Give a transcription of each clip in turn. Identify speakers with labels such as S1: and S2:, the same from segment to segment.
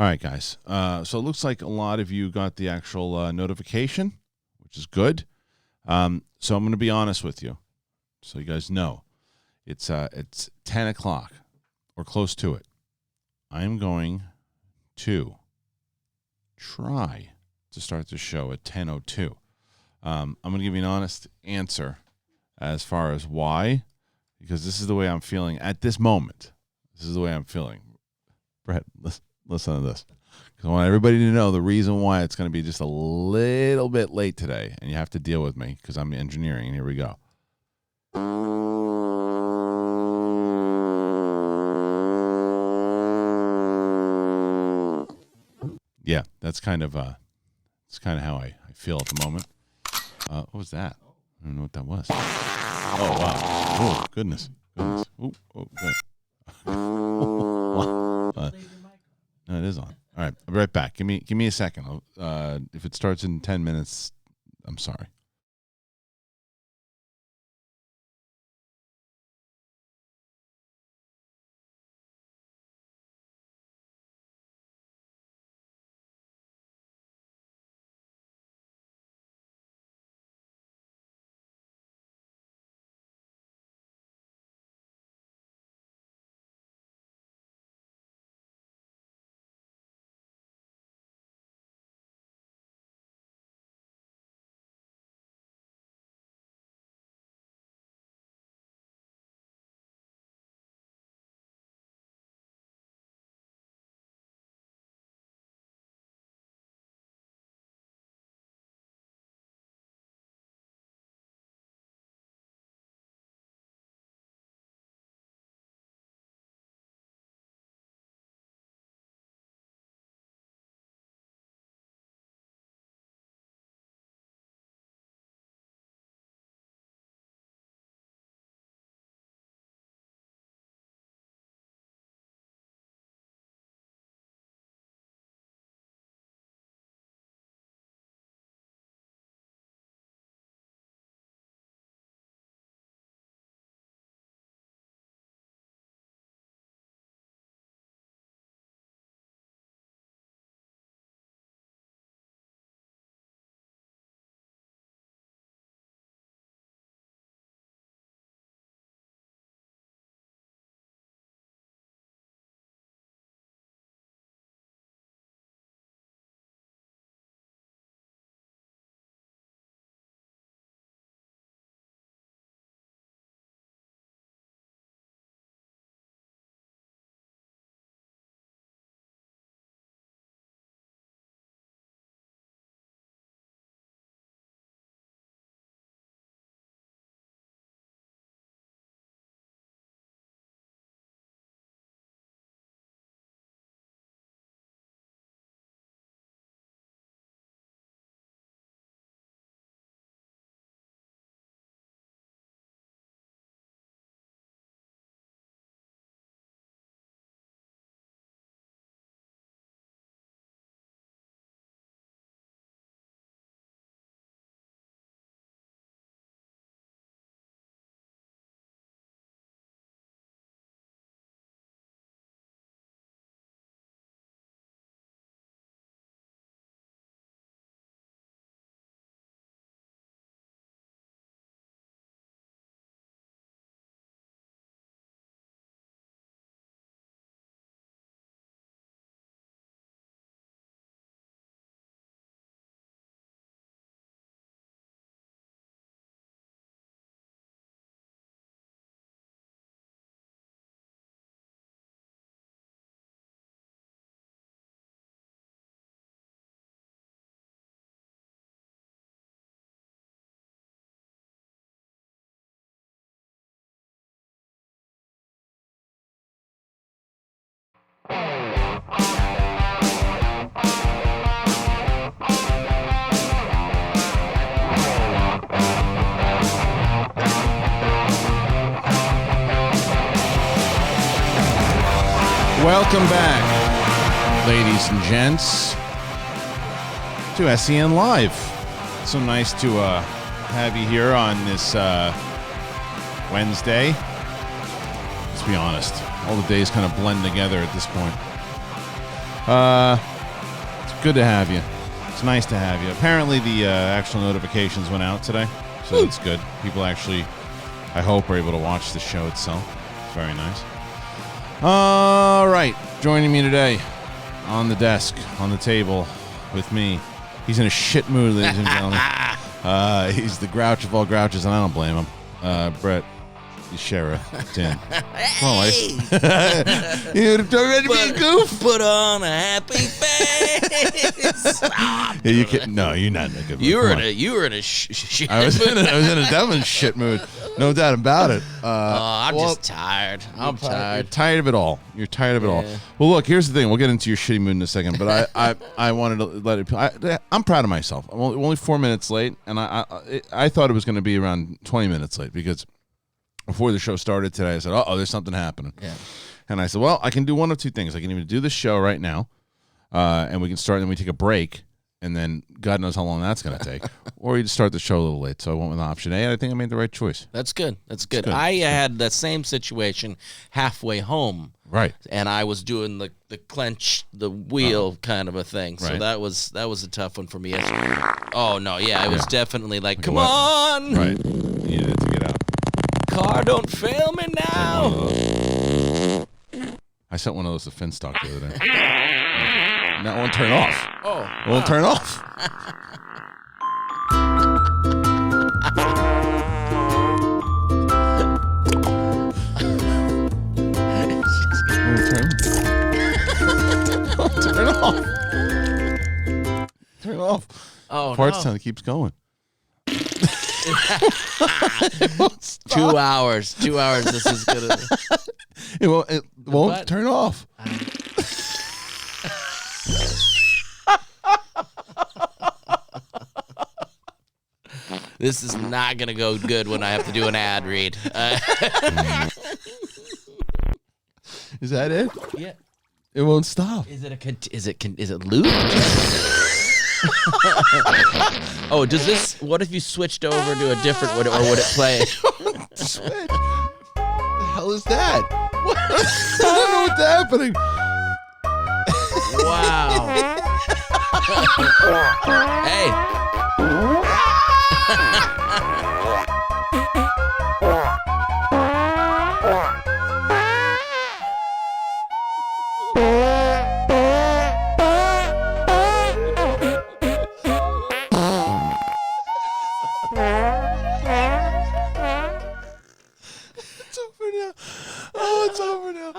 S1: All right, guys. So it looks like a lot of you got the actual notification, which is good. So I'm going to be honest with you, so you guys know. It's 10 o'clock or close to it. I am going to try to start the show at 10:02. I'm going to give you an honest answer as far as why, because this is the way I'm feeling at this moment. This is the way I'm feeling. Brett, listen to this. Because I want everybody to know the reason why it's going to be just a little bit late today, and you have to deal with me because I'm engineering, and here we go. Yeah, that's kind of how I feel at the moment. What was that? I don't know what that was. Oh wow! Oh goodness! Oh, good. No, it is on. All right, I'll be right back. Give me a second. If it starts in 10 minutes, I'm sorry. Welcome back, ladies and gents, to SEN Live. So nice to have you here on this Wednesday. Let's be honest, all the days kind of blend together at this point. It's good to have you. It's nice to have you. Apparently, the actual notifications went out today, so it's good. People actually, I hope, are able to watch the show itself. It's very nice. All right, joining me today on the desk, on the table, with me. He's in a shit mood, ladies and gentlemen. He's the grouch of all grouches, and I don't blame him. Brett Shera, Dan.
S2: Hey!
S1: You're ready to be a goof?
S2: Put on a happy face.
S1: Yeah, you can. No, you're not in a good mood.
S2: You were in a shit
S1: I was
S2: mood.
S1: in a definitely shit mood. No doubt about it.
S2: I'm just tired. I'm
S1: You're
S2: tired.
S1: tired of it all. You're tired of it all. Well, look, here's the thing. We'll get into your shitty mood in a second, but I wanted to let it. I'm proud of myself. I'm only 4 minutes late, and I thought it was going to be around 20 minutes late because before the show started today, I said, "Oh, there's something happening."
S2: Yeah.
S1: And I said, "Well, I can do one of two things. I can either do this show right now, and we can start, and then we take a break." And then God knows how long that's going to take. Or you just start the show a little late. So I went with option A, and I think I made the right choice.
S2: That's good. That's good.
S1: good.
S2: I had that same situation halfway home.
S1: Right.
S2: And I was doing the clench the wheel kind of a thing. So
S1: Right.
S2: that was a tough one for me. Oh, no. Yeah, it was definitely like, come
S1: what?
S2: on.
S1: Right. You needed it to get out.
S2: Car, don't fail me now.
S1: I sent one of those to Finstock the other day. And that won't turn off.
S2: Oh.
S1: It won't turn off. Turn off. Turn off.
S2: Oh,
S1: Fart
S2: no.
S1: sound keeps going.
S2: 2 hours. 2 hours. This is good.
S1: It won't
S2: butt.
S1: turn off.
S2: This is not going to go good when I have to do an ad read.
S1: Is that it?
S2: Yeah.
S1: It won't stop.
S2: Is it loop? Oh, does this? What if you switched over to a different one, or would it play?
S1: Switch. The hell is that? What? I don't know what's happening.
S2: Wow. Hey.
S1: It's over now. Oh, it's over now.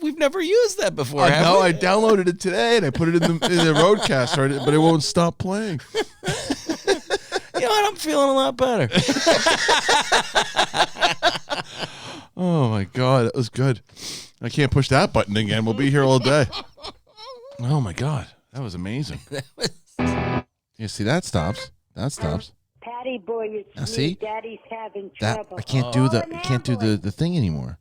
S2: We've never used that before, have
S1: No,
S2: we?
S1: I downloaded it today and I put it in the roadcaster, but it won't stop playing.
S2: You know what? I'm feeling a lot better.
S1: Oh my God, that was good. I can't push that button again. We'll be here all day. Oh my God, that was amazing. You see, that stops. That stops.
S3: Patty boy, it's
S1: Now,
S3: me.
S1: see?
S3: Daddy's having
S1: That
S3: trouble.
S1: I can't do the thing anymore.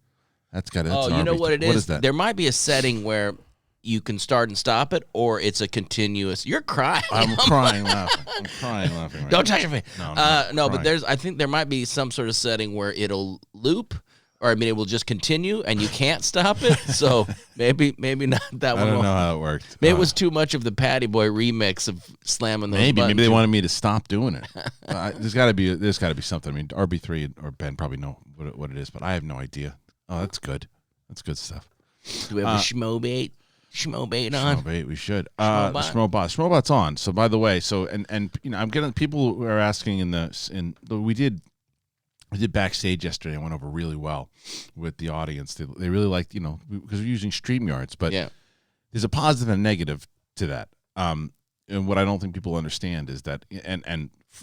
S1: That's got it.
S2: Oh, you know what it is?
S1: What is that?
S2: There might be a setting where you can start and stop it, or it's a continuous. You're crying.
S1: I'm crying laughing. I'm crying laughing. Right
S2: Don't
S1: now.
S2: touch me.
S1: No, I'm not
S2: no,
S1: crying.
S2: but I think there might be some sort of setting where it'll loop, or I mean, it will just continue, and you can't stop it. So maybe not that
S1: I
S2: one.
S1: don't know how it worked.
S2: Maybe it was too much of the Patty Boy remix of slamming those
S1: Maybe
S2: buttons.
S1: they wanted me to stop doing it. There's got to be something. I mean, RB3 or Ben probably know what it is, but I have no idea. Oh, that's good. That's good stuff.
S2: Do we have a schmobait? Schmobait on?
S1: Schmobait, we should.
S2: Schmobot?
S1: Schmobot's on. So by the way, and you know, I'm getting people who are asking we did backstage yesterday. It went over really well with the audience. They really liked, you know, because we're using StreamYards, but
S2: Yeah.
S1: there's a positive and negative to that. And what I don't think people understand is that,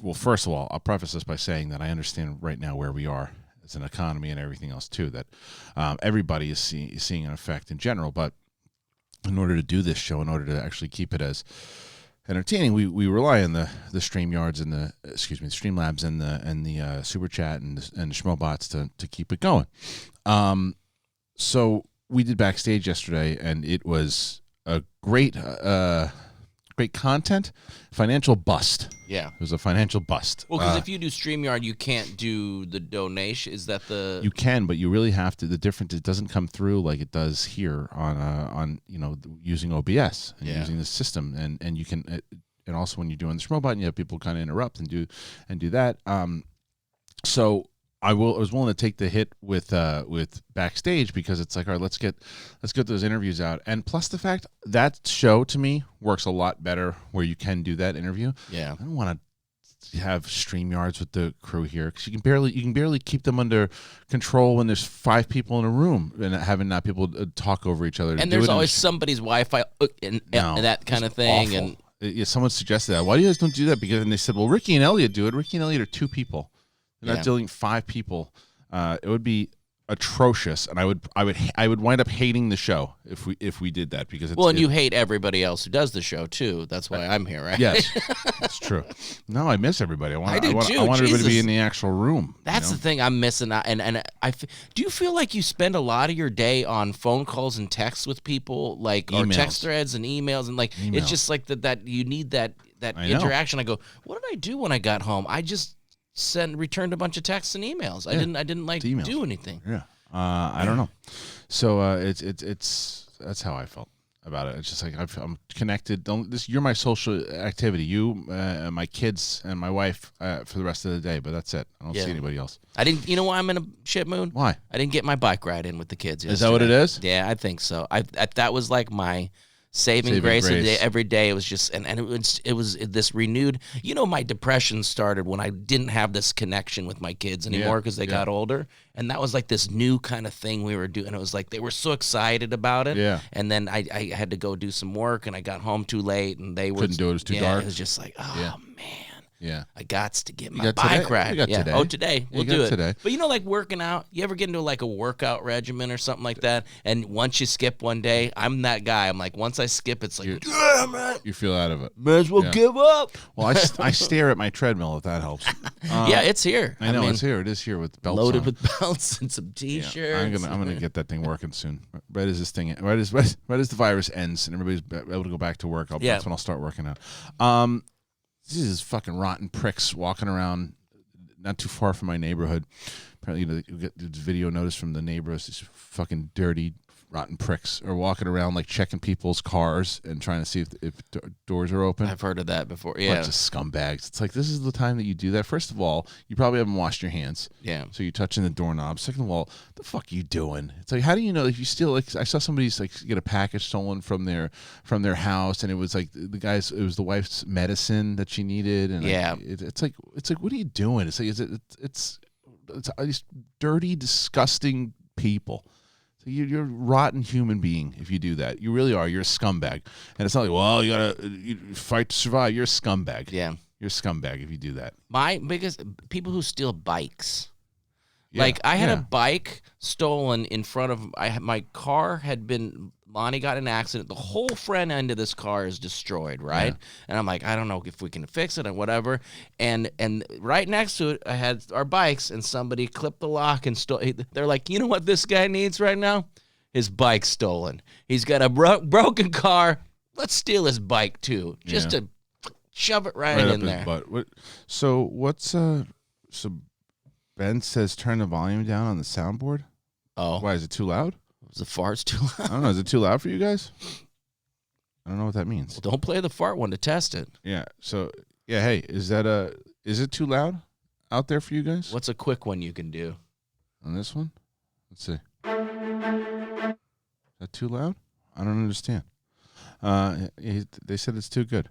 S1: well, first of all, I'll preface this by saying that I understand right now where we are as an economy and everything else too, that everybody is seeing an effect in general. But in order to do this show, in order to actually keep it as entertaining, we rely on the StreamYards and the Streamlabs and the Super Chat and the Schmobots to keep it going. So we did backstage yesterday, and it was a great great content. Financial bust.
S2: Yeah.
S1: It was a financial bust.
S2: Well, because if you do StreamYard, you can't do the donation. Is that the?
S1: You can, but you really have to. The difference, it doesn't come through like it does here on using OBS and using the system, and you can, and also when you're doing this robot, and you have people kind of interrupt and do that. So I was willing to take the hit with Backstage because it's like, all right, let's get those interviews out, and plus the fact that show to me works a lot better where you can do that interview.
S2: Yeah,
S1: I don't want to have StreamYards with the crew here because you can barely keep them under control when there's 5 people in a room and having not people talk over each other.
S2: And there's always somebody's Wi-Fi and that kind of thing.
S1: Awful. And someone suggested that. Why do you guys don't do that? Because and they said, well, Ricky and Elliot do it. Ricky and Elliot are 2 people. They're not dealing 5 people. It would be atrocious, and I would wind up hating the show if we did that because it's,
S2: you hate everybody else who does the show too. That's why I'm here, right?
S1: Yes, that's true. No, I miss everybody. I want
S2: too.
S1: I want everybody to be in the actual room.
S2: That's the thing I'm missing out. And do you feel like you spend a lot of your day on phone calls and texts with people, like or text threads and emails, and like it's just like that you need that interaction. I go, what did I do when I got home? I just returned a bunch of texts and emails. I didn't like do anything.
S1: Yeah. I don't know. So it's that's how I felt about it. It's just like I'm connected. You're my social activity. You, my kids, and my wife for the rest of the day. But that's it. I don't see anybody else.
S2: I didn't. You know why I'm in a shit mood?
S1: Why?
S2: I didn't get my bike ride in with the kids yesterday.
S1: Is that what it is?
S2: Yeah, I think so. That was like my saving grace. Every day it was just and it was this renewed. My depression started when I didn't have this connection with my kids anymore because they got older, and that was like this new kind of thing we were doing. It was like they were so excited about it, and then I had to go do some work, and I got home too late, and they
S1: couldn't do it. It was too dark.
S2: It was just like, man.
S1: Yeah,
S2: I got to get my bike ride.
S1: Today.
S2: Oh, today we'll do it.
S1: Today.
S2: But like working out, you ever get into like a workout regimen or something like that? And once you skip one day, I'm that guy. I'm like, once I skip, it's like, damn it.
S1: You feel out of it.
S2: May as well give up.
S1: Well, I stare at my treadmill if that helps.
S2: It's here.
S1: I know it's here. It is here with belts
S2: loaded
S1: on.
S2: with belts and some t-shirts.
S1: Yeah, I'm gonna get that thing working soon. Right as the virus ends and everybody's able to go back to work, that's when I'll start working out. These fucking rotten pricks walking around not too far from my neighborhood. Apparently, you get this video notice from the neighbors. These fucking dirty, rotten pricks are walking around like checking people's cars and trying to see if doors are open.
S2: I've heard of that before. Yeah,
S1: bunch of scumbags. It's like, this is the time that you do that. First of all, you probably haven't washed your hands.
S2: Yeah.
S1: So you're touching the doorknob. Second of all, the fuck are you doing? It's like, how do you know if you steal? Like, I saw somebody's like get a package stolen from their house, and it was like it was the wife's medicine that she needed, and it's like what are you doing? It's like it's these dirty, disgusting people. So you're a rotten human being if you do that. You really are. You're a scumbag. And it's not like, well, you gotta fight to survive. You're a scumbag.
S2: Yeah.
S1: You're a scumbag if you do that.
S2: My biggest people who steal bikes. Yeah. Like I had a bike stolen in front of my car had been. Lonnie got in an accident. The whole front end of this car is destroyed, right? Yeah. And I'm like, I don't know if we can fix it or whatever. And right next to it, I had our bikes, and somebody clipped the lock and stole. They're like, you know what this guy needs right now? His bike stolen. He's got a broken car. Let's steal his bike too, just to shove it right in there.
S1: So Ben says turn the volume down on the soundboard.
S2: Oh,
S1: why is it too loud?
S2: Is the farts too loud?
S1: I don't know. Is it too loud for you guys? I don't know what that means.
S2: Well, don't play the fart one to test it.
S1: Yeah. So, hey, is it too loud out there for you guys?
S2: What's a quick one you can do?
S1: On this one? Let's see. Is that too loud? I don't understand. They said it's too good.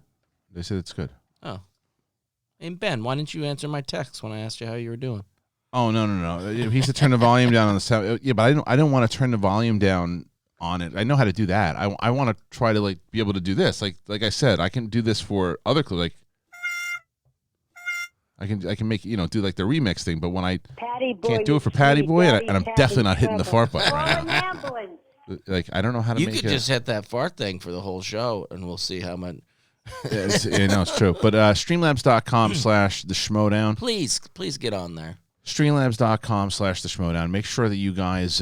S1: They said it's good.
S2: Oh. Hey, Ben, why didn't you answer my text when I asked you how you were doing?
S1: Oh, no. He said turn the volume down on the sound. Yeah, but I don't want to turn the volume down on it. I know how to do that. I want to try to be able to do this. Like I said, I can do this for other like I can make do like the remix thing. But when I can't do it for Patty Boy, and I'm definitely not hitting the fart button right now. Like I don't know how to.
S2: You could just hit that fart thing for the whole show, and we'll see how much.
S1: It's true. But streamlabs.com/the schmodown.
S2: Please get on there.
S1: Streamlabs.com/the schmodown. Make sure that you guys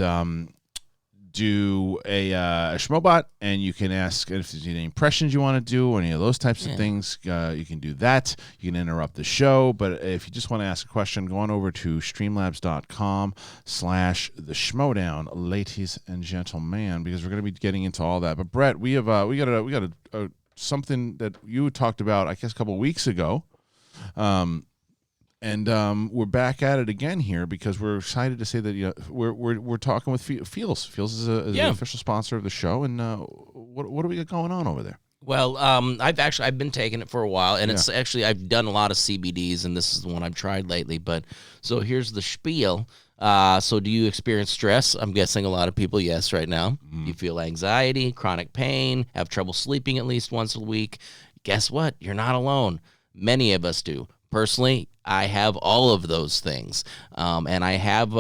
S1: do a Schmobot, and you can ask if there's any impressions you want to do, any of those types of things. You can do that. You can interrupt the show. But if you just want to ask a question, go on over to streamlabs.com/the Schmodown, ladies and gentlemen, because we're going to be getting into all that. But Brett, we got something that you talked about, I guess, a couple of weeks ago. And we're back at it again here because we're excited to say that we're talking with Feels. Feels is an official sponsor of the show, and what do we got going on over there?
S2: Well, I've been taking it for a while, and it's actually I've done a lot of CBDs, and this is the one I've tried lately. But so here's the spiel. So do you experience stress? I'm guessing a lot of people, yes, right now. Do you feel anxiety, chronic pain, have trouble sleeping at least once a week? Guess what? You're not alone. Many of us do. Personally, I have all of those things, and I have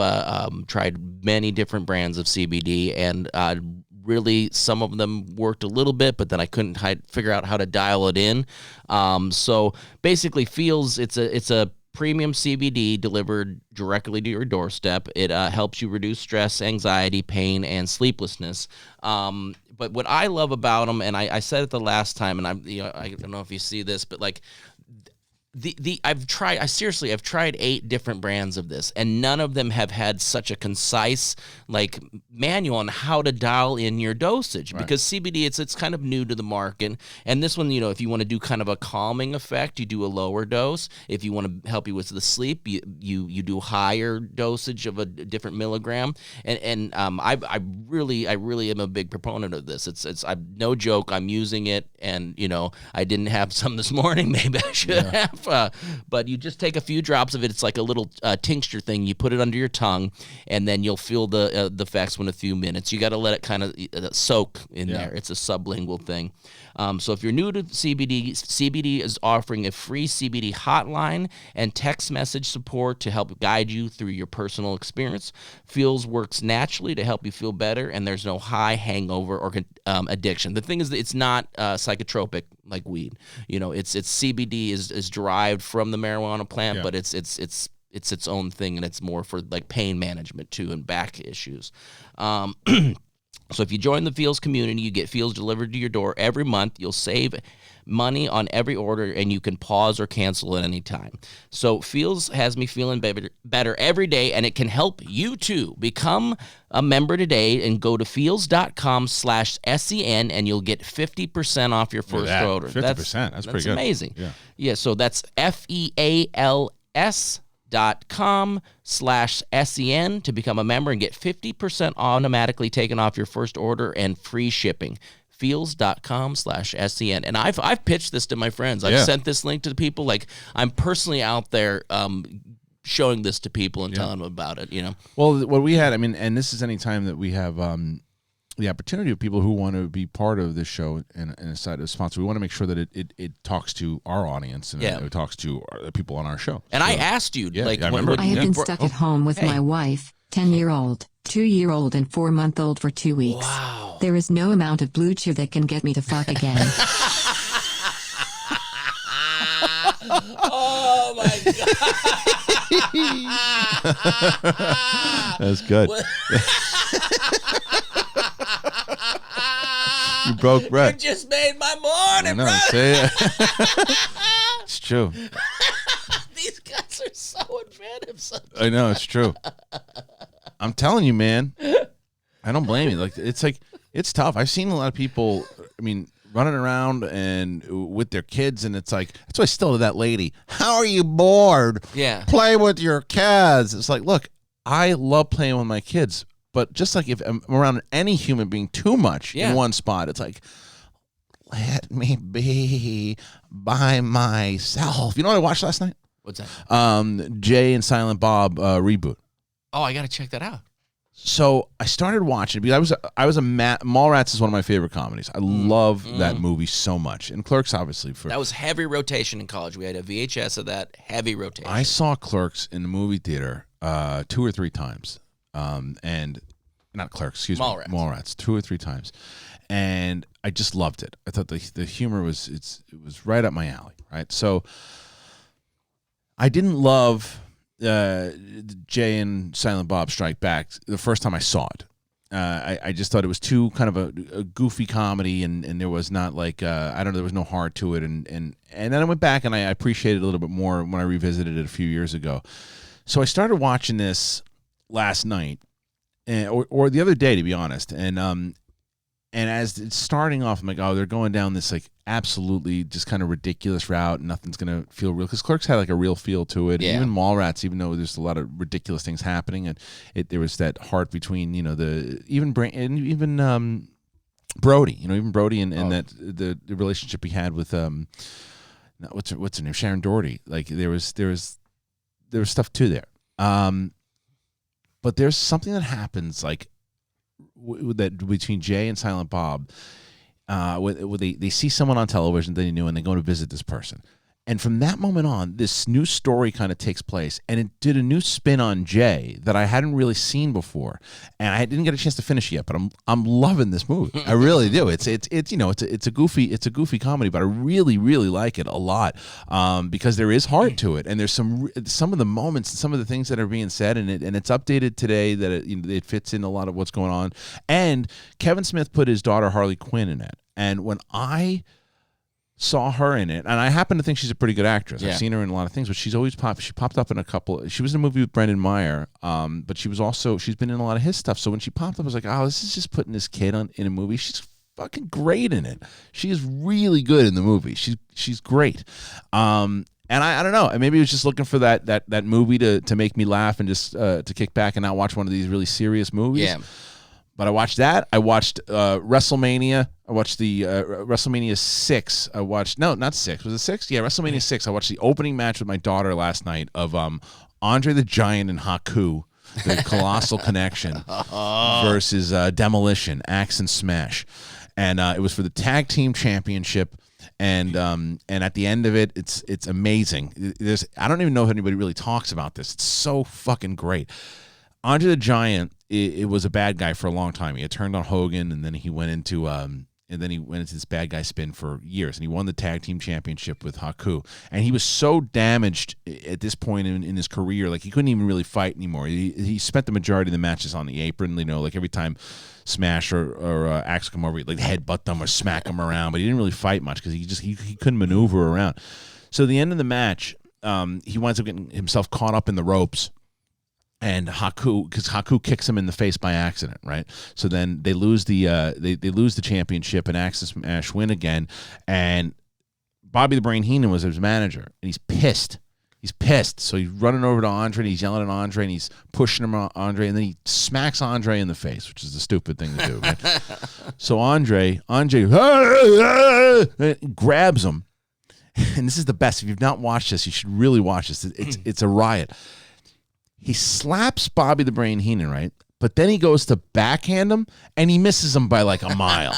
S2: tried many different brands of CBD, and really some of them worked a little bit, but then I couldn't figure out how to dial it in. So basically, Feels it's a premium CBD delivered directly to your doorstep. It helps you reduce stress, anxiety, pain, and sleeplessness. But what I love about them, and I said it the last time, and I don't know if you see this, but like. I've tried 8 different brands of this, and none of them have had such a concise manual on how to dial in your dosage, because CBD it's kind of new to the market. And this one, if you want to do kind of a calming effect, you do a lower dose. If you want to help you with the sleep, you do higher dosage of a different milligram. And I really am a big proponent of this. It's no joke. I'm using it, and I didn't have some this morning. Maybe I should have. But you just take a few drops of it. It's like a little tincture thing. You put it under your tongue, and then you'll feel the effects in a few minutes. You got to let it kind of soak in there. It's a sublingual thing. So if you're new to CBD is offering a free CBD hotline and text message support to help guide you through your personal experience. Feels works naturally to help you feel better, and there's no high, hangover, or addiction. The thing is that it's not psychotropic like weed. It's CBD is derived from the marijuana plant, but it's its own thing, and it's more for like pain management too and back issues. So if you join the Feels community, you get Feels delivered to your door every month. You'll save money on every order, and you can pause or cancel at any time. So Feels has me feeling better every day, and it can help you too. Become a member today and go to feels.com/SEN, and you'll get 50% off your first order.
S1: 50%. That's pretty good.
S2: Amazing. Yeah. So that's FEALS.com/SEN to become a member and get 50% automatically taken off your first order and free shipping. Feels.com/SEN. And I've pitched this to my friends. I've sent this link to the people. Like, I'm personally out there showing this to people and telling them about it,
S1: Well, what we had, and this is any time that we have the opportunity of people who want to be part of this show and aside as sponsor. We want to make sure that it talks to our audience and it talks to the people on our show.
S2: And I asked you,
S1: I remember.
S4: I have been stuck at home with my wife, 10-year-old, 2-year-old, and 4-month-old for 2 weeks.
S2: Wow.
S4: There is no amount of blue chew that can get me to fuck again.
S2: Oh my God.
S1: That's good. You broke Brett.
S2: You just made my morning, bro.
S1: It's true.
S2: These guys are so inventive sometimes.
S1: I know, it's true. I'm telling you, man. I don't blame you. It's tough. I've seen a lot of people, running around and with their kids, and it's like, that's why I still to that lady, how are you bored?
S2: Yeah.
S1: Play with your kids. It's like, look, I love playing with my kids, but just like if I'm around any human being too much in one spot, it's like, let me be by myself. You know what I watched last night?
S2: What's that?
S1: Jay and Silent Bob reboot.
S2: Oh, I got to check that out.
S1: So I started watching it because I was a Mallrats is one of my favorite comedies. I love that movie so much, and Clerks obviously.
S2: That was heavy rotation in college. We had a VHS of that, heavy rotation.
S1: I saw Clerks in the movie theater 2 or 3 times, and not Clerks, excuse me, Mallrats 2 or 3 times, and I just loved it. I thought the humor was it was right up my alley. Right, so I didn't love Jay and Silent Bob Strike Back the first time I saw it. I just thought it was too kind of a goofy comedy, and there was not like I don't know, there was no heart to it, and then I went back and I appreciated it a little bit more when I revisited it a few years ago. So I started watching this last night, or the other day, to be honest, and as it's starting off, I'm like, oh, they're going down this like absolutely just kind of ridiculous route, and nothing's gonna feel real, because Clerks had like a real feel to it.
S2: Yeah.
S1: And even Mallrats, even though there's a lot of ridiculous things happening, and there was that heart between Brody, even Brody and that the relationship he had with what's her name, Sharon Doherty. Like there was stuff too there, but there's something that happens like that between Jay and Silent Bob, where they see someone on television that they knew, and they go to visit this person. And from that moment on, this new story kind of takes place, and it did a new spin on Jay that I hadn't really seen before, and I didn't get a chance to finish it yet. But I'm loving this movie. I really do. It's a goofy comedy, but I really like it a lot, because there is heart to it, and there's some of the moments and some of the things that are being said, and it's updated today that it fits in a lot of what's going on. And Kevin Smith put his daughter Harley Quinn in it, and when I saw her in it, and I happen to think she's a pretty good actress.
S2: Yeah.
S1: I've seen her in a lot of things, but she popped up in a couple. She was in a movie with Brendan Meyer, but she's been in a lot of his stuff. So when she popped up, I was like, oh, this is just putting this kid in a movie. She's fucking great in it. She is really good in the movie. She's great. And I don't know. Maybe I was just looking for that movie to make me laugh and just to kick back and not watch one of these really serious movies.
S2: Yeah.
S1: But I watched that. I watched WrestleMania. I watched the WrestleMania 6. I watched, no, not 6. Was it 6? Yeah, WrestleMania 6. I watched the opening match with my daughter last night of Andre the Giant and Haku, the Colossal Connection, versus Demolition, Axe and Smash. And it was for the Tag Team Championship. And at the end of it, it's amazing. I don't even know if anybody really talks about this. It's so fucking great. Andre the Giant, it was a bad guy for a long time. He had turned on Hogan, and then he went into this bad guy spin for years, and he won the tag team championship with Haku. And he was so damaged at this point in his career, like he couldn't even really fight anymore. He spent the majority of the matches on the apron, like every time Smash or Axe come over, he'd like headbutt them or smack them around, but he didn't really fight much because he couldn't maneuver around. So at the end of the match, he winds up getting himself caught up in the ropes. And because Haku kicks him in the face by accident, right? So then they lose the they lose the championship, and Axe and Smash win again. And Bobby the Brain Heenan was his manager, and he's pissed. He's pissed. So he's running over to Andre, and he's yelling at Andre, and he's pushing him on Andre, and then he smacks Andre in the face, which is the stupid thing to do, right? So Andre grabs him, and this is the best. If you've not watched this, you should really watch this. It's a riot. He slaps Bobby the Brain Heenan, right? But then he goes to backhand him, and he misses him by like a mile.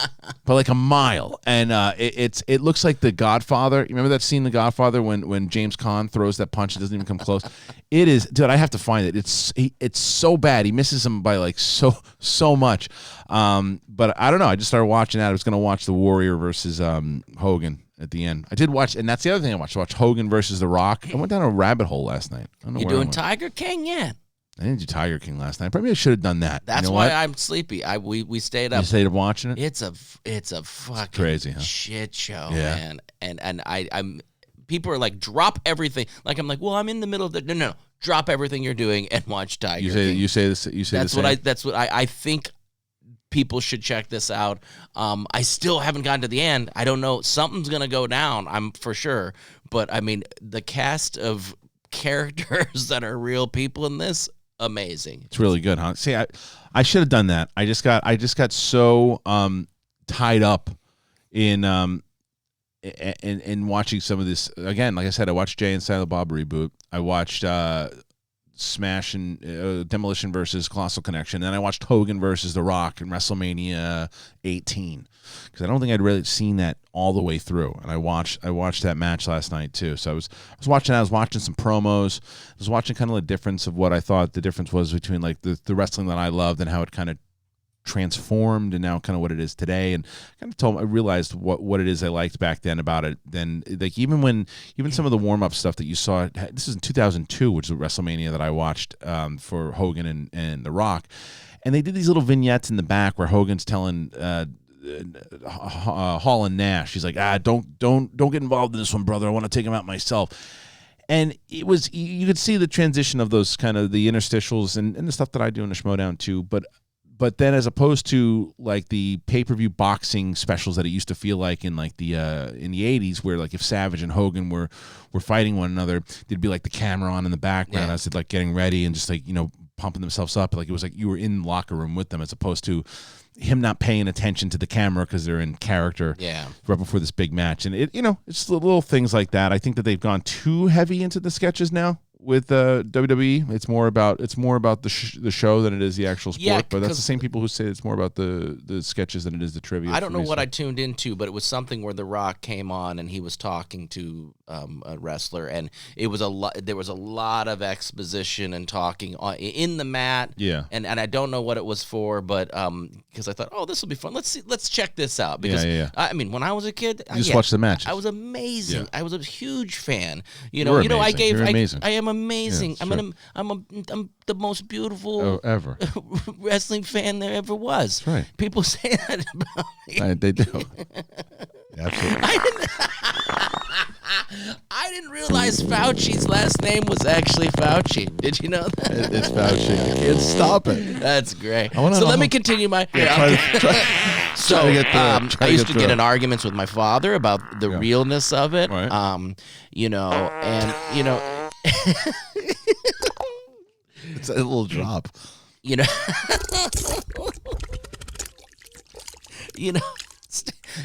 S1: And it looks like The Godfather. You remember that scene in The Godfather when James Caan throws that punch and doesn't even come close? It is, dude, I have to find it. It's so bad. He misses him by like so much. But I don't know. I just started watching that. I was going to watch The Warrior versus Hogan at the end. I did watch, and that's the other thing I watched. I watched Hogan versus The Rock. I went down a rabbit hole last night. I don't know
S2: You
S1: where I
S2: doing
S1: went.
S2: Tiger King yet?
S1: I didn't do Tiger King last night. Probably I should have done that.
S2: That's why I'm sleepy. We stayed up.
S1: You stayed up watching it?
S2: It's a fucking
S1: crazy, huh?
S2: shit show,
S1: Yeah.
S2: man. And I'm people are like, drop everything. Like I'm like, well, I'm in the middle of the no. Drop everything you're doing and watch Tiger King.
S1: You say this. You say
S2: That's what I think. People should check this out. I still haven't gotten to the end. I don't know. Something's going to go down, I'm for sure. But, I mean, the cast of characters that are real people in this, amazing.
S1: It's really good, huh? See, I should have done that. I just got so tied up in watching some of this. Again, like I said, I watched Jay and Silent Bob reboot. I watched Smash and Demolition versus Colossal Connection. Then I watched Hogan versus The Rock in WrestleMania 18 because I don't think I'd really seen that all the way through. And I watched that match last night too. So I was watching that. I was watching some promos. I was watching kind of the difference of what I thought the difference was between like the wrestling that I loved and how it kind of transformed and now kind of what it is today, and kind of I realized what it is I liked back then about it. Then like even some of the warm-up stuff that you saw, this is in 2002, which is WrestleMania that I watched for Hogan and The Rock, And they did these little vignettes in the back where Hogan's telling Hall and Nash, he's like, don't get involved in this one, brother. I want to take him out myself. And it was, you could see the transition of those kind of the interstitials and the stuff that I do in the Schmodown too. But then as opposed to like the pay-per-view boxing specials that it used to feel like in like the in the 80s, where like if Savage and Hogan were fighting one another, there'd be like the camera on in the background as they're like getting ready and just like, pumping themselves up. Like it was like you were in the locker room with them, as opposed to him not paying attention to the camera because they're in character right before this big match. And it's the little things like that. I think that they've gone too heavy into the sketches now with WWE. It's more about the show than it is the actual sport.
S2: Yeah,
S1: but that's the same people who say it's more about the sketches than it is the trivia.
S2: I don't know what I tuned into, but it was something where The Rock came on and he was talking to a wrestler, and it was there was a lot of exposition and talking in the mat.
S1: Yeah.
S2: And I don't know what it was for, but because I thought, oh, this will be fun. Let's check this out. Because I mean, when I was a kid,
S1: you just watched the matches.
S2: I was amazing. I was a huge fan.
S1: You're amazing.
S2: I am amazing.
S1: Yeah,
S2: I'm the most beautiful
S1: ever
S2: wrestling fan there ever was.
S1: That's right.
S2: People say that about me.
S1: They do. Absolutely.
S2: I didn't realize Fauci's last name was actually Fauci. Did you know that?
S1: It's Fauci. I can't stop it.
S2: That's great.
S1: So
S2: let me continue my. So I used to get in arguments with my father about the realness of it.
S1: Right. It's a little drop.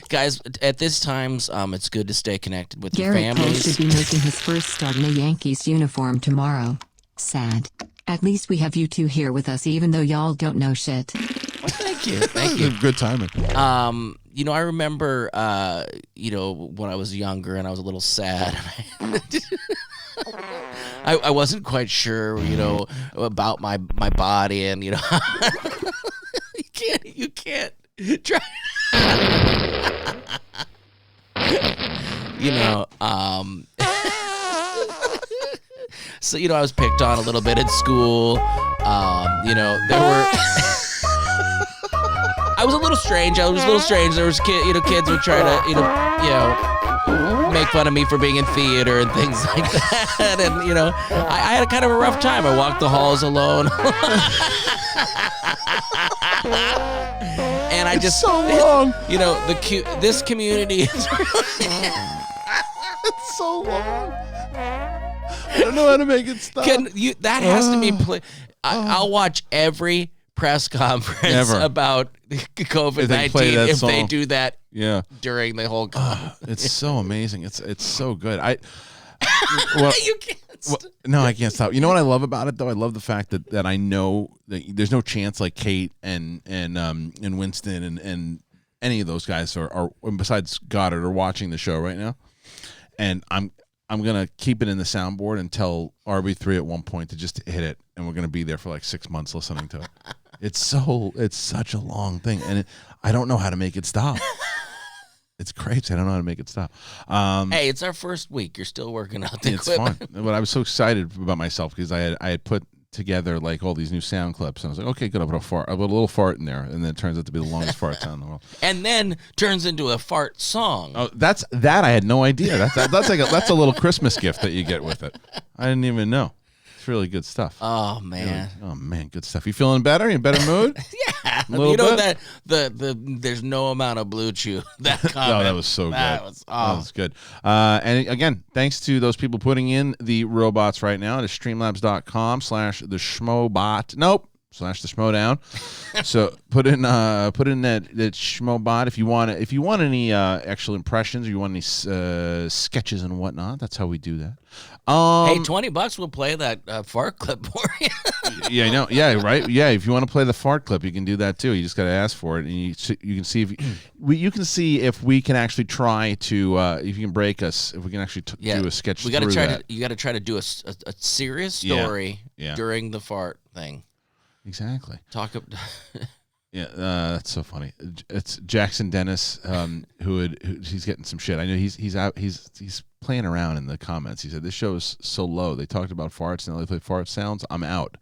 S2: Guys, at this times, it's good to stay connected with your
S4: Garrett Cole
S2: families.
S4: should be making his first start in a Yankees uniform tomorrow. Sad. At least we have you two here with us, even though y'all don't know shit.
S2: Well, thank you. Thank you.
S1: Good timing.
S2: I remember, when I was younger and I was a little sad. I wasn't quite sure, about my body, and you can't try. So I was picked on a little bit at school. There were. I was a little strange. There was kids would try to, make fun of me for being in theater and things like that. And I had a kind of a rough time. I walked the halls alone. And I just
S1: so long.
S2: This community is really
S1: It's so long. I don't know how to make it stop.
S2: That has to be played. I'll watch every press conference about COVID-19 if they do that during the whole conference.
S1: It's so amazing. It's so good.
S2: You can't stop.
S1: No, I can't stop. You know what I love about it, though? I love the fact that I know that there's no chance like Kate and Winston and any of those guys are besides Goddard are watching the show right now. And I'm gonna keep it in the soundboard and tell RB3 at one point to just hit it, and we're gonna be there for like 6 months listening to it. It's such a long thing, and I don't know how to make it stop. It's crazy. I don't know how to make it stop.
S2: Hey, it's our first week. You're still working out the
S1: It's
S2: equipment.
S1: fun. But I was so excited about myself because I had put together like all these new sound clips, and I was like, okay, good. I'll put a little fart in there, and then it turns out to be the longest fart sound in the world.
S2: And then turns into a fart song.
S1: Oh, that I had no idea. That's that's a little Christmas gift that you get with it. I didn't even know. It's really good stuff.
S2: Oh man.
S1: Really, oh man, good stuff. You feeling better? You in better mood?
S2: Yeah.
S1: Bit?
S2: that there's no amount of Blue Chew. That comment.
S1: No, that was so good.
S2: That was
S1: good. And again, thanks to those people putting in the robots right now to streamlabs.com/the /the Schmodown. So put in that Schmobot if you want any actual impressions or you want any sketches and whatnot. That's how we do that.
S2: Hey, $20 will play that fart clip for you.
S1: Yeah, I know. Yeah, right. Yeah, if you want to play the fart clip, you can do that too. You just got to ask for it, and you can see if you can see if we can actually try to if you can break us, if we can actually do a sketch.
S2: We got to try you got to try to do a serious story during the fart thing.
S1: Exactly.
S2: Yeah,
S1: that's so funny. It's Jackson Dennis, he's getting some shit. I know he's out. He's playing around in the comments. He said this show is so low. They talked about farts and they play fart sounds. I'm out.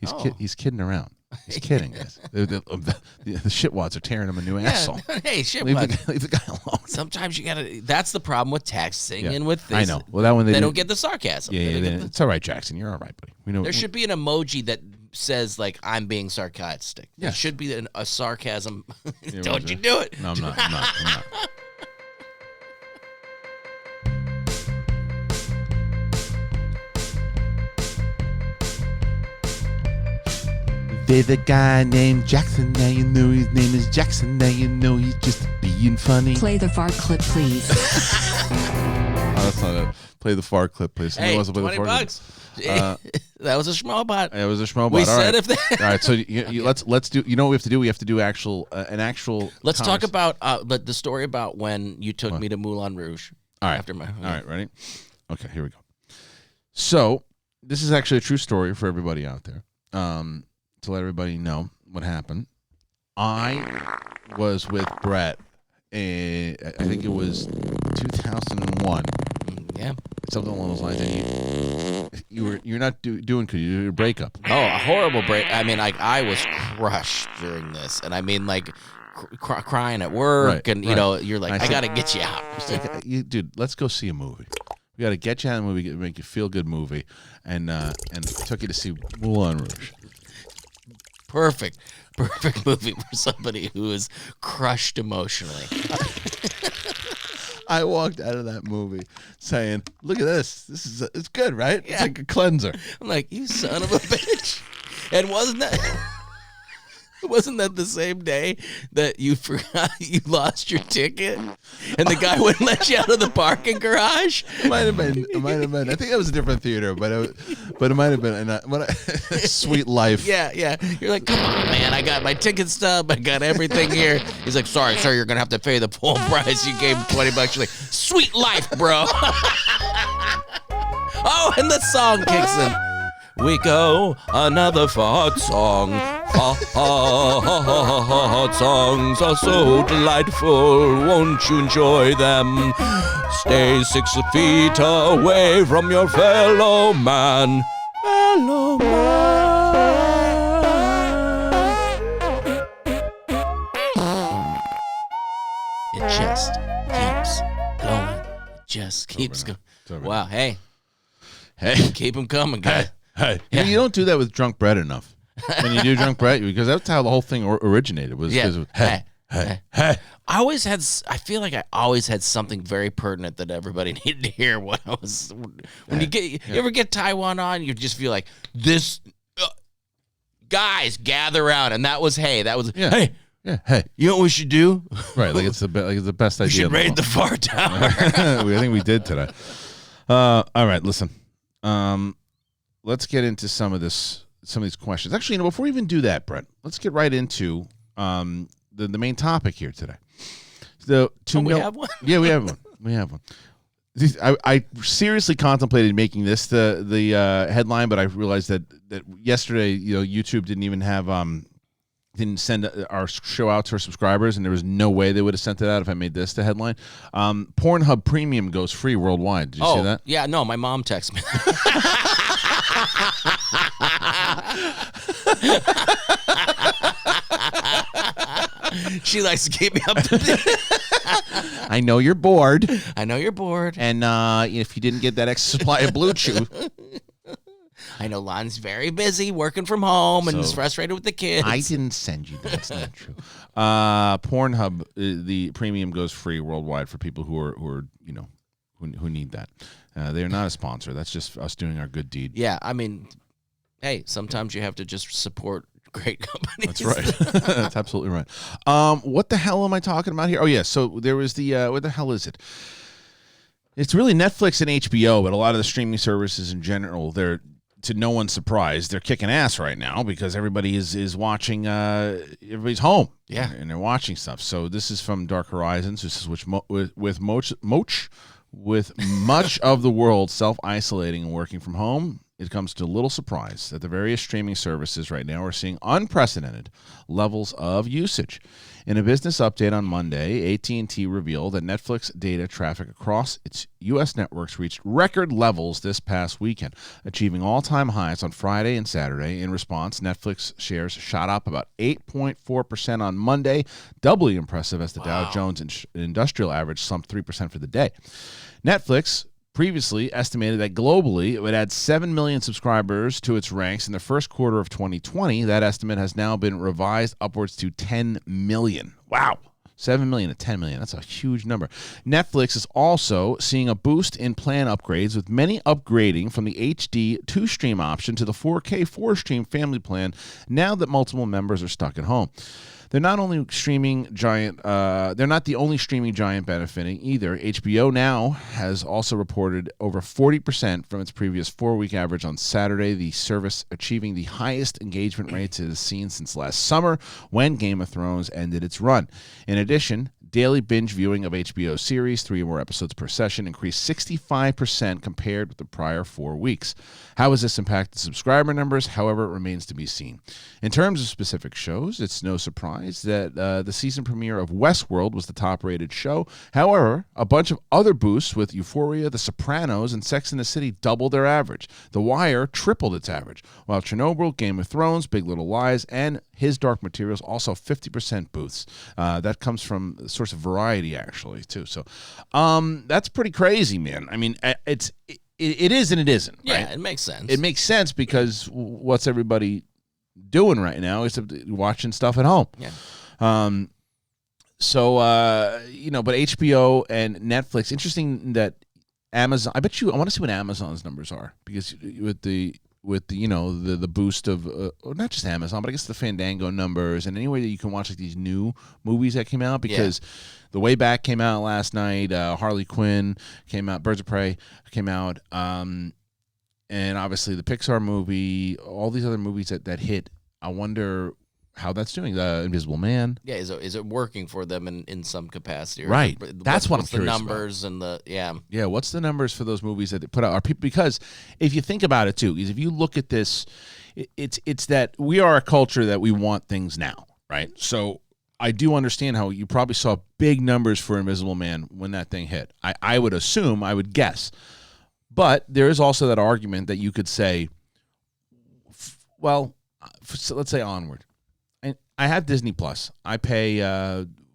S1: He's kidding around. Just kidding, guys. The shitwads are tearing him a new asshole.
S2: Hey,
S1: Leave
S2: shitwad.
S1: the guy alone.
S2: Sometimes you gotta. That's the problem with texting and with this.
S1: I know. Well, that one
S2: they don't get the sarcasm.
S1: Yeah, it's all right, Jackson. You're all right, buddy. We know.
S2: There should be an emoji that says like I'm being sarcastic.
S1: Yeah.
S2: There should be a sarcasm.
S1: Yeah,
S2: Don't you do it?
S1: No, I'm not. I'm not. There's a guy named Jackson. Now you know his name is Jackson. Now you know he's just being funny.
S4: Play the fart clip, please.
S1: Oh, that's not it. Play the fart clip, please.
S2: Hey,
S1: wants to play the fart
S2: $20. That was a schmo bot.
S1: It was a schmo bot.
S2: We
S1: all
S2: said
S1: right.
S2: if that.
S1: All right, so let's do. You know what we have to do? We have to do an actual.
S2: Let's talk about the story about when you took me to Moulin Rouge.
S1: All right. All right. Ready? Okay. Here we go. So this is actually a true story for everybody out there. To let everybody know what happened. I was with Brett. I think it was 2001.
S2: Yeah.
S1: Something along those lines. And you're not doing good. You did a breakup.
S2: Oh, a horrible break. I mean, like I was crushed during this, and I mean, like crying at work,
S1: Right,
S2: and you know, you're like, I gotta get you out.
S1: Dude, let's go see a movie. We got to get you out of the movie, make you feel good movie, and took you to see Moulin Rouge.
S2: Perfect movie for somebody who is crushed emotionally.
S1: I walked out of that movie saying, "Look at this. It's good, right?
S2: Yeah.
S1: It's like a cleanser."
S2: I'm like, you son of a bitch. And wasn't that the same day that you forgot you lost your ticket and the guy wouldn't let you out of the parking garage?
S1: It might have been. I think that was a different theater, but it might have been. And Sweet Life.
S2: Yeah. You're like, come on, man. I got my ticket stub. I got everything here. He's like, sorry, sir. You're going to have to pay the full price. You gave him $20. You're like, Sweet Life, bro. Oh, and the song kicks in. We go, another fart song. Fart songs are so delightful. Won't you enjoy them? Stay 6 feet away from your fellow man. Fellow man. It just keeps going. It just keeps going. Wow, hey, keep them coming, guys.
S1: Hey, you don't do that with Drunk Brett enough. When you do Drunk Brett, because that's how the whole thing originated. Was hey.
S2: I feel like I always had something very pertinent that everybody needed to hear. When you ever get Taiwan on, you just feel like this. Guys, gather around, and that was hey.
S1: Yeah, hey.
S2: You know what we should do?
S1: Right, like it's the best idea.
S2: We should raid the fart tower.
S1: I think we did today. All right, listen. Let's get into some of these questions. Actually, before we even do that, Brett, let's get right into the main topic here today. We
S2: have one?
S1: Yeah, we have one. I seriously contemplated making this the headline, but I realized that yesterday, YouTube didn't even have didn't send our show out to our subscribers, and there was no way they would have sent it out if I made this the headline. Pornhub Premium goes free worldwide. Did you see that?
S2: Yeah, no, my mom texted me. She likes to keep me up to date.
S1: I know you're bored.
S2: And
S1: if you didn't get that extra supply of Blue Chew.
S2: I know Lon's very busy working from home and is frustrated with the kids.
S1: I didn't send you that. That's not true. Pornhub, the premium goes free worldwide for people who need that. They're not a sponsor. That's just us doing our good deed.
S2: Yeah, I mean, hey, sometimes you have to just support great companies.
S1: That's right. That's absolutely right. What the hell am I talking about here? Oh, yeah. So there was what the hell is it? It's really Netflix and HBO, but a lot of the streaming services in general, they're, to no one's surprise, they're kicking ass right now because everybody is watching, everybody's home.
S2: Yeah.
S1: And they're watching stuff. So this is from Dark Horizons. This is with much of the world self-isolating and working from home. It comes to little surprise that the various streaming services right now are seeing unprecedented levels of usage. In a business update on Monday, AT&T revealed that Netflix data traffic across its U.S. networks reached record levels this past weekend, achieving all-time highs on Friday and Saturday. In response, Netflix shares shot up about 8.4% on Monday, doubly impressive as the Dow Jones Industrial Average slumped 3% for the day. Netflix previously estimated that globally it would add 7 million subscribers to its ranks in the first quarter of 2020. That estimate has now been revised upwards to 10 million. Wow. 7 million to 10 million. That's a huge number. Netflix is also seeing a boost in plan upgrades, with many upgrading from the HD 2-stream option to the 4K 4-stream family plan now that multiple members are stuck at home. They're not only streaming giant. They're not the only streaming giant benefiting either. HBO Now has also reported over 40% from its previous 4-week average on Saturday. The service achieving the highest engagement rates it has seen since last summer, when Game of Thrones ended its run. In addition, daily binge viewing of HBO series, 3 or more episodes per session, increased 65% compared with the prior 4 weeks. How has this impacted subscriber numbers? However, it remains to be seen. In terms of specific shows, it's no surprise that the season premiere of Westworld was the top-rated show. However, a bunch of other boosts with Euphoria, The Sopranos, and Sex and the City doubled their average. The Wire tripled its average, while Chernobyl, Game of Thrones, Big Little Lies, and His Dark Materials also 50% boosts. That comes from the source of Variety, actually, too. So that's pretty crazy, man. I mean, it is and it isn't.
S2: Yeah,
S1: right?
S2: it makes sense.
S1: It makes sense because what's everybody doing right now is watching stuff at home.
S2: Yeah.
S1: But HBO and Netflix, interesting that Amazon, I want to see what Amazon's numbers are, because with the boost of not just Amazon, but I guess the Fandango numbers, and any way that you can watch like these new movies that came out, because The Way Back came out last night, Harley Quinn came out, Birds of Prey came out, and obviously the Pixar movie, all these other movies that hit. I wonder how that's doing. Invisible Man.
S2: Yeah, is it working for them in some capacity?
S1: Right. That's what I'm curious
S2: about. The numbers and the
S1: Yeah, what's the numbers for those movies that they put out? Are people, because if you think about it too, is if you look at this, it's that we are a culture that we want things now, right? So I do understand how you probably saw big numbers for Invisible Man when that thing hit. I would assume, I would guess. But there is also that argument that you could say, well, so let's say Onward. I have Disney Plus. I pay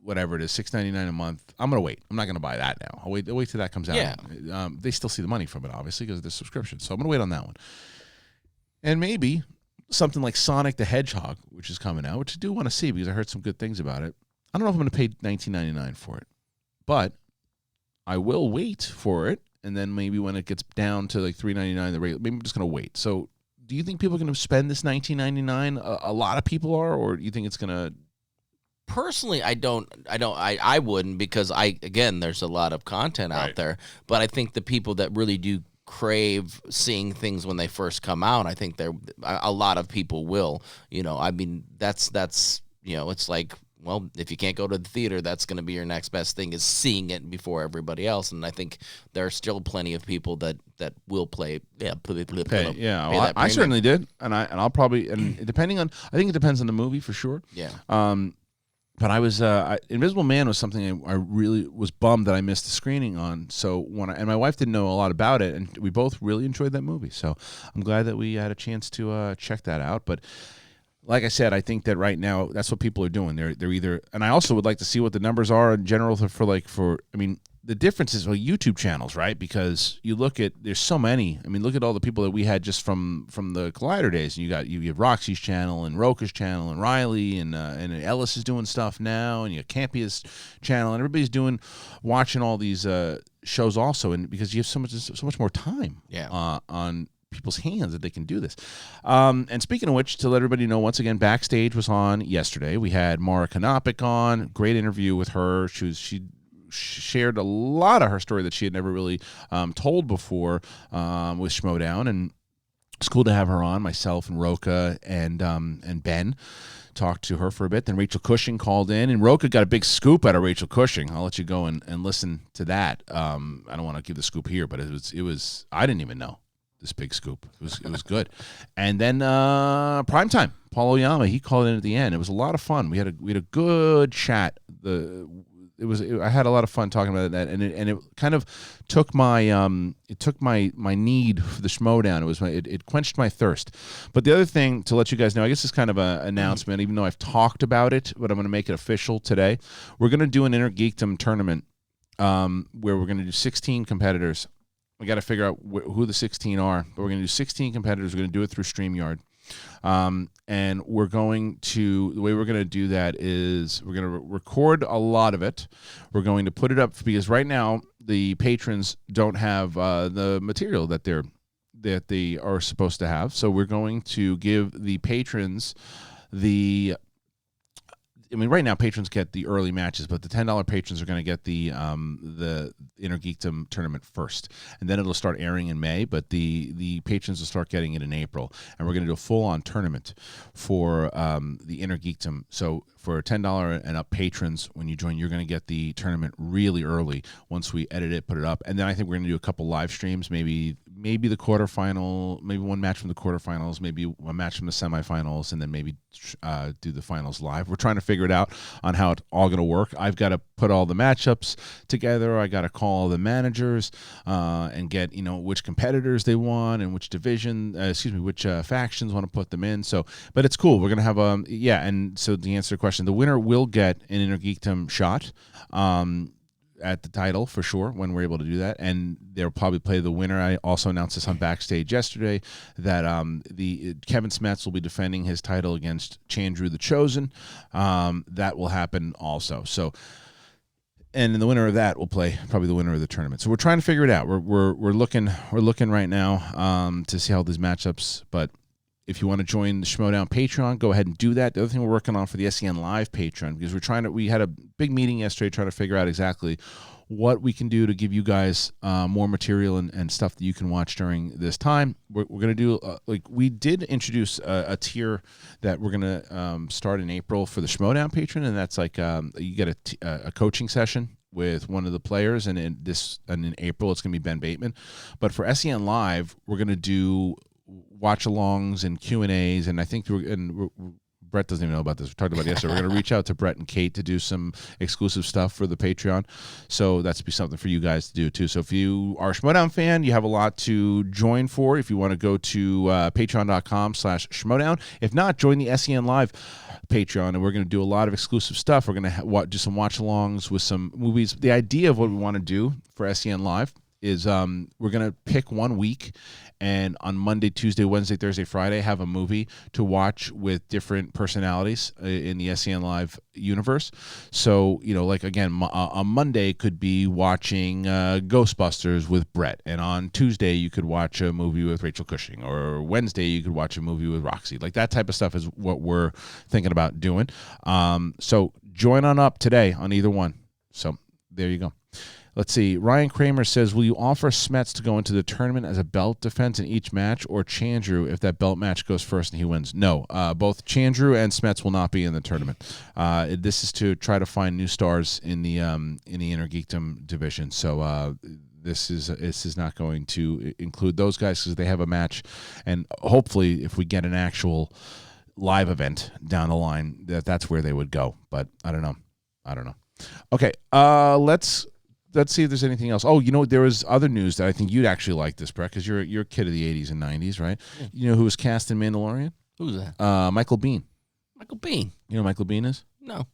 S1: whatever it is, $6.99 a month. I'm gonna wait. I'm not gonna buy that now. I'll wait till that comes out.
S2: Yeah.
S1: They still see the money from it, obviously, because of the subscription. So I'm gonna wait on that one. And maybe something like Sonic the Hedgehog, which is coming out, which I do want to see because I heard some good things about it. I don't know if I'm gonna pay $19.99 for it, but I will wait for it. And then maybe when it gets down to like $3.99, maybe I'm just gonna wait. So, do you think people are going to spend this $19.99? A lot of people are, or do you think it's going to?
S2: Personally, I wouldn't, because there's a lot of content out there. But I think the people that really do crave seeing things when they first come out, I think a lot of people will. I mean, that's it's like, well, if you can't go to the theater, that's going to be your next best thing, is seeing it before everybody else. And I think there are still plenty of people that will pay.
S1: I certainly did, I'll probably, and depending on, I think it depends on the movie for sure.
S2: Yeah.
S1: But I was Invisible Man was something I really was bummed that I missed the screening on. So and my wife didn't know a lot about it, and we both really enjoyed that movie. So I'm glad that we had a chance to check that out. But like I said, I think that right now that's what people are doing. They're either, and I also would like to see what the numbers are in general the difference is YouTube channels, right? Because you look at, there's so many. I mean, look at all the people that we had just from the Collider days. You have Roxy's channel and Roka's channel and Riley and Ellis is doing stuff now, and you have Campia's channel, and everybody's watching all these shows also, and because you have so much more time on people's hands that they can do this. And speaking of which, to let everybody know, once again, Backstage was on yesterday. We had Mara Kanopik on. Great interview with her. She shared a lot of her story that she had never really told before with Schmodown, and it's cool to have her on. Myself and Roka and Ben talked to her for a bit. Then Rachel Cushing called in, and Roka got a big scoop out of Rachel Cushing. I'll let you go and listen to that. I don't want to give the scoop here, but it was I didn't even know this big scoop. It was good. And then primetime, Paul Oyama, he called in at the end. It was a lot of fun. We had a good chat. I had a lot of fun talking about that, and it kind of took my my need for the Schmodown. It quenched my thirst. But the other thing to let you guys know, I guess it's kind of an announcement, even though I've talked about it, but I'm going to make it official today. We're going to do an Inner Geekdom tournament where we're going to do 16 competitors. We got to figure out who the 16 are, but we're going to do 16 competitors. We're going to do it through StreamYard. And we're going to, the way we're going to do that is we're going to record a lot of it. We're going to put it up because right now the patrons don't have the material that they are supposed to have. So we're going to give the patrons right now patrons get the early matches, but the $10 patrons are going to get the Inner Geekdom tournament first, and then it'll start airing in May. But the patrons will start getting it in April, and we're going to do a full-on tournament for the Inner Geekdom. So for $10 and up patrons, when you join, you're going to get the tournament really early once we edit it, put it up, and then I think we're going to do a couple live streams, maybe the quarterfinal, maybe one match from the quarterfinals, maybe a match from the semifinals, and then maybe do the finals live. We're trying to figure it out on how it's all going to work. I've got to put all the matchups together. I got to call all the managers and get which competitors they want and which division, which factions want to put them in. So, but it's cool. We're gonna have and so to answer the question, the winner will get an Inner Geekdom shot at the title for sure when we're able to do that, and they'll probably play the winner. I also announced this on Backstage yesterday that Kevin Smets will be defending his title against Chandru the Chosen. That will happen also. So, and the winner of that will play probably the winner of the tournament. So we're trying to figure it out. We're looking right now to see how these matchups. But if you want to join the Schmodown Patreon, go ahead and do that. The other thing we're working on for the SEN Live Patreon, because we had a big meeting yesterday trying to figure out exactly what we can do to give you guys more material and stuff that you can watch during this time. We're going to do, we did introduce a tier that we're going to start in April for the Schmodown Patreon, and that's you get a coaching session with one of the players, and in April it's going to be Ben Bateman. But for SEN Live, we're going to do watch-alongs and Q&As, and I think Brett doesn't even know about this. We talked about it yesterday. We're going to reach out to Brett and Kate to do some exclusive stuff for the Patreon. So that's be something for you guys to do too. So if you are a Schmodown fan, you have a lot to join for. If you want to go to patreon.com/Schmodown. If not, join the SEN Live Patreon, and we're going to do a lot of exclusive stuff. We're going to do some watch-alongs with some movies. The idea of what we want to do for SEN Live is we're going to pick 1 week, and on Monday, Tuesday, Wednesday, Thursday, Friday, have a movie to watch with different personalities in the SEN Live universe. So, again, on Monday could be watching Ghostbusters with Brett, and on Tuesday you could watch a movie with Rachel Cushing, or Wednesday you could watch a movie with Roxy. Like that type of stuff is what we're thinking about doing. So join on up today on either one. So there you go. Let's see. Ryan Kramer says, will you offer Smets to go into the tournament as a belt defense in each match, or Chandru if that belt match goes first and he wins? No. Both Chandru and Smets will not be in the tournament. This is to try to find new stars in the Inner Geekdom division. So this is not going to include those guys because they have a match, and hopefully if we get an actual live event down the line, that's where they would go. But I don't know. Okay, let's see if there's anything else. Oh, there was other news that I think you'd actually like this, Brett, because you're a kid of the 80s and 90s, right? Yeah. You know who was cast in Mandalorian?
S2: Who's that?
S1: Michael Biehn.
S2: Michael Biehn.
S1: You know who Michael Biehn is?
S2: No.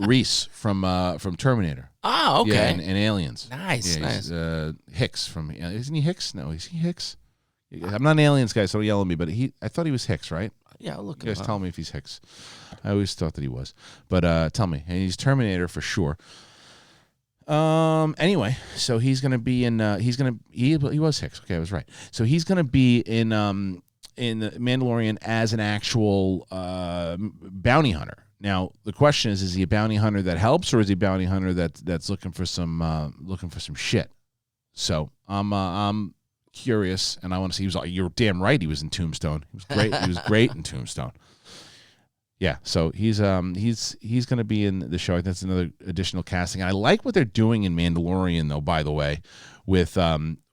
S1: Reese from Terminator.
S2: Ah, okay.
S1: Yeah, and Aliens.
S2: Nice,
S1: yeah,
S2: nice.
S1: Hicks from, isn't he Hicks? No, is he Hicks? I'm not an Aliens guy, so don't yell at me, but I thought he was Hicks, right?
S2: Yeah, I'll look
S1: you guys tell me if he's Hicks. I always thought that he was. But tell me. And he's Terminator for sure. Anyway, so he's gonna be in. He was Hicks. Okay, I was right. So he's gonna be in Mandalorian as an actual bounty hunter. Now the question is he a bounty hunter that helps, or is he a bounty hunter that's looking for some shit? So I'm curious, and I want to see. You're damn right. He was in Tombstone. He was great. He was great in Tombstone. Yeah, so he's going to be in the show. I think that's another additional casting. I like what they're doing in Mandalorian, though. By the way, with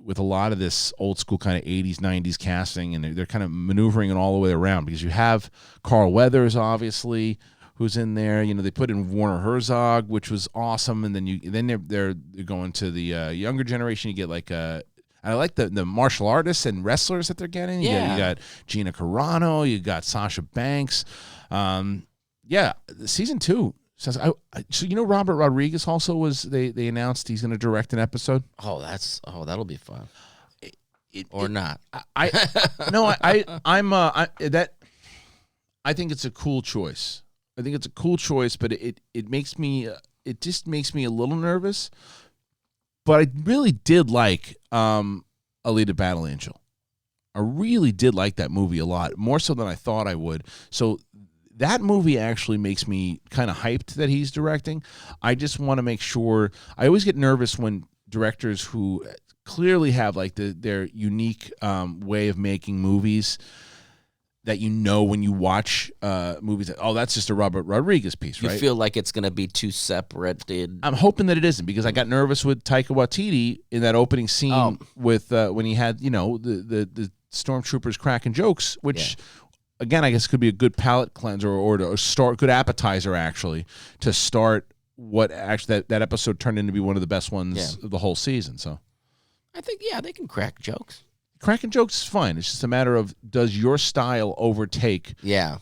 S1: with a lot of this old school kind of 80s, 90s casting, and they're kind of maneuvering it all the way around because you have Carl Weathers, obviously, who's in there. You know, they put in Werner Herzog, which was awesome, and then they're going to the younger generation. You get like I like the martial artists and wrestlers that they're getting. You got Gina Carano, you got Sasha Banks. Season 2. So Robert Rodriguez also was. They announced he's going to direct an episode.
S2: That'll be fun. Not.
S1: I think it's a cool choice. I think it's a cool choice, but it just makes me a little nervous. But I really did like Alita Battle Angel. I really did like that movie a lot, more so than I thought I would. So that movie actually makes me kind of hyped that he's directing. I just want to make sure. I always get nervous when directors who clearly have like their unique way of making movies that when you watch movies, that's just a Robert Rodriguez piece, right?
S2: You feel like it's going to be too separated.
S1: I'm hoping that it isn't, because I got nervous with Taika Waititi in that opening scene with when he had the stormtroopers cracking jokes, which again I guess could be a good palate cleanser or to start good appetizer actually to start what actually that episode turned into be one of the best ones of the whole season. So
S2: I think they can crack jokes.
S1: Cracking jokes is fine. It's just a matter of, does your style overtake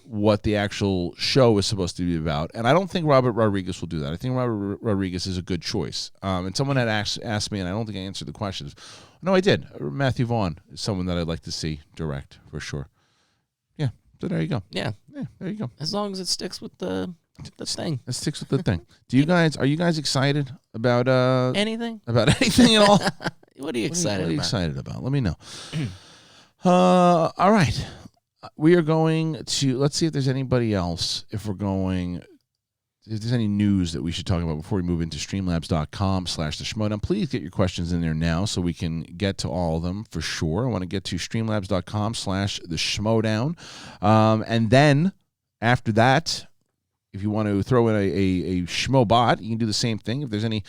S1: what the actual show is supposed to be about? And I don't think Robert Rodriguez will do that. I think Robert Rodriguez is a good choice. And someone had asked me, and I don't think I answered the questions. No, I did. Matthew Vaughn is someone that I'd like to see direct for sure. Yeah, so there you go.
S2: Yeah,
S1: there you go.
S2: As long as it sticks with the thing.
S1: It sticks with the thing. Are you guys excited about
S2: anything?
S1: About anything at all?
S2: What are you excited about?
S1: What are you excited about? Let me know. All right. We are going to, let's see if there's anybody else, if there's any news that we should talk about before we move into streamlabs.com/the Schmodown. Please get your questions in there now so we can get to all of them for sure. I want to get to streamlabs.com/the Schmodown. And then after that, if you want to throw in a Schmobot, you can do the same thing. If there's any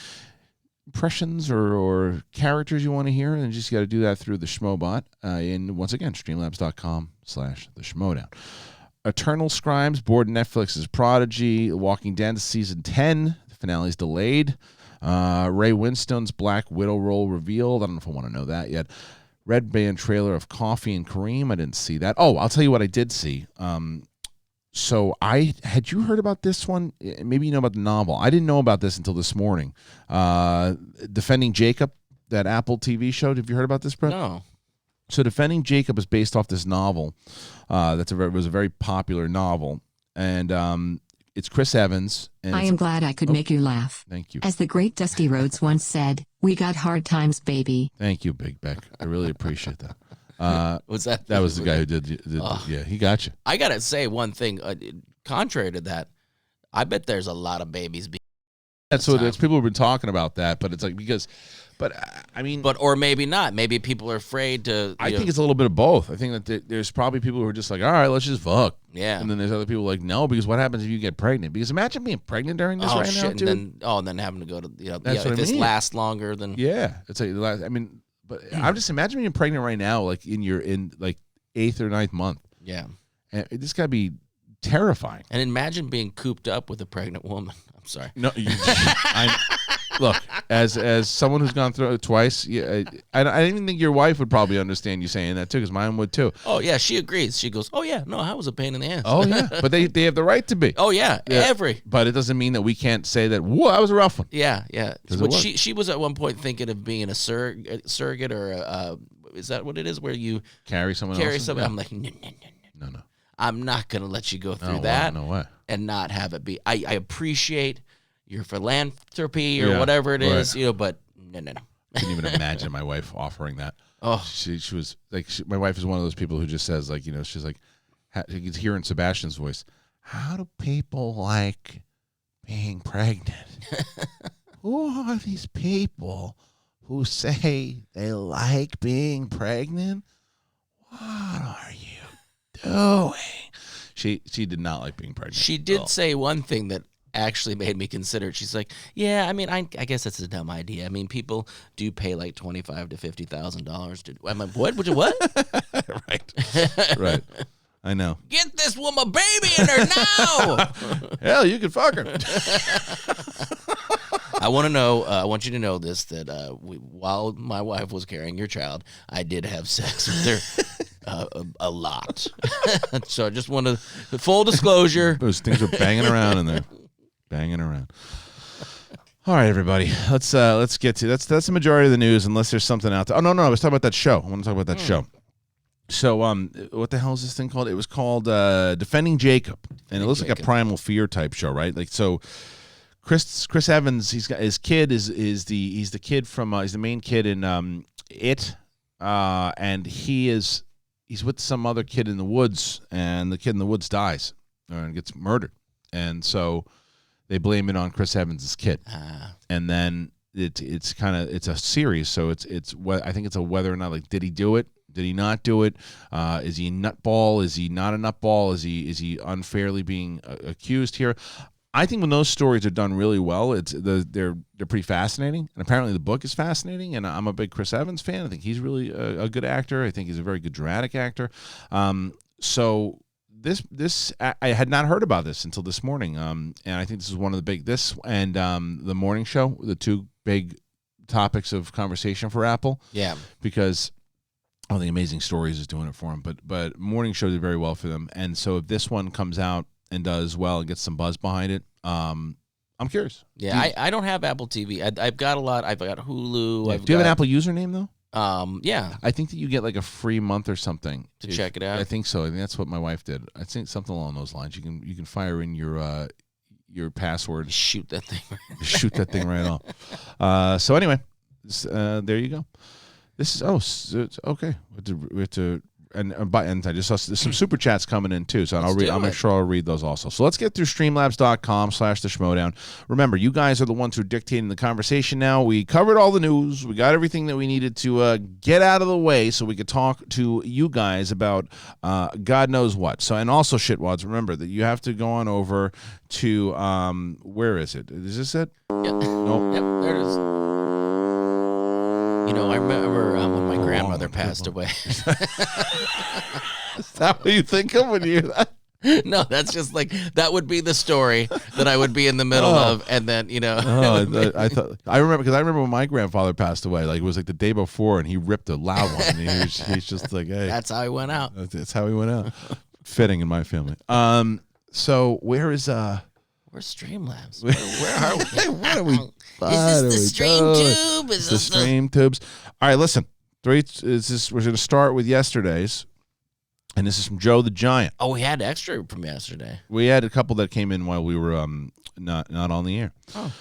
S1: impressions or characters you want to hear, then just got to do that through the Schmobot. And once again, streamlabs.com/the Schmodown. Eternal Scribes, board Netflix's Prodigy, Walking Dead season 10. The finale's delayed. Ray Winstone's Black Widow role revealed. I don't know if I want to know that yet. Red Band trailer of Coffee and Kareem. I didn't see that. Oh, I'll tell you what I did see. So had you heard about this one? Maybe you know about the novel. I didn't know about this until this morning. Defending Jacob, that Apple TV show. Have you heard about this, Brett?
S2: No.
S1: So Defending Jacob is based off this novel. Was a very popular novel, and it's Chris Evans. And
S4: I am glad I could make you laugh.
S1: Thank you.
S4: As the great Dusty Rhodes once said, "We got hard times, baby."
S1: Thank you, Big Beck. I really appreciate that.
S2: Was that?
S1: That was the guy who did yeah, he got you.
S2: I gotta say one thing. Contrary to that, I bet there's a lot of babies.
S1: That's people have been talking about that, but it's like or
S2: maybe not. Maybe people are afraid to.
S1: I think it's a little bit of both. I think that there's probably people who are just like, all right, let's just fuck.
S2: Yeah.
S1: And then there's other people like, no, because what happens if you get pregnant? Because imagine being pregnant during this now, dude.
S2: And then having to go to
S1: if
S2: this lasts longer than.
S1: Yeah, it's like but I'm just imagining being pregnant right now, like in like 8th or 9th month.
S2: Yeah.
S1: And this got to be terrifying.
S2: And imagine being cooped up with a pregnant woman. I'm sorry.
S1: No, look, as someone who's gone through it twice, I even think your wife would probably understand you saying that too, because mine would too.
S2: Oh yeah, she agrees. She goes, "Oh yeah, no, I was a pain in the ass."
S1: Oh yeah, but they have the right to be.
S2: Oh yeah,
S1: But it doesn't mean that we can't say that. Whoa, that was a rough one.
S2: Yeah. But she was at one point thinking of being a surrogate or is that what it is where you
S1: carry someone else?
S2: Yeah. I'm like, no. I'm not gonna let you go through that.
S1: No way.
S2: And not have it be. I appreciate your philanthropy or whatever it is, but no.
S1: I couldn't even imagine my wife offering that. Oh, she was like, my wife is one of those people who just says like, she's like, you can hear in Sebastian's voice, how do people like being pregnant? Who are these people who say they like being pregnant? What are you doing? She did not like being pregnant.
S2: She did say one thing that actually made me consider it. She's like, yeah, I mean, I guess that's a dumb idea. I mean, people do pay like $25,000 to $50,000 to. I'm like, what? What?
S1: Right. I know.
S2: Get this woman baby in her now.
S1: Hell, you can fuck her.
S2: I want to know. I want you to know this: that while my wife was carrying your child, I did have sex with her a lot. So I just want to full disclosure.
S1: Those things are banging around in there, banging around. All right, everybody. Let's get to that's the majority of the news, unless there's something out there. Oh no, I was talking about that show. I want to talk about that show. So, what the hell is this thing called? It was called Defending Jacob, and it looks like a Primal Fear type show, right? Like so. Chris Evans, he's got his kid he's the kid from he's the main kid in It, and he's with some other kid in the woods, and the kid in the woods dies and gets murdered, and so they blame it on Chris Evans' kid, and then it's a series, so it's I think it's a whether or not, like, did he do it? Did he not do it? Is he a nutball? Is he not a nutball? Is he unfairly being accused here? I think when those stories are done really well, they're pretty fascinating, and apparently the book is fascinating. And I'm a big Chris Evans fan. I think he's really a good actor. I think he's a very good dramatic actor. So this I had not heard about this until this morning, and I think this is one of the big and the morning show, the two big topics of conversation for Apple.
S2: Yeah, because
S1: I think Amazing Stories is doing it for them, but morning show did very well for them. And so if this one comes out and does well and gets some buzz behind it, I'm curious.
S2: Yeah, I don't have Apple TV. I've got a lot. I've got Hulu.
S1: Yeah. Do you have an Apple username though?
S2: Yeah.
S1: I think that you get like a free month or something
S2: to check it out.
S1: I think so. I think that's what my wife did. I think something along those lines. You can fire in your password.
S2: Shoot that thing.
S1: Shoot that thing right off. So anyway, there you go. This is okay. We have to. And I just saw some super chats coming in too, so I'll make sure I'll read those also. So let's get through streamlabs.com/theschmodown. Remember, you guys are the ones who are dictating the conversation now. We covered all the news. We got everything that we needed to get out of the way so we could talk to you guys about God knows what. So, and also, shitwads, remember that you have to go on over to, where is it? Is this it?
S2: Yep.
S1: Nope.
S2: Yep, there it is. You know, I remember when my grandmother passed away.
S1: Is that what you think of when you hear that?
S2: No, that's just like, that would be the story that I would be in the middle of, and then, you know.
S1: I remember when my grandfather passed away, like it was like the day before, and he ripped a loud one. And he's just like, hey.
S2: That's how he went out.
S1: That's how he went out. Fitting in my family. So where's
S2: Streamlabs? Where are we?
S1: What are we?
S2: Is this the stream tube?
S1: Is this the stream tubes? All right, listen. We're going to start with yesterday's, and this is from Joe the Giant.
S2: Oh, we had extra from yesterday.
S1: We had a couple that came in while we were not on the air.
S2: Oh.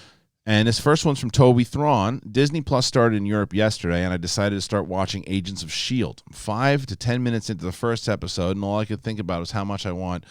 S1: And this first one's from Toby Thrawn. Disney Plus started in Europe yesterday, and I decided to start watching Agents of S.H.I.E.L.D. 5 to 10 minutes into the first episode, and all I could think about was how much I want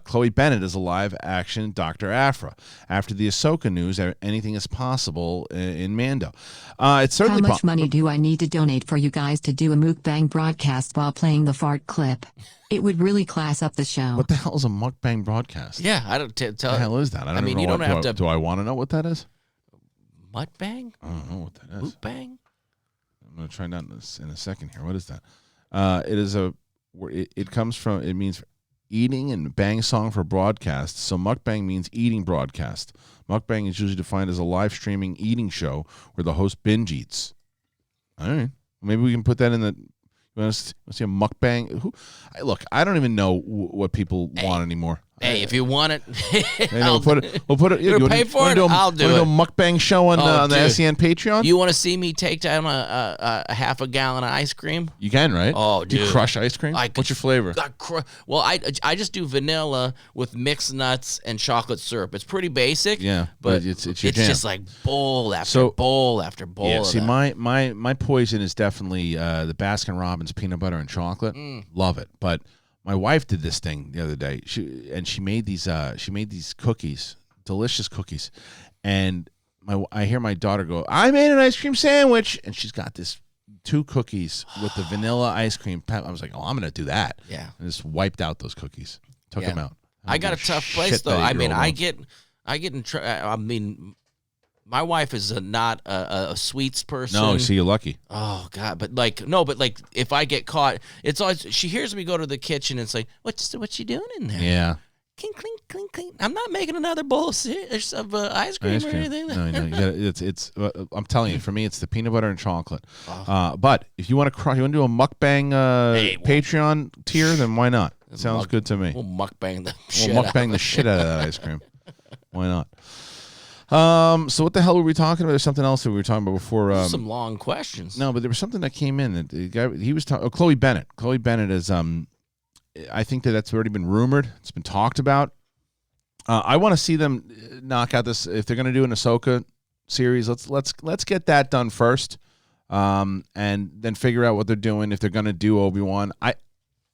S1: Chloe Bennett as a live-action Dr. Aphra. After the Ahsoka news, anything is possible in Mando. It's certainly
S4: how much money do I need to donate for you guys to do a mukbang broadcast while playing the fart clip? It would really class up the show.
S1: What the hell is a mukbang broadcast?
S2: Yeah, I don't tell.
S1: What the hell is that? I mean,
S2: you don't have to.
S1: Do I want to know what that is?
S2: Mukbang?
S1: I don't know what that is.
S2: Mukbang?
S1: I'm going to try that in a second here. What is that? It is it comes from, it means eating and bang song for broadcast. So mukbang means eating broadcast. Mukbang is usually defined as a live streaming eating show where the host binge eats. All right. Maybe we can put that in the, you want to see a mukbang? Look, I don't even know what people want anymore.
S2: Hey, if you want it,
S1: we'll put it.
S2: You pay for it. I'll do it.
S1: Do a mukbang show on the SEN Patreon.
S2: You want to see me take down a half a gallon of ice cream?
S1: You can, right?
S2: Oh, dude,
S1: you crush ice cream. What's your flavor?
S2: Well, I just do vanilla with mixed nuts and chocolate syrup. It's pretty basic.
S1: Yeah,
S2: but
S1: it's your jam.
S2: Just like bowl after bowl after bowl.
S1: Yeah,
S2: of
S1: see,
S2: that.
S1: my poison is definitely the Baskin Robbins peanut butter and chocolate. Love it, but. My wife did this thing the other day. She made these cookies, delicious cookies, and I hear my daughter go, "I made an ice cream sandwich," and she's got this 2 cookies with the vanilla ice cream. I was like, "Oh, I'm gonna do that."
S2: Yeah,
S1: and just wiped out those cookies, took them out.
S2: I got a tough place though. I mean, I get I get in I mean, my wife is not a sweets person.
S1: No, see, you're lucky.
S2: Oh God, but if I get caught, it's always she hears me go to the kitchen and say, "What's she doing in there?"
S1: Yeah.
S2: Clink, clink, clink, clink. I'm not making another bowl of ice cream or anything.
S1: No, it's. I'm telling you, for me, it's the peanut butter and chocolate. But if you want to do a mukbang Patreon tier, then why not? It sounds good to me.
S2: We'll mukbang the
S1: shit out of that ice cream. Why not? So what the hell were we talking about? There's something else that we were talking about before.
S2: Some long questions.
S1: No, but there was something that came in. That the guy, he was talking. Chloe Bennett. Chloe Bennett is I think that's already been rumored. It's been talked about. I want to see them knock out this. If they're going to do an Ahsoka series, let's get that done first, and then figure out what they're doing. If they're going to do Obi-Wan,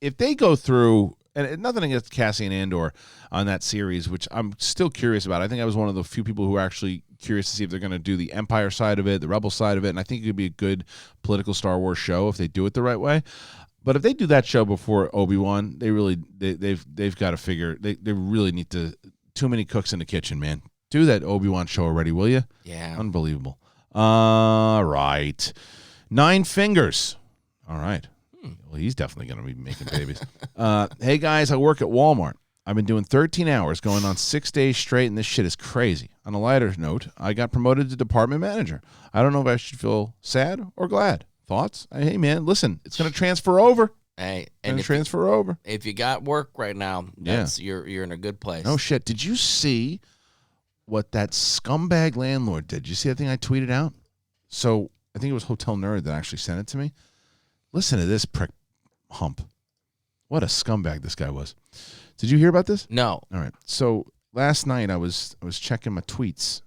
S1: if they go through, and nothing against Cassian Andor on that series, which I'm still curious about. I think I was one of the few people who are actually curious to see if they're going to do the Empire side of it, the Rebel side of it, and I think it could be a good political Star Wars show if they do it the right way. But if they do that show before Obi-Wan, they've got to figure they really need to. Too many cooks in the kitchen, man. Do that Obi-Wan show already, will you?
S2: Yeah.
S1: Unbelievable. All right. 9 Fingers. All right. Well, he's definitely going to be making babies. Hey, guys, I work at Walmart. I've been doing 13 hours, going on 6 days straight, and this shit is crazy. On a lighter note, I got promoted to department manager. I don't know if I should feel sad or glad. Thoughts? Hey, man, listen, it's going to transfer over.
S2: Hey,
S1: and transfer over.
S2: If you got work right now, you're in a good place.
S1: Oh shit! Did you see what that scumbag landlord did? Did you see that thing I tweeted out? So I think it was Hotel Nerd that actually sent it to me. Listen to this prick hump. What a scumbag this guy was. Did you hear about this?
S2: No.
S1: All right. So last night I was checking my tweets.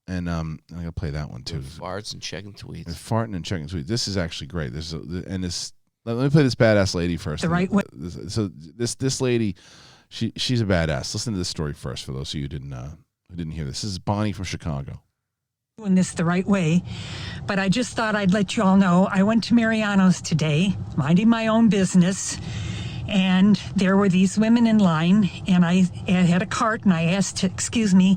S1: And I'm gonna play that one too.
S2: Farts and checking tweets.
S1: Farting and checking tweets. This is actually great. Let me play this badass lady first.
S5: The right way.
S1: So this lady, she's a badass. Listen to this story first for those of you who didn't hear this. This is Bonnie from Chicago.
S5: Doing this the right way, but I just thought I'd let you all know I went to Mariano's today, minding my own business. And there were these women in line, and I had a cart, and I asked to excuse me.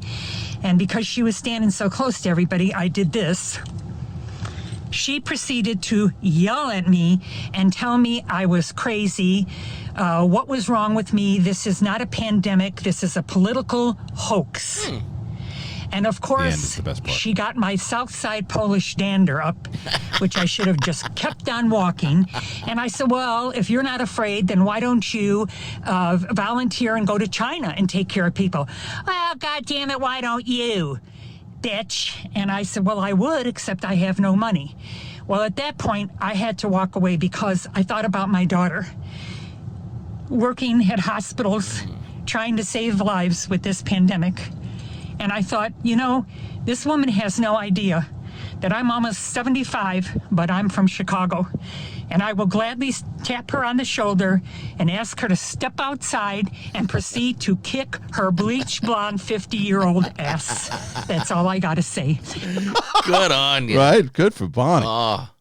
S5: And because she was standing so close to everybody, I did this. She proceeded to yell at me and tell me I was crazy. What was wrong with me? This is not a pandemic. This is a political hoax. And of course, she got my South Side Polish dander up, which I should have just kept on walking. And I said, well, if you're not afraid, then why don't you volunteer and go to China and take care of people? Well, God damn it, why don't you, bitch? And I said, well, I would, except I have no money. Well, at that point, I had to walk away because I thought about my daughter working at hospitals, trying to save lives with this pandemic. And I thought, this woman has no idea that I'm almost 75, but I'm from Chicago. And I will gladly tap her on the shoulder and ask her to step outside and proceed to kick her bleach blonde 50-year-old ass. That's all I got to say.
S2: Good on you.
S1: Right? Good for Bonnie.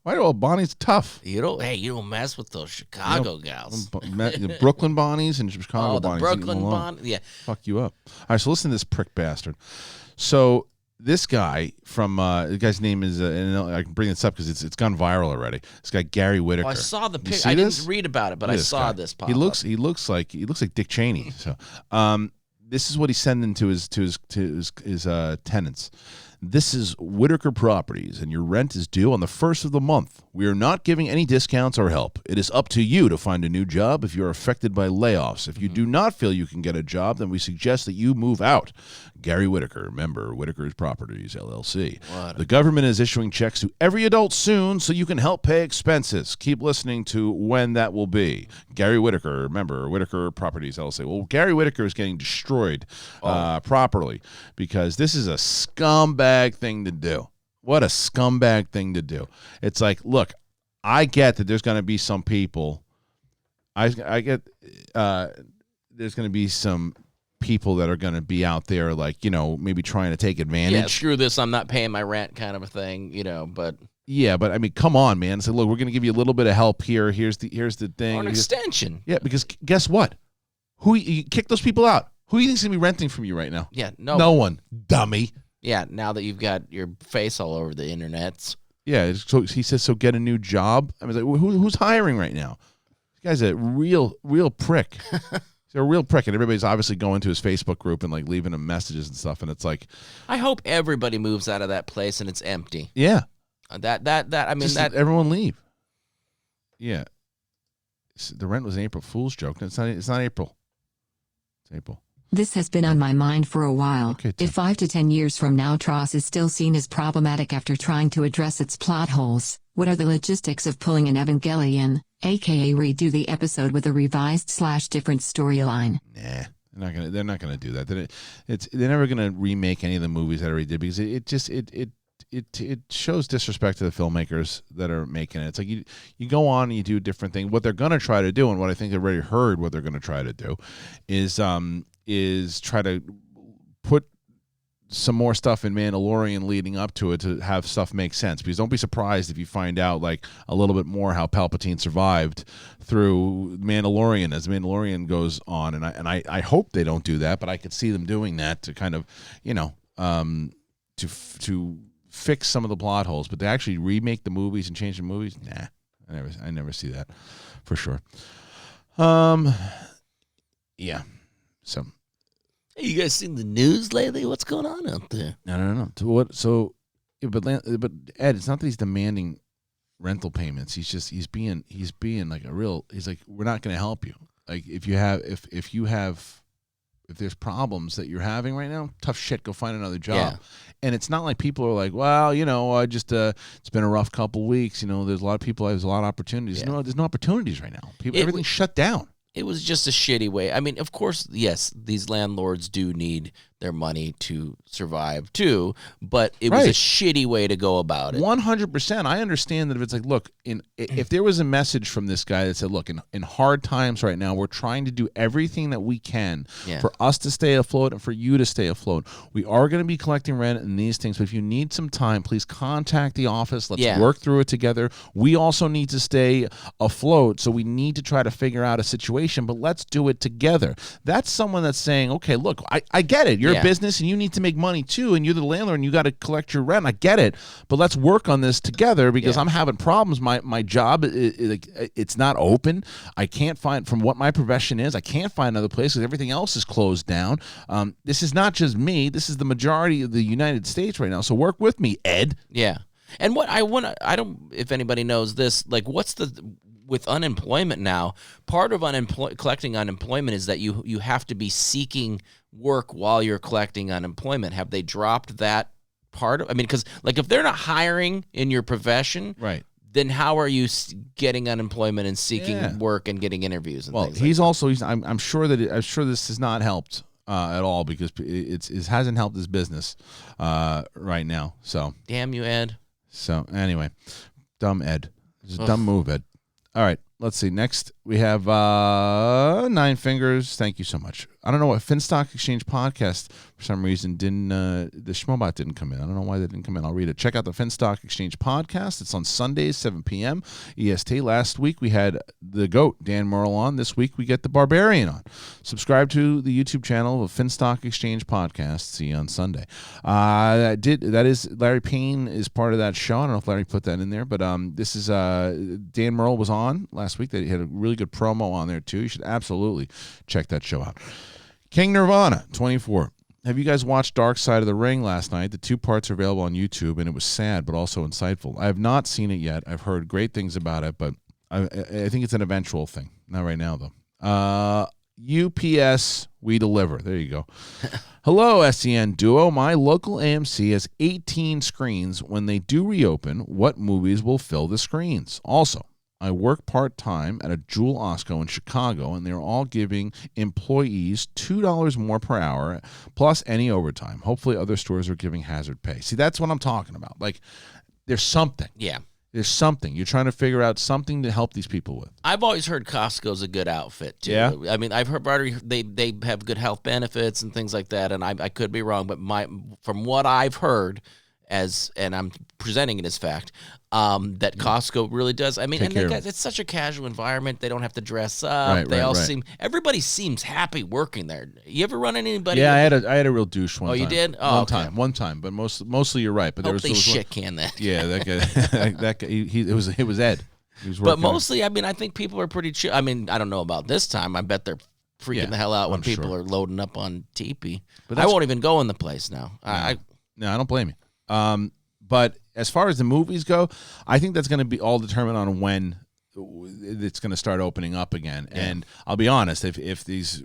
S1: Well, Bonnie's tough.
S2: You don't mess with those Chicago gals.
S1: The Brooklyn Bonnies and Chicago Bonnies.
S2: Brooklyn Bonnies. Yeah.
S1: Fuck you up. All right, so listen to this prick bastard. So this guy from the guy's name is and I can bring this up because it's gone viral already. This guy Gary Whitaker.
S2: I saw the picture. I didn't read about it, but I saw this pop
S1: He looks like Dick Cheney. So this is what he's sending to his tenants. This is Whitaker Properties, and your rent is due on the 1st of the month. We are not giving any discounts or help. It is up to you to find a new job if you are affected by layoffs. If you do not feel you can get a job, then we suggest that you move out. Gary Whitaker, member, Whitaker's Properties, LLC. The government is issuing checks to every adult soon so you can help pay expenses. Keep listening to when that will be. Gary Whitaker, member, Whitaker Properties, LLC. Well, Gary Whitaker is getting destroyed properly because this is a scumbag thing to do. What a scumbag thing to do. It's like, look, I get that there's going to be some people. I get there's going to be some people that are going to be out there like, maybe trying to take advantage.
S2: Yeah, screw this, I'm not paying my rent kind of a thing, but.
S1: Yeah, but I mean, come on, man. Say, look, we're going to give you a little bit of help here. Here's the thing.
S2: Or an extension.
S1: Yeah, because guess what? You kick those people out. Who do you think's going to be renting from you right now?
S2: Yeah, no.
S1: No one. Dummy.
S2: Yeah, now that you've got your face all over the internets.
S1: Yeah, so he says, so get a new job. I was like, who's hiring right now? This guy's a real prick. He's a real prick, and everybody's obviously going to his Facebook group and like leaving him messages and stuff, and it's like,
S2: I hope everybody moves out of that place and it's empty.
S1: yeah.
S2: I mean,
S1: Just
S2: that
S1: everyone leave. Yeah. The rent was an April Fool's joke. It's not April. It's April.
S4: This has been on my mind for a while.
S1: Okay, Tim.
S4: If 5 to 10 years from now Tross is still seen as problematic after trying to address its plot holes, what are the logistics of pulling an Evangelion, aka redo the episode with a revised/different storyline?
S1: Nah, they're not gonna do that. They're never gonna remake any of the movies that I already did because it shows disrespect to the filmmakers that are making it. It's like you go on and you do a different thing. What they're gonna try to do, and what I think they've already heard what they're gonna try to do, is try to put some more stuff in Mandalorian leading up to it to have stuff make sense. Because don't be surprised if you find out like a little bit more how Palpatine survived through Mandalorian as Mandalorian goes on. And I hope they don't do that, but I could see them doing that to kind of, to fix some of the plot holes. But to actually remake the movies and change the movies, nah, I never see that for sure. Yeah. So.
S2: Hey, you guys seen the news lately? What's going on out there?
S1: No. To what? So, yeah, but Ed, it's not that he's demanding rental payments. He's being like a real. He's like, we're not going to help you. Like if there's problems that you're having right now, tough shit. Go find another job.
S2: Yeah.
S1: And it's not like people are like, well, I just it's been a rough couple weeks. There's a lot of people. There's a lot of opportunities.
S2: Yeah.
S1: No, there's no opportunities right now. Everything's shut down.
S2: It was just a shitty way. I mean, of course, yes, these landlords do need their money to survive too, but it was a shitty way to go about it.
S1: 100%. I understand that if it's like, look, if there was a message from this guy that said, look, in hard times right now, we're trying to do everything that we can for us to stay afloat and for you to stay afloat. We are going to be collecting rent and these things, but if you need some time, please contact the office. Let's work through it together. We also need to stay afloat, so we need to try to figure out a situation, but let's do it together. That's someone that's saying, okay, look, I get it. You're a business and you need to make money too, and you're the landlord and you got to collect your rent. I get it, but let's work on this together because I'm having problems. My job, it's not open. I can't find, from what my profession is, I can't find another place because everything else is closed down. This is not just me. This is the majority of the United States right now. So work with me, Ed.
S2: Yeah. And what I don't, if anybody knows this, like with unemployment now, part of collecting unemployment is that you have to be seeking work while you're collecting unemployment. Have they dropped that part of? I mean, because like if they're not hiring in your profession,
S1: right,
S2: then how are you getting unemployment and seeking work and getting interviews? And things
S1: he's also I'm sure this has not helped at all because it hasn't helped his business right now. So
S2: damn you, Ed.
S1: So anyway, dumb Ed. It's a dumb move, Ed. All right, let's see. Next, we have Nine Fingers. Thank you so much. I don't know what Finstock Exchange podcast for some reason the Schmobot didn't come in. I don't know why they didn't come in. I'll read it. Check out the Finstock Exchange podcast. It's on Sundays, 7 p.m. EST. Last week we had the GOAT, Dan Merle, on. This week we get the Barbarian on. Subscribe to the YouTube channel of Finstock Exchange podcast. See you on Sunday. That is Larry Payne is part of that show. I don't know if Larry put that in there, but this is Dan Merle was on last week. They had a really good promo on there too. You should absolutely check that show out. King Nirvana 24. Have you guys watched Dark Side of the Ring last night? The 2 parts are available on YouTube, and it was sad but also insightful. I have not seen it yet. I've heard great things about it, but I think it's an eventual thing. Not right now, though. UPS, we deliver. There you go. Hello, SEN Duo. My local AMC has 18 screens. When they do reopen, what movies will fill the screens? Also, I work part-time at a Jewel Osco in Chicago, and they're all giving employees $2 more per hour, plus any overtime. Hopefully other stores are giving hazard pay. See, that's what I'm talking about. Like, there's something.
S2: Yeah.
S1: There's something. You're trying to figure out something to help these people with.
S2: I've always heard Costco's a good outfit, too.
S1: Yeah?
S2: I mean, I've heard they have good health benefits and things like that, and I could be wrong, but from what I've heard, and I'm presenting it as fact, that Costco really does. I mean,
S1: Take
S2: and
S1: care of
S2: it's such a casual environment. They don't have to dress up.
S1: Right.
S2: Everybody seems happy working there. You ever run into anybody?
S1: Yeah, I had a real douche one time.
S2: Oh, you did? Oh,
S1: one time, but mostly you're right. But there
S2: Hope they shit can that.
S1: Yeah, that guy, that guy, it was Ed. He was
S2: But
S1: working
S2: mostly, I mean, I think people are pretty chill. I mean, I don't know about this time. I bet they're freaking the hell out when people are loading up on teepee. But I won't even go in the place now.
S1: No, I don't blame you. But as far as the movies go, I think that's going to be all determined on when it's going to start opening up again. Yeah. And I'll be honest, if these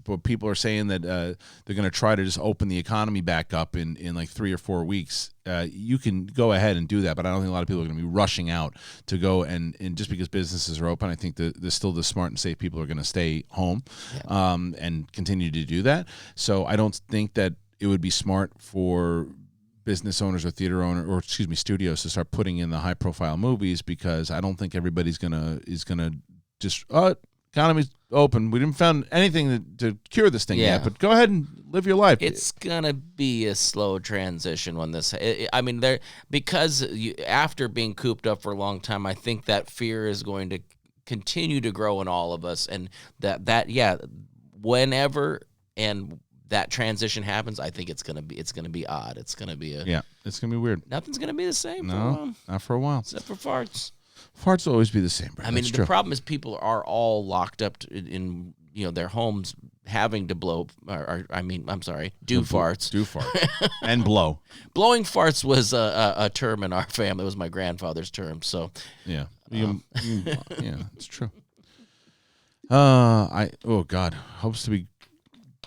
S1: what people are saying that they're going to try to just open the economy back up in like 3 or 4 weeks, you can go ahead and do that. But I don't think a lot of people are going to be rushing out to go and just because businesses are open, I think there's still the smart and safe people are going to stay home and continue to do that. So I don't think that it would be smart for business owners or studios to start putting in the high profile movies, because I don't think everybody's gonna just economy's open. We didn't found anything to cure this thing yet, but go ahead and live your life.
S2: It's gonna be a slow transition when this. I mean, after being cooped up for a long time, I think that fear is going to continue to grow in all of us, and whenever and that transition happens, I think it's gonna be odd. It's gonna be
S1: it's gonna be weird.
S2: Nothing's gonna be the same.
S1: No, not for a while.
S2: Except for farts.
S1: Farts will always be the same, Brad.
S2: I mean, the problem is people are all locked up in their homes, having to blow. Do farts.
S1: Do fart and blow.
S2: Blowing farts was a term in our family. It was my grandfather's term. So
S1: yeah, it's true. Hopes to be.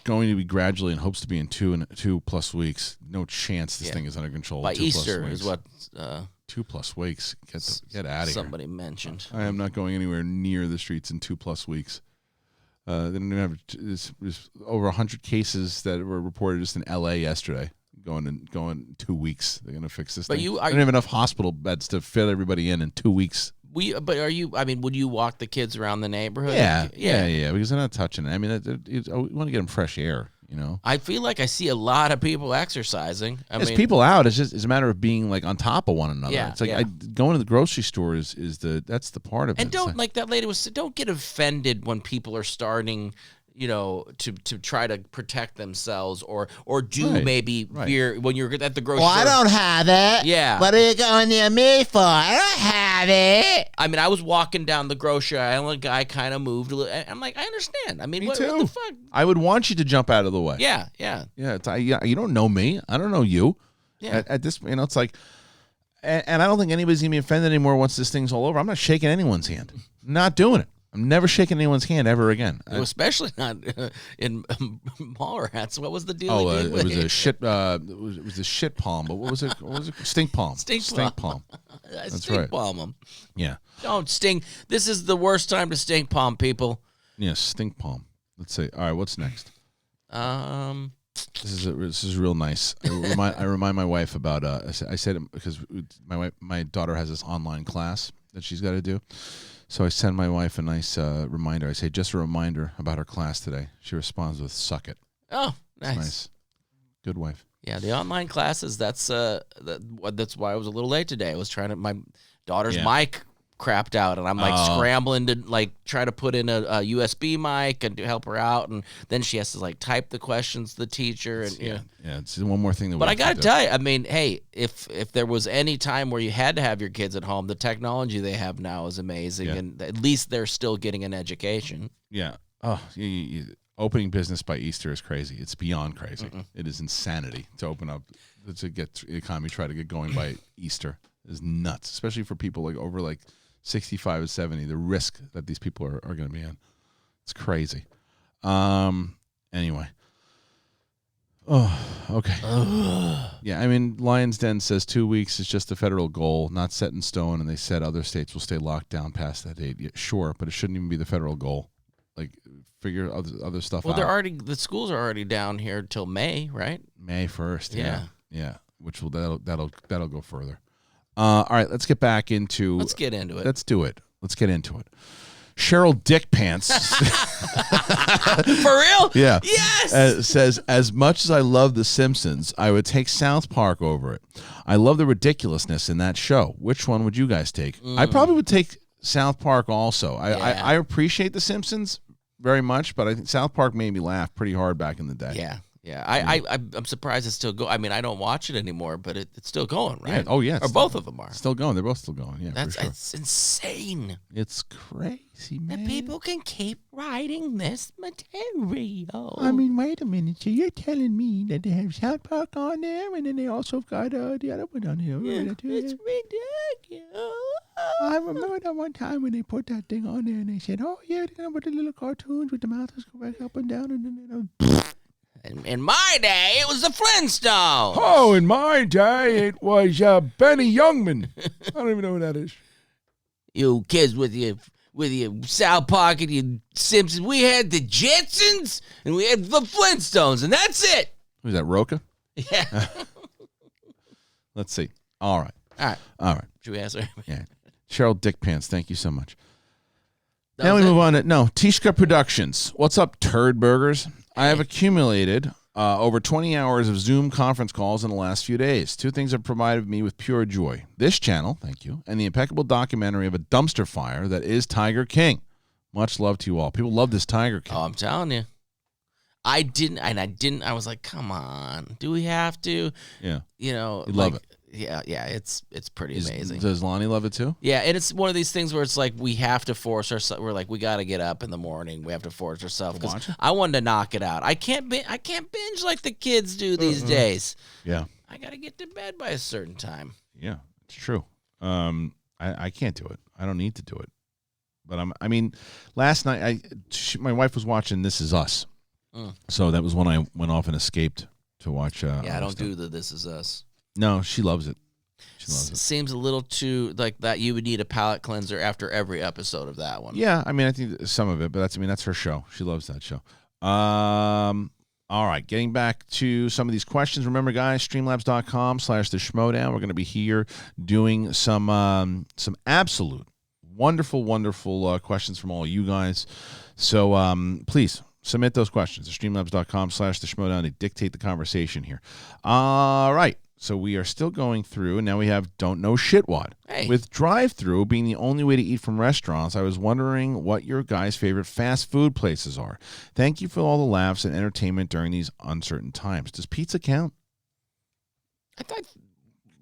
S1: Going to be gradually and hopes to be in 2+ weeks. No chance this thing is under control.
S2: By Easter is what
S1: 2+ weeks. Get out of here.
S2: Somebody mentioned.
S1: I am not going anywhere near the streets in 2+ weeks. They don't even have there's over 100 cases that were reported just in LA yesterday. Going 2 weeks. They're going to fix this thing. They don't have enough hospital beds to fit everybody in 2 weeks.
S2: Would you walk the kids around the neighborhood?
S1: Yeah, because they're not touching it. I mean, we want to get them fresh air,
S2: I feel like I see a lot of people exercising.
S1: There's people out. It's a matter of being like on top of one another.
S2: Yeah,
S1: it's like going to the grocery store is the part of it.
S2: And don't, like that lady was, don't get offended when people are starting, to try to protect themselves or maybe beer when you're at the grocery store.
S6: I don't have it.
S2: Yeah.
S6: What are you going near me for? I don't have it.
S2: I mean, I was walking down the grocery aisle and a guy kind of moved a little. I'm like, I understand. I mean, what the fuck?
S1: I would want you to jump out of the way.
S2: Yeah.
S1: Yeah, you don't know me. I don't know you.
S2: Yeah.
S1: At this, it's like, and I don't think anybody's going to be offended anymore once this thing's all over. I'm not shaking anyone's hand. I'm not doing it. I'm never shaking anyone's hand ever again.
S2: Especially not in Mauler hats. What was the deal?
S1: It was a shit. It was a shit palm. But what was it? Stink palm. Stink palm. That's
S2: stink
S1: right.
S2: Palm them.
S1: Yeah.
S2: Don't stink. This is the worst time to stink palm people.
S1: Yes, stink palm. Let's see. All right, what's next? This is real nice. I remind my wife about. I said because my daughter has this online class that she's got to do. So I send my wife a nice reminder. I say, just a reminder about her class today. She responds with, suck it.
S2: Oh, nice.
S1: Nice. Good wife.
S2: Yeah, the online classes, that's why I was a little late today. I was trying to, my daughter's mic crapped out, and I'm like scrambling to like try to put in a USB mic and to help her out, and then she has to like type the questions to the teacher, and
S1: it's one more thing that.
S2: But I gotta tell you, I mean, hey, if there was any time where you had to have your kids at home, the technology they have now is amazing, and at least they're still getting an education.
S1: Yeah. Oh, opening business by Easter is crazy. It's beyond crazy. It is insanity to open up to get the economy try to get going by Easter. It is nuts, especially for people like over like 65 or 70, the risk that these people are going to be in. It's crazy. Anyway. Oh, okay. Yeah, I mean, Lion's Den says 2 weeks is just the federal goal, not set in stone, and they said other states will stay locked down past that date. Yeah, sure, but it shouldn't even be the federal goal. Like, figure other stuff out.
S2: Well, the schools are already down here till May, right?
S1: May 1st, yeah. Which that'll go further. All right, let's get back into.
S2: Let's get into it.
S1: Let's do it. Let's get into it. Cheryl Dick Pants.
S2: For real?
S1: Yeah.
S2: Yes.
S1: Says, as much as I love The Simpsons, I would take South Park over it. I love the ridiculousness in that show. Which one would you guys take? I probably would take South Park also. I appreciate The Simpsons very much, but I think South Park made me laugh pretty hard back in the day.
S2: Yeah. Yeah, I'm surprised it's still going. I mean, I don't watch it anymore, but it's still going, right?
S1: Yeah. Oh, yeah.
S2: Or both of them are.
S1: Still going. They're both still going, yeah, for sure.
S2: It's insane.
S1: It's crazy, man.
S2: That people can keep writing this material.
S1: I mean, wait a minute. So you're telling me that they have South Park on there, and then they also got the other one on here.
S2: Yeah, it's ridiculous.
S1: I remember that one time when they put that thing on there, and they said, "Oh yeah, they're gonna put the little cartoons with the mouths go back up and down, and then
S2: In my day, it was the Flintstones.
S1: Oh, in my day, it was Benny Youngman. I don't even know who that is.
S2: You kids with your South Park and your Simpsons. We had the Jetsons and we had the Flintstones, and that's it.
S1: Who's that, Roka?
S2: Yeah.
S1: Let's see. All right.
S2: Should we answer?
S1: Yeah. Cheryl Dick Pants, thank you so much. Now we move on to, Tishka Productions. What's up, turd burgers? I have accumulated over 20 hours of Zoom conference calls in the last few days. Two things have provided me with pure joy. This channel, thank you, and the impeccable documentary of a dumpster fire that is Tiger King. Much love to you all. People love this Tiger King.
S2: Oh, I'm telling you. I was like, come on. Do we have to?
S1: Yeah.
S2: You
S1: love it.
S2: Yeah, it's pretty amazing.
S1: Does Lonnie love it too?
S2: Yeah, and it's one of these things where it's like we have to force ourselves. We're like, we got to get up in the morning. We have to force ourselves because I wanted to knock it out. I can't binge like the kids do these days.
S1: Yeah,
S2: I got to get to bed by a certain time.
S1: Yeah, it's true. I can't do it. I don't need to do it. But last night my wife was watching This Is Us, so that was when I went off and escaped to watch.
S2: I don't do the This Is Us.
S1: No, she loves it. She loves it.
S2: Seems a little too like that. You would need a palate cleanser after every episode of that one.
S1: Yeah, I think some of it, but that's her show. She loves that show. All right, getting back to some of these questions. Remember, guys, streamlabs.com/the Schmodown. We're going to be here doing some absolute wonderful questions from all you guys. So please submit those questions to streamlabs.com/the Schmodown to dictate the conversation here. All right. So we are still going through, and now we have Don't Know Shitwad.
S2: Hey.
S1: With drive-through being the only way to eat from restaurants, I was wondering what your guys' favorite fast food places are. Thank you for all the laughs and entertainment during these uncertain times. Does pizza count?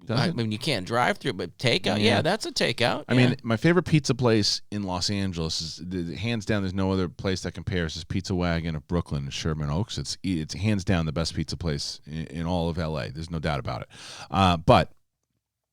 S2: I mean, you can't drive through, but takeout, yeah, that's a takeout.
S1: I mean, my favorite pizza place in Los Angeles is, hands down, there's no other place that compares. Is Pizza Wagon of Brooklyn and Sherman Oaks. It's hands down the best pizza place in all of LA. There's no doubt about it. But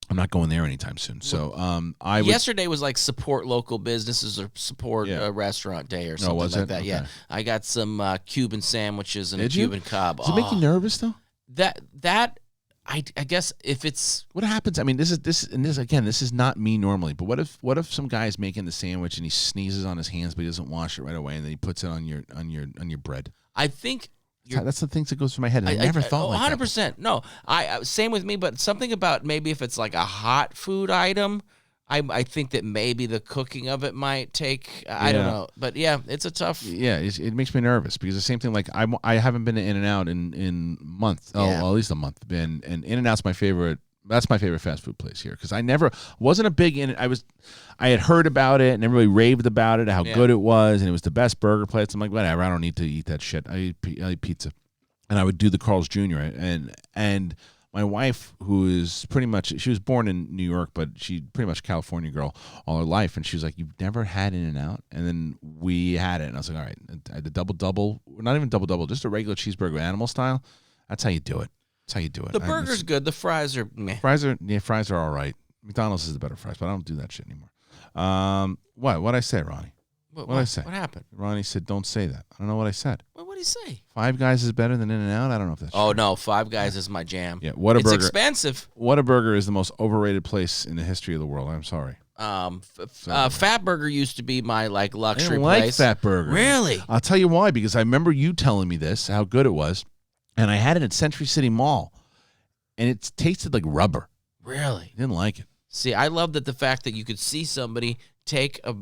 S1: I'm not going there anytime soon. So
S2: yesterday was like support local businesses or support restaurant day or something like that. Okay. Yeah, I got some Cuban sandwiches and a Cuban cob.
S1: Does it make you nervous though?
S2: That. I guess if it's
S1: what happens. I mean, this is not me normally. But what if some guy's making the sandwich and he sneezes on his hands, but he doesn't wash it right away, and then he puts it on your bread?
S2: I think
S1: that's the things that goes through my head. I never thought like
S2: 100%.
S1: that.
S2: No, same with me. But something about maybe if it's like a hot food item. I think that maybe the cooking of it might take, I don't know. But, yeah, it's a tough.
S1: Yeah, it makes me nervous because the same thing, like I haven't been to In-N-Out in months. Oh, well, at least a month. And In-N-Out's my favorite. That's my favorite fast food place here because I wasn't a big I had heard about it and everybody raved about it, how good it was, and it was the best burger place. I'm like, whatever, I don't need to eat that shit. I eat pizza. And I would do the Carl's Jr. and my wife, who is pretty much, she was born in New York, but she pretty much a California girl all her life. And she was like, you've never had In-N-Out? And then we had it. And I was like, all right, the double, not even double, just a regular cheeseburger animal style. That's how you do it. That's how you do it.
S2: The burger's good. The fries are meh.
S1: Fries are all right. McDonald's is the better fries, but I don't do that shit anymore. What'd I say, Ronnie? What'd I say?
S2: What happened?
S1: Ronnie said, don't say that. I don't know what I said.
S2: What did he say?
S1: Five Guys is better than In-N-Out? I don't know if that's true.
S2: No, Five Guys is my jam.
S1: Yeah,
S2: It's expensive.
S1: Whataburger is the most overrated place in the history of the world. I'm sorry.
S2: Fat Burger used to be my luxury
S1: like
S2: place.
S1: Fat Burger.
S2: Really?
S1: I'll tell you why, because I remember you telling me this, how good it was, and I had it at Century City Mall, and it tasted like rubber.
S2: Really?
S1: Didn't like it.
S2: See, I love the fact that you could see somebody take a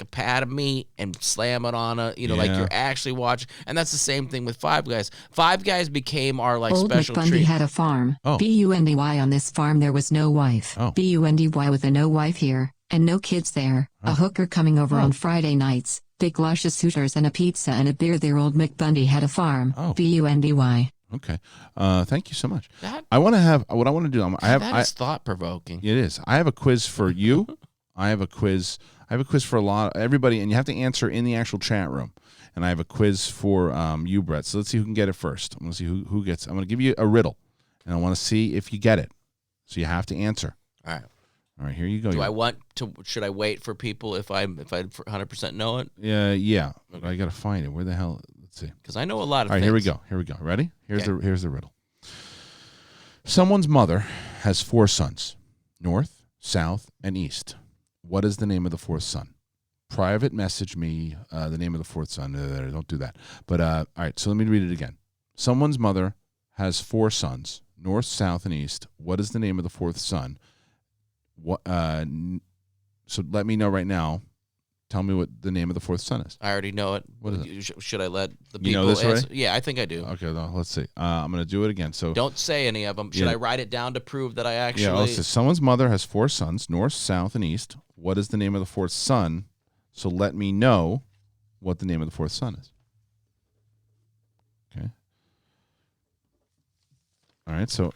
S2: pad of meat and slam it on like you're actually watching. And that's the same thing with Five Guys. Five Guys became our
S4: Old
S2: special
S4: McBundy
S2: treat.
S4: had a farm.
S1: Oh.
S4: Bundy. On this farm there was no wife.
S1: Oh.
S4: Bundy with a no wife here, and no kids there. A hooker coming over on Friday nights. Big luscious Hooters and a pizza and a beer there. Old McBundy had a farm.
S1: Oh.
S4: Bundy.
S1: Okay. Thank you so much.
S2: That is thought provoking.
S1: It is. I have a quiz for you. I have a quiz for everybody, and you have to answer in the actual chat room. And I have a quiz for you, Brett. So let's see who can get it first. I'm going to see who gets. I'm going to give you a riddle, and I want to see if you get it. So you have to answer.
S2: All right.
S1: All right. Here you go.
S2: Should I wait for people if I 100% know it?
S1: Yeah.
S2: Okay.
S1: I got to find it. Where the hell? Let's see.
S2: Because I know a lot of
S1: All right.
S2: things.
S1: Here we go. Ready? Here's
S2: Okay.
S1: the riddle. Someone's mother has 4 sons, north, south, and east. What is the name of the 4th son? Private message me the name of the 4th son. Don't do that. But all right, so let me read it again. Someone's mother has 4 sons, north, south, and east. What is the name of the 4th son? What? So let me know right now. Tell me what the name of the 4th son is.
S2: I already know it.
S1: What is
S2: it? Should I let the people
S1: You know this
S2: answer?
S1: already?
S2: Yeah, I think I do.
S1: Okay, well, let's see. I'm going to do it again. So
S2: Don't say any of them. Should I write it down to prove that I actually...
S1: Yeah, so someone's mother has 4 sons, north, south, and east. What is the name of the 4th son? So let me know what the name of the 4th son is. Okay. All right. So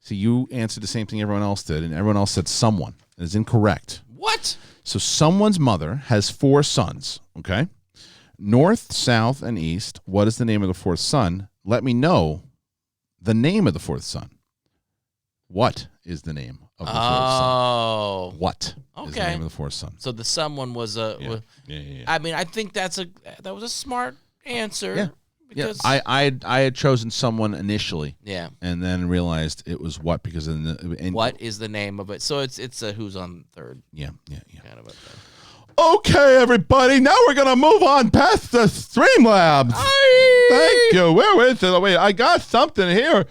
S1: you answered the same thing everyone else did, and everyone else said someone. It is incorrect.
S2: What?
S1: So someone's mother has 4 sons. Okay. North, south, and east. What is the name of the 4th son? Let me know the name of the 4th son. What is the name of the 4th son?
S2: Oh.
S1: What is the
S2: Okay.
S1: name of the 4th son?
S2: So the someone was a...
S1: Yeah.
S2: I mean, I think that was a smart answer.
S1: Yeah.
S2: Because
S1: I had chosen someone initially.
S2: Yeah.
S1: And then realized it was what because of
S2: What is the name of it? So it's a who's on third.
S1: Yeah.
S2: Kind of a thing.
S1: Okay, everybody. Now we're gonna move on past the Streamlabs. Thank you. Where is it? Wait, I got something here.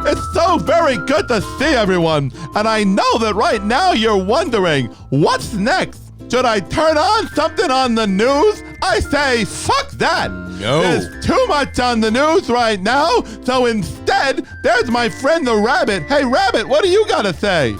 S1: It's so very good to see everyone, and I know that right now you're wondering what's next. Should I turn on something on the news? I say, fuck that.
S2: No.
S1: There's too much on the news right now, so instead, there's my friend the Rabbit. Hey, Rabbit, what do you got to say?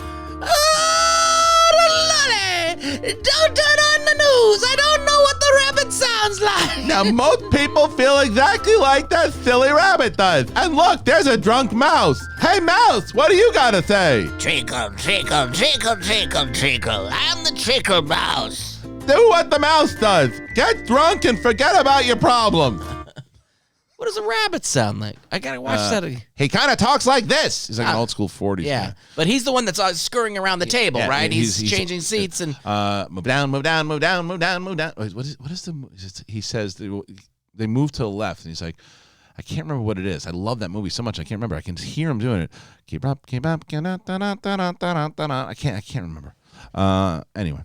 S6: Don't turn on the news. I don't know what the rabbit sounds like.
S1: Now, most people feel exactly like that silly rabbit does. And look, there's a drunk mouse. Hey, mouse, what do you got to say?
S6: Trickle, trickle, trickle, trickle, trickle. I'm the trickle mouse.
S1: Do what the mouse does. Get drunk and forget about your problems.
S2: What does a rabbit sound like? I gotta watch that.
S1: He kind of talks like this. He's like an old school 40s
S2: Yeah,
S1: guy.
S2: but he's the one that's scurrying around the table,
S1: Yeah,
S2: right?
S1: he's
S2: changing seats and
S1: move down, move down, move down, move down, move down. What is the? He says they move to the left, and he's like, I can't remember what it is. I love that movie so much. I can't remember. I can hear him doing it. Keep up, keep up, keep up, I can't remember. Anyway,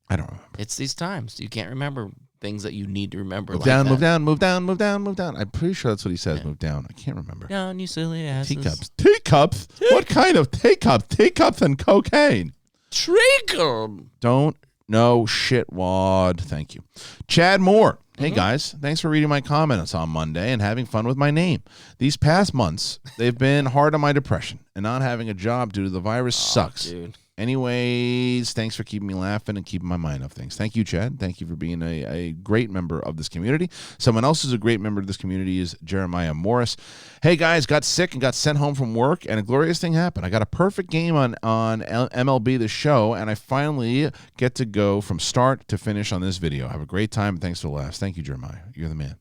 S1: I don't remember.
S2: it's these times you can't remember things that you need to remember.
S1: Move
S2: like
S1: down,
S2: that.
S1: move down, move down, move down, move down. I'm pretty sure that's what he says. Yeah. Move down. I can't remember.
S2: Down, you silly asses.
S1: Teacups. Teacups? What kind of teacups? Teacups and cocaine.
S2: Trickle.
S1: Don't know shit, wad. Thank you. Chad Moore. Hey, guys. Thanks for reading my comments on Monday and having fun with my name. These past months, they've been hard on my depression, and not having a job due to the virus sucks.
S2: Dude.
S1: Anyways, thanks for keeping me laughing and keeping my mind off things. Thank you, Chad. Thank you for being a great member of this community. Someone else who's a great member of this community is Jeremiah Morris. Hey, guys, got sick and got sent home from work, and a glorious thing happened. I got a perfect game on MLB The Show, and I finally get to go from start to finish on this video. Have a great time, and thanks for the laughs. Thank you, Jeremiah. You're the man.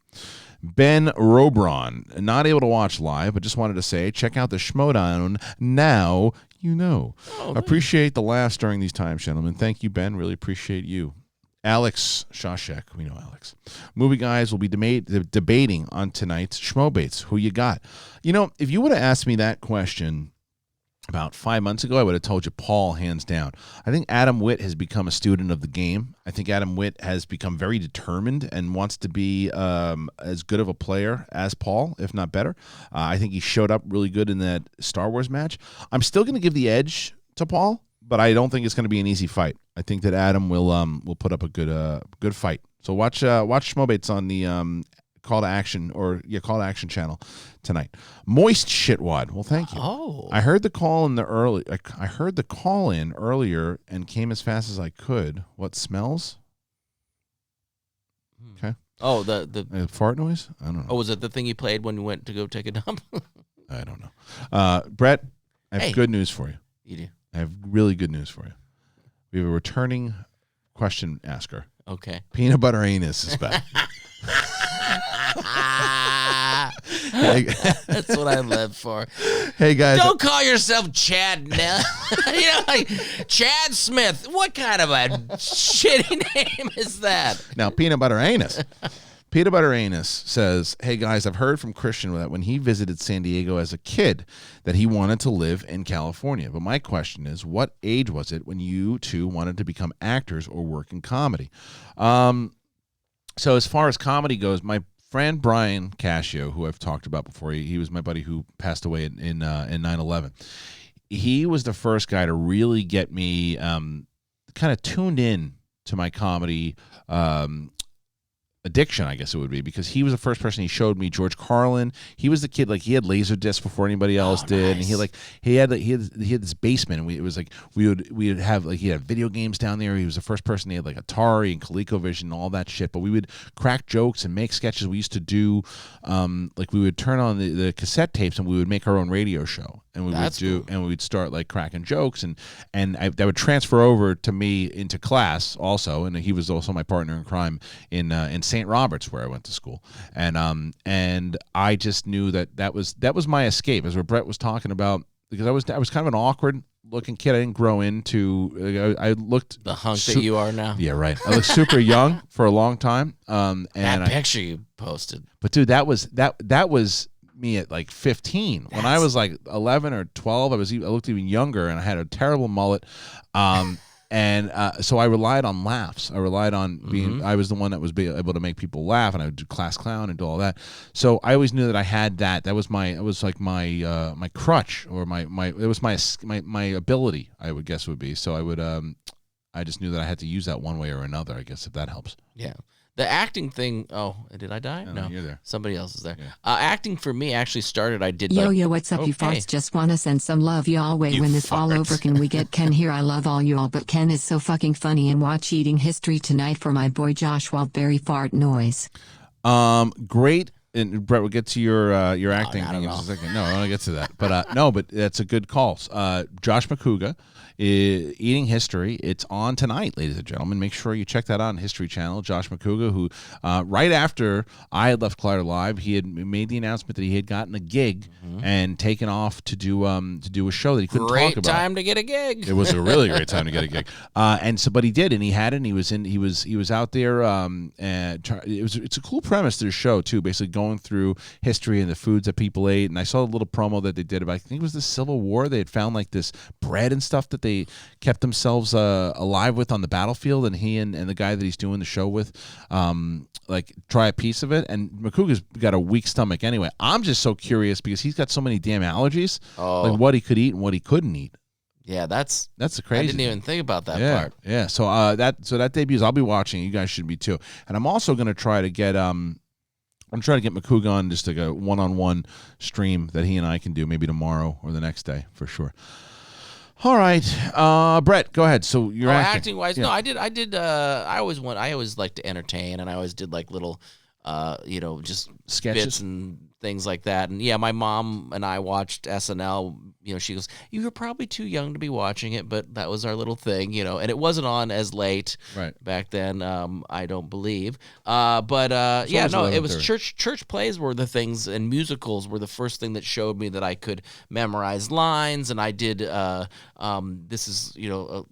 S1: Ben Robron, not able to watch live, but just wanted to say, check out the Schmodown now. You know. Appreciate the laughs during these times, gentlemen. Thank you, Ben. Really appreciate you. Alex Shashek. We know Alex. Movie guys will be debating on tonight's Schmobates. Who you got? You know, if you would have asked me that question about 5 months ago, I would have told you Paul, hands down. I think Adam Witt has become a student of the game. I think Adam Witt has become very determined and wants to be as good of a player as Paul, if not better. I think he showed up really good in that Star Wars match. I'm still going to give the edge to Paul, but I don't think it's going to be an easy fight. I think that Adam will put up a good fight. So watch Schmobates on the Call to Action channel tonight. Moist shitwad. Well, thank you.
S2: Oh,
S1: I heard the call in earlier and came as fast as I could. What smells? Okay.
S2: Oh, the
S1: fart noise? I don't know.
S2: Oh, was it the thing you played when you went to go take a dump?
S1: I don't know. Brett, I have good news for you.
S2: You do?
S1: I have really good news for you. We have a returning question asker.
S2: Okay.
S1: Peanut Butter Anus is back.
S2: That's what I live for.
S1: Hey guys,
S2: don't call yourself Chad Nell. Like Chad Smith. What kind of a shitty name is that?
S1: Now, Peanut Butter Anus. Peanut Butter Anus says, "Hey guys, I've heard from Christian that when he visited San Diego as a kid, that he wanted to live in California. But my question is, what age was it when you two wanted to become actors or work in comedy?" So as far as comedy goes, my friend Brian Cascio, who I've talked about before, he was my buddy who passed away in 9/11. He was the first guy to really get me kind of tuned in to my comedy addiction, I guess it would be, because he was the first person. He showed me George Carlin. He was the kid, like, he had Laserdisc before anybody else did.
S2: Nice.
S1: And he had this basement, and it was like we would have, like, he had video games down there. He was the first person. He had like Atari and ColecoVision and all that shit. But we would crack jokes and make sketches. We used to do like, we would turn on the cassette tapes and we would make our own radio show. And we would do, and we'd start like cracking jokes, and that would transfer over to me into class also. And he was also my partner in crime in St. Roberts, where I went to school. And I just knew that was my escape, as what Brett was talking about, because I was kind of an awkward looking kid. I didn't grow into. I looked
S2: the hunk that you are now.
S1: Yeah, right. I looked super young for a long time. And
S2: that picture you posted.
S1: But dude, that was me at like 15. When I was like 11 or 12, I looked even younger, and I had a terrible mullet. So I relied on laughs. I relied on being. I was the one that was able to make people laugh, and I would do class clown and do all that. So I always knew that I had that. That was my crutch, or it was my ability, I would guess would be. So I would I just knew that I had to use that one way or another, I guess, if that helps.
S2: Yeah. The acting thing. Oh, did I die? No,
S1: you're there.
S2: Somebody else is there.
S1: Yeah.
S2: Acting for me actually started. I did.
S4: Yo, what's up, you farts? Just want to send some love, y'all. Wait, when this all over, can we get Ken here? I love all y'all, but Ken is so fucking funny. And watch Eating History tonight for my boy Josh Waldberry fart noise.
S1: Great. And Brett, we'll get to your acting thing in just a second. No, I want to get to that. But but that's a good call. Josh McCouga, Eating History. It's on tonight, ladies and gentlemen. Make sure you check that out on History Channel. Josh McCouga, who right after I had left Collider Live, he had made the announcement that he had gotten a gig and taken off to do a show that he couldn't talk about.
S2: Great time to get a gig.
S1: It was a really great time to get a gig. But he did, and he had it. And he was out there. It's a cool premise to the show too. Basically going through history and the foods that people ate. And I saw a little promo that they did about, I think it was the Civil War. They had found like this bread and stuff that they kept themselves alive with on the battlefield, and he and the guy that he's doing the show with like try a piece of it. And McCouga's got a weak stomach anyway. I'm just so curious because he's got so many damn allergies, like what he could eat and what he couldn't eat.
S2: Yeah, that's
S1: the crazy.
S2: I didn't even think about that part.
S1: Yeah. So that debuts. I'll be watching. You guys should be too. And I'm also going to try to get I'm trying to get McCouga on just like a one-on-one stream that he and I can do maybe tomorrow or the next day for sure. All right, Brett, go ahead. So you're
S2: acting wise. Yeah. No, I did. I always like to entertain, and I always did like little, just
S1: sketches
S2: bits and things like that. And yeah, my mom and I watched SNL. She goes, "You were probably too young to be watching it, but that was our little thing, And it wasn't on as late back then. I don't believe. It was church plays were the things, and musicals were the first thing that showed me that I could memorize lines. And I did. This is a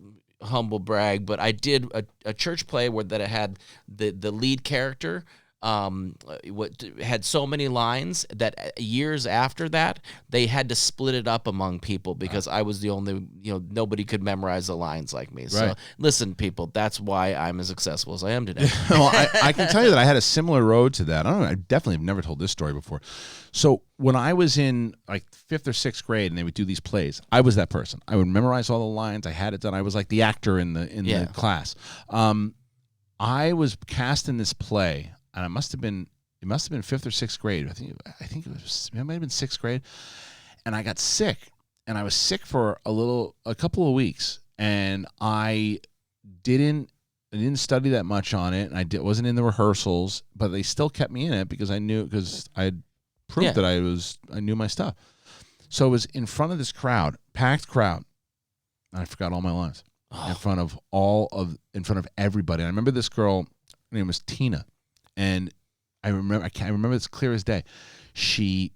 S2: humble brag, but I did a church play that it had the lead character had so many lines that years after that they had to split it up among people because I was the only, nobody could memorize the lines like me. So listen, people, that's why I'm as successful as I am today.
S1: Well, I can tell you that I had a similar road to that. I don't know. I definitely have never told this story before. So when I was in like 5th or 6th grade and they would do these plays, I was that person. I would memorize all the lines. I had it done. I was like the actor in the class. I was cast in this play, and it must have been 5th or 6th grade. I think it might have been 6th grade, and I got sick, and I was sick for a couple of weeks, and I didn't study that much on it, and wasn't in the rehearsals, but they still kept me in it because I had proved that I knew my stuff. So it was in front of this crowd, packed crowd, and I forgot all my lines in front of everybody. And I remember this girl, her name was Tina, and I remember it's clear as day. She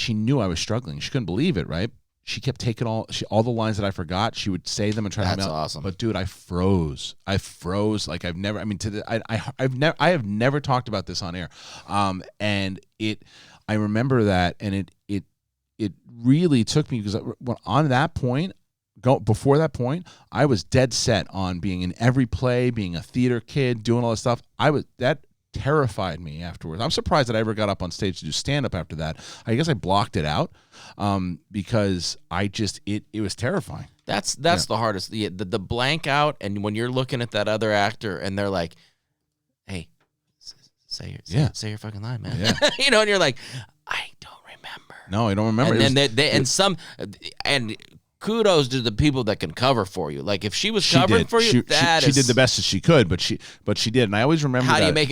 S1: knew I was struggling. She couldn't believe it, right? She kept taking all the lines that I forgot. She would say them and try to help me out.
S2: That's awesome.
S1: But dude, I froze like I've never. I mean, I have never talked about this on air. And I remember that, and it really took me because on that point. Before that point, I was dead set on being in every play, being a theater kid, doing all this stuff. That terrified me afterwards. I'm surprised that I ever got up on stage to do stand-up after that. I guess I blocked it out because it was terrifying.
S2: That's the hardest. The blank out, and when you're looking at that other actor and they're like, "Hey, say your fucking line, man," and you're like, "I don't remember."
S1: No, I don't remember.
S2: And kudos to the people that can cover for you. Like if she was covering for you,
S1: she did the best as she could, but she did. And I always remember
S2: how do you make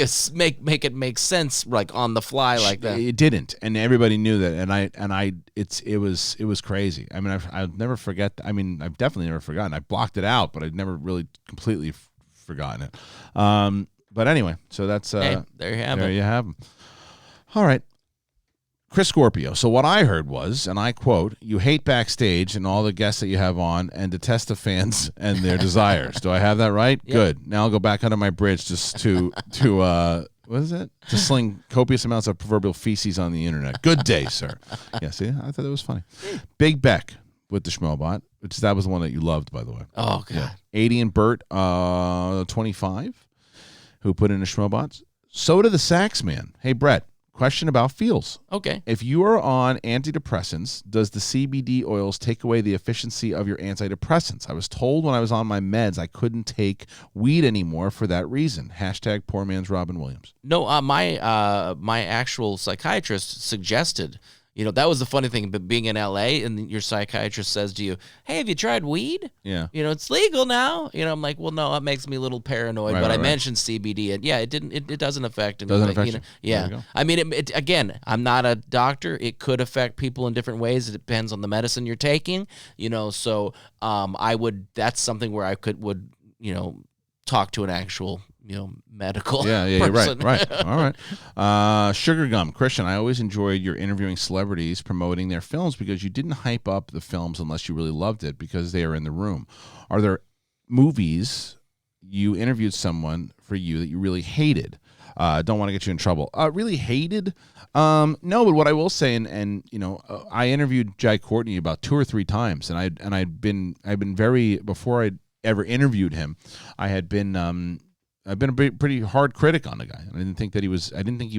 S2: it make sense like on the fly like that?
S1: It didn't, and everybody knew that. And it was crazy. I mean, I'll never forget. I've definitely never forgotten. I blocked it out, but I'd never really completely forgotten it. But anyway, so that's
S2: there you have it.
S1: There you have them. All right. Chris Scorpio. So what I heard was, and I quote, "You hate backstage and all the guests that you have on and detest the fans and their desires." Do I have that right? Yep. Good. Now I'll go back under my bridge just to what is it? To sling copious amounts of proverbial feces on the internet. Good day, sir. Yeah, see, I thought that was funny. Big Beck with the Schmobot, that was the one that you loved, by the way.
S2: Oh, God. Yeah.
S1: 80 and Bert, 25, who put in the Schmobots. So did the Sax Man. Hey, Brett. Question about feels.
S2: Okay.
S1: If you are on antidepressants, does the CBD oils take away the efficiency of your antidepressants? I was told when I was on my meds I couldn't take weed anymore for that reason. # poor man's Robin Williams.
S2: No, my actual psychiatrist suggested, that was the funny thing, but being in LA and your psychiatrist says to you, "Hey, have you tried weed?
S1: Yeah.
S2: It's legal now." I'm like, well, no, it makes me a little paranoid, but I mentioned CBD and it doesn't affect anything.
S1: Doesn't affect you.
S2: Yeah. I mean, again, I'm not a doctor. It could affect people in different ways. It depends on the medicine you're taking, so that's something where I would talk to an actual medical person.
S1: Right. All right. Sugar Gum. Christian, I always enjoyed your interviewing celebrities promoting their films because you didn't hype up the films unless you really loved it because they are in the room. Are there movies you interviewed someone for you that you really hated? Don't want to get you in trouble. Really hated? No, but what I will say, and I interviewed Jai Courtney about 2 or 3 times, and I've been very, before I'd ever interviewed him, I've been a pretty hard critic on the guy. I didn't think he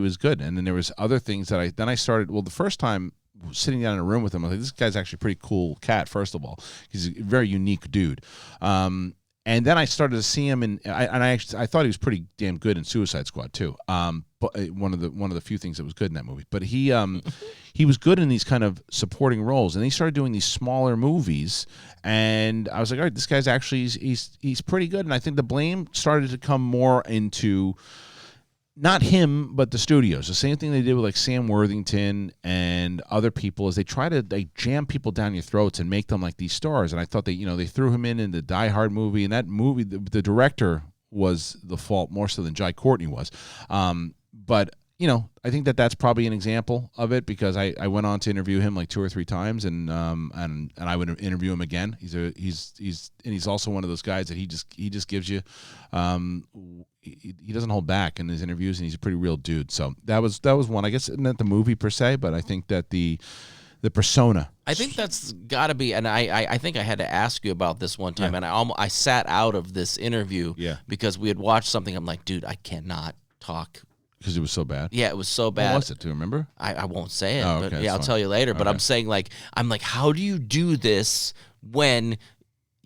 S1: was good. And then there was other things that I started. Well, the first time sitting down in a room with him, I was like, this guy's actually a pretty cool cat. First of all, he's a very unique dude. And then I started to see him, and I thought he was pretty damn good in Suicide Squad too. But one of the few things that was good in that movie. But he was good in these kind of supporting roles, and he started doing these smaller movies. And I was like, all right, this guy's actually he's pretty good. And I think the blame started to come more into not him, but the studios. The same thing they did with like Sam Worthington and other people is they try to jam people down your throats and make them like these stars. And I thought they threw him in the Die Hard movie, and that movie, the director was the fault more so than Jai Courtney was. But I think that's probably an example of it, because I went on to interview him like 2 or 3 times, and I would interview him again. He's also one of those guys that he just gives you, he doesn't hold back in his interviews, and he's a pretty real dude. So that was one. I guess not the movie per se, but I think that the persona.
S2: I think that's got to be, and I think I had to ask you about this one time, and I sat out of this interview because we had watched something. I'm like, dude, I cannot talk.
S1: Because it was so bad?
S2: Yeah, it was so bad.
S1: What was it? Do you remember?
S2: I won't say it,
S1: okay,
S2: but I'll tell you later. But I'm saying, I'm like, how do you do this when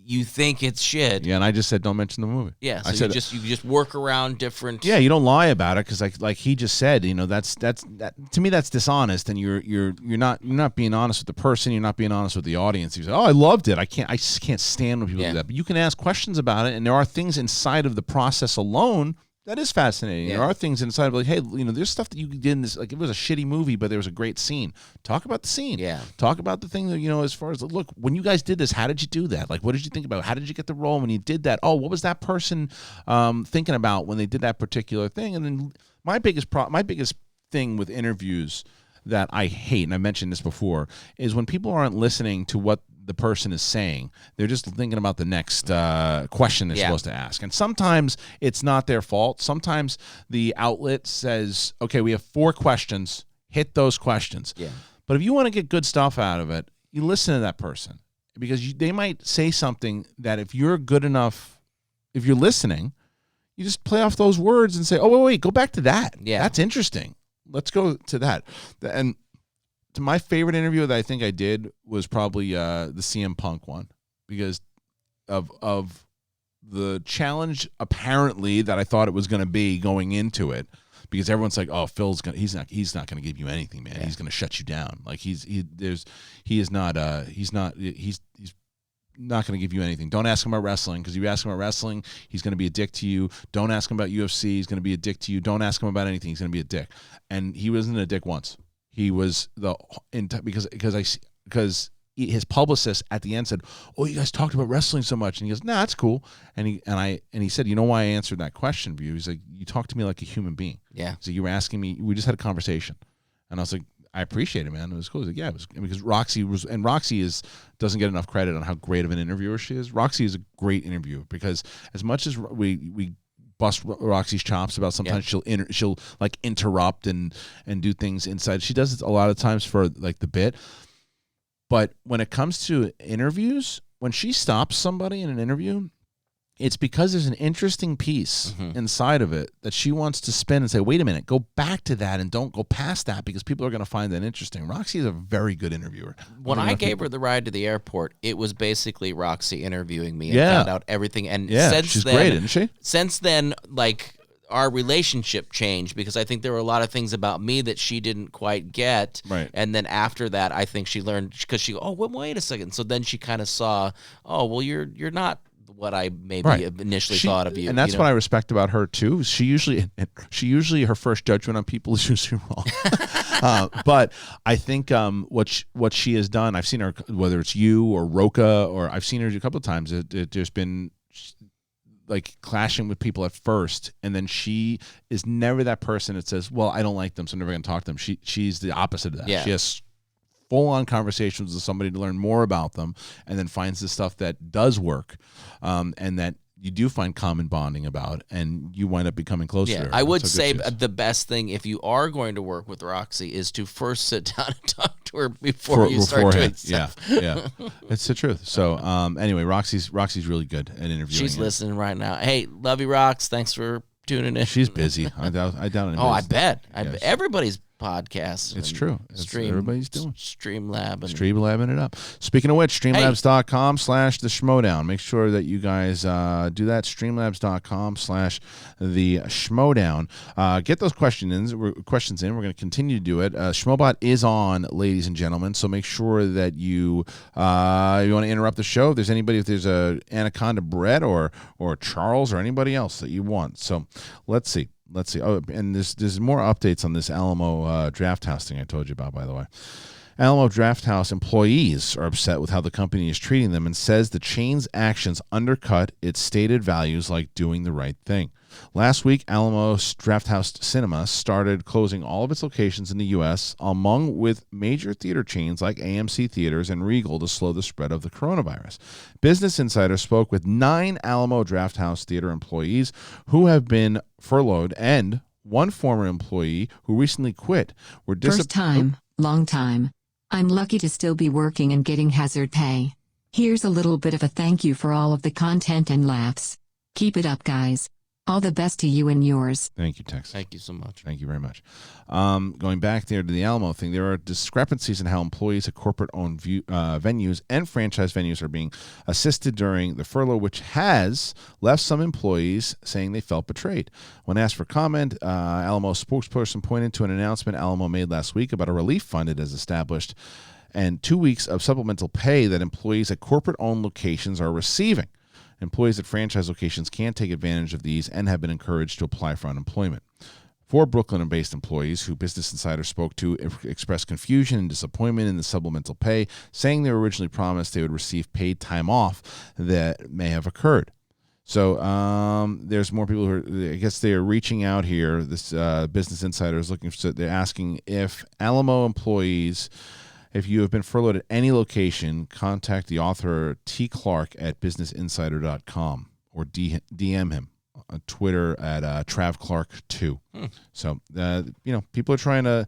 S2: you think it's shit?
S1: Yeah, and I just said, don't mention the movie.
S2: Yeah, so you just work around different.
S1: Yeah, you don't lie about it, because like he just said, that's to me that's dishonest, and you're not being honest with the person. You're not being honest with the audience. You say, oh, I loved it. I just can't stand when people do that. But you can ask questions about it, and there are things inside of the process alone that is fascinating. Yeah. There are things inside of, like, hey, there's stuff that you did in this, like, it was a shitty movie, but there was a great scene. Talk about the scene. Yeah. Talk about the thing that, as far as, look, when you guys did this, how did you do that? Like, what did you think about? How did you get the role when you did that? Oh, what was that person thinking about when they did that particular thing? And then my biggest thing with interviews that I hate, and I mentioned this before, is when people aren't listening to what the person is saying. They're just thinking about the next question they're supposed to ask. And sometimes it's not their fault. Sometimes the outlet says, okay, we have 4 questions. Hit those questions. Yeah. But if you want to get good stuff out of it, you listen to that person, because they might say something that if you're good enough, if you're listening, you just play off those words and say, oh, wait, go back to that. Yeah. That's interesting. Let's go to that. And to my favorite interview that I think I did was probably the CM Punk one, because of the challenge apparently that I thought it was going to be going into it, because everyone's like, oh, he's not going to give you anything, man. Yeah. He's going to shut you down. Like he's not going to give you anything. Don't ask him about wrestling, because if you ask him about wrestling, he's going to be a dick to you. Don't ask him about UFC. He's going to be a dick to you. Don't ask him about anything. He's going to be a dick. And he wasn't a dick once. He was because his publicist at the end said, "Oh, you guys talked about wrestling so much," and he goes, "Nah, that's cool." And he said, "You know why I answered that question for you?" He's like, "You talked to me like a human being." Yeah. So you were asking me. We just had a conversation, and I was like, "I appreciate it, man. It was cool." He's like, "Yeah, it was," because Roxy doesn't get enough credit on how great of an interviewer she is. Roxy is a great interviewer, because as much as we bust Roxy's chops about, sometimes she'll like interrupt and do things inside. She does it a lot of times for like the bit. But when it comes to interviews, when she stops somebody in an interview, it's because there's an interesting piece inside of it that she wants to spin and say, wait a minute, go back to that and don't go past that, because people are going to find that interesting. Roxy is a very good interviewer.
S2: When I gave her the ride to the airport, it was basically Roxy interviewing me and found out everything. And
S1: she's great, isn't she?
S2: Since then, like, our relationship changed, because I think there were a lot of things about me that she didn't quite get. Right. And then after that, I think she learned, because wait a second. So then she kind of saw, oh, well, you're not what I maybe initially thought of you.
S1: And that's what I respect about her too. She usually her first judgment on people is usually wrong. But I think what she has done, I've seen her, whether it's you or Roka, or I've seen her a couple of times. There's been like clashing with people at first, and then she is never that person that says, well, I don't like them, so I'm never going to talk to them. She's the opposite of that. Yeah. She has full-on conversations with somebody to learn more about them, and then finds the stuff that does work, and that you do find common bonding about, and you wind up becoming closer. Yeah,
S2: I would say the best thing, if you are going to work with Roxy, is to first sit down and talk to her before you start doing stuff.
S1: Yeah. It's the truth. So anyway, Roxy's really good at interviewing.
S2: She's listening right now. Hey, love you, Rox. Thanks for tuning in.
S1: She's busy. I doubt it.
S2: Oh, I bet. Everybody's podcasts.
S1: It's true. Everybody's doing
S2: Streamlabbing
S1: it up. Speaking of which, streamlabs.com/the Schmodown. Make sure that you guys do that. Streamlabs.com/the Schmodown. Get those questions in. We're going to continue to do it. Schmobot is on, ladies and gentlemen. So make sure that you want to interrupt the show. If there's a Anaconda Brett or Charles or anybody else that you want. So let's see. Oh, and there's more updates on this Alamo Drafthouse thing I told you about, by the way. Alamo Drafthouse employees are upset with how the company is treating them and says the chain's actions undercut its stated values like doing the right thing. Last week, Alamo's Drafthouse Cinema started closing all of its locations in the U.S., along with major theater chains like AMC Theaters and Regal to slow the spread of the coronavirus. Business Insider spoke with 9 Alamo Drafthouse Theater employees who have been furloughed and one former employee who recently quit.
S4: First time, long time. I'm lucky to still be working and getting hazard pay. Here's a little bit of a thank you for all of the content and laughs. Keep it up, guys. All the best to you and yours.
S1: Thank you, Texas.
S2: Thank you so much.
S1: Thank you very much. Going back there to the Alamo thing, there are discrepancies in how employees at corporate-owned venues and franchise venues are being assisted during the furlough, which has left some employees saying they felt betrayed. When asked for comment, Alamo spokesperson pointed to an announcement Alamo made last week about a relief fund it has established and 2 weeks of supplemental pay that employees at corporate-owned locations are receiving. Employees at franchise locations can take advantage of these and have been encouraged to apply for unemployment. 4 Brooklyn-based employees who Business Insider spoke to expressed confusion and disappointment in the supplemental pay, saying they were originally promised they would receive paid time off that may have occurred. So there's more people who are, I guess they are reaching out here. This Business Insider is looking for, they're asking if Alamo employees, if you have been furloughed at any location, contact the author T. Clark at businessinsider.com or DM him on Twitter at TravClark2. So, people are trying to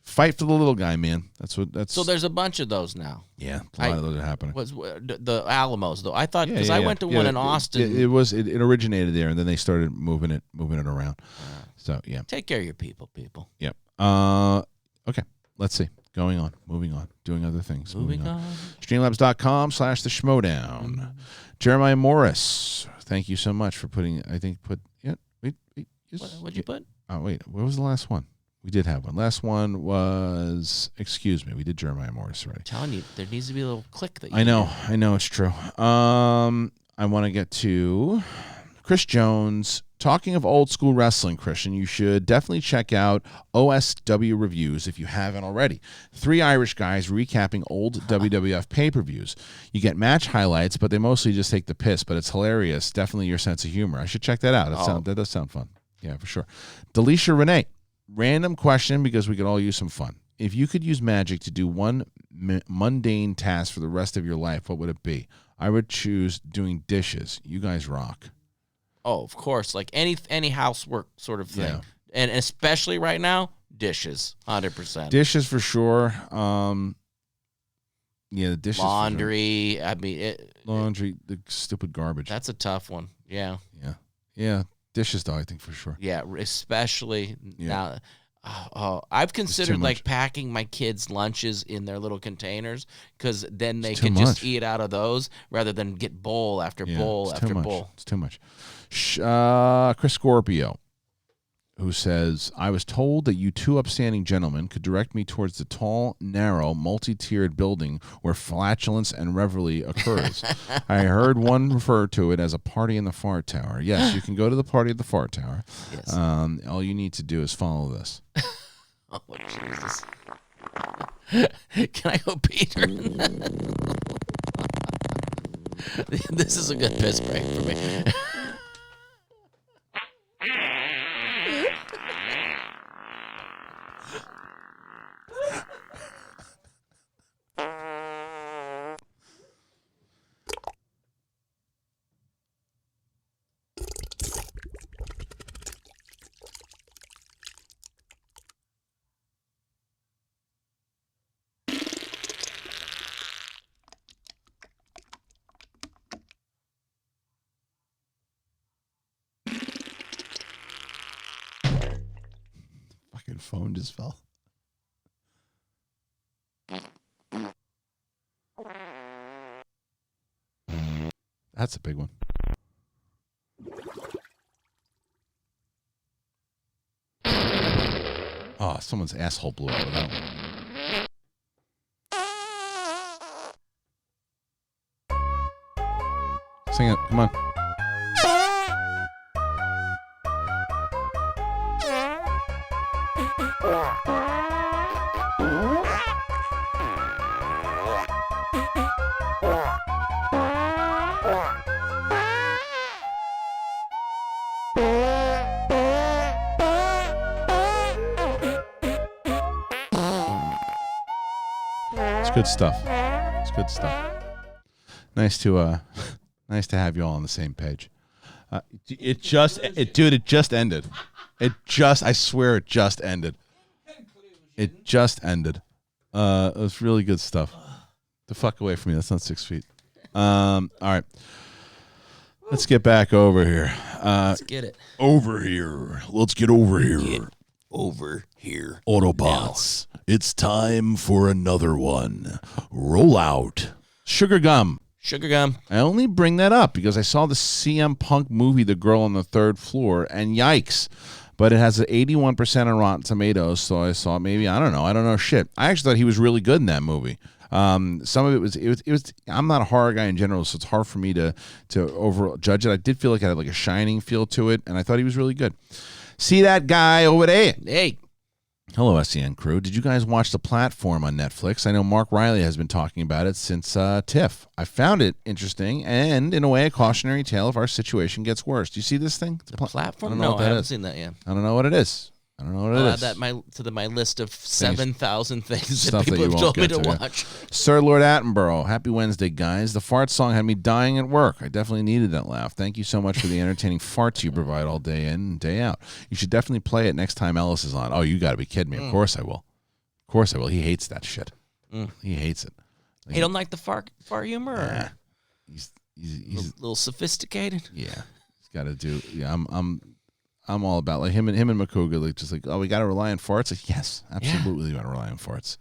S1: fight for the little guy, man.
S2: So there's a bunch of those now.
S1: Yeah, a lot of those are happening.
S2: Was the Alamos though? I thought because I went to one in Austin.
S1: It originated there, and then they started moving it around. So yeah,
S2: take care of your people.
S1: Yep. Okay. Let's see. Moving on, doing other things. Moving on. Streamlabs.com/the Schmodown. Jeremiah Morris, thank you so much for putting.
S2: What'd you put?
S1: Oh wait, what was the last one? We did have one. Last one was. Excuse me, we did Jeremiah Morris already.
S2: I'm telling you, there needs to be a little click that.
S1: I know, it's true. I want to get to Chris Jones. Talking of old school wrestling, Christian, you should definitely check out OSW Reviews if you haven't already. 3 Irish guys recapping old WWF pay-per-views. You get match highlights, but they mostly just take the piss, but it's hilarious. Definitely your sense of humor. I should check that out. That does sound fun. Yeah, for sure. Delisha Renee, random question because we could all use some fun. If you could use magic to do one mundane task for the rest of your life, what would it be? I would choose doing dishes. You guys rock.
S2: Oh, of course, like any housework sort of thing,
S1: Yeah.
S2: And especially right now, dishes, 100%.
S1: Dishes for sure. The dishes.
S2: Laundry.
S1: For sure.
S2: I mean,
S1: Laundry, the stupid garbage.
S2: That's a tough one. Yeah.
S1: Yeah. Dishes, though, I think for sure.
S2: Yeah, especially now. I've considered like packing my kids' lunches in their little containers because then they can just eat out of those rather than get bowl after bowl after bowl.
S1: It's too much. Chris Scorpio, who says, I was told that you 2 upstanding gentlemen could direct me towards the tall, narrow, multi-tiered building where flatulence and revelry occurs. I heard one refer to it as a party in the fart tower. Yes, you can go to the party at the fart tower.
S2: Yes.
S1: All you need to do is follow this.
S2: Oh, Jesus. Can I go, Peter? This is a good piss break for me.
S1: Fucking phone just fell. That's a big one. Oh, someone's asshole blew out with that one. Sing it. Come on. good stuff. It's good stuff. Nice to have you all on the same page. It just ended. I swear it just ended. It just ended. It was really good stuff. The fuck away from me. That's not 6 feet. All right. Let's get back over here.
S2: Let's get it.
S1: Over here. Let's get over here.
S2: Get over here.
S1: Autobots. Now. It's time for another one. Roll out. Sugar gum.
S2: Sugar gum.
S1: I only bring that up because I saw the CM Punk movie, The Girl on the Third Floor, and yikes. But it has an 81% on Rotten Tomatoes, so I saw maybe, I don't know shit. I actually thought he was really good in that movie. Some of it was. I'm not a horror guy in general, so it's hard for me to over judge it. I did feel like it had like a Shining feel to it, and I thought he was really good. See that guy over there?
S2: Hey.
S1: Hello, SEN crew. Did you guys watch The Platform on Netflix? I know Mark Riley has been talking about it since TIFF. I found it interesting and, in a way, a cautionary tale if our situation gets worse. Do you see this thing?
S2: The Platform? No, I haven't seen that yet.
S1: I don't know what it is.
S2: I'll add that to my list of 7,000 things that people
S1: that
S2: have told me to watch.
S1: Sir Lord Attenborough, happy Wednesday, guys. The fart song had me dying at work. I definitely needed that laugh. Thank you so much for the entertaining farts you provide all day in and day out. You should definitely play it next time Ellis is on. Oh, you got to be kidding me. Of course I will. Of course I will. He hates that shit. He hates it.
S2: Like, he don't like the fart humor?
S1: He's
S2: a little sophisticated?
S1: Yeah. He's got to do. Yeah, I'm all about like him and Makuga, like just like, oh, we got to rely on farts. Like, yes, absolutely, we got to rely on farts.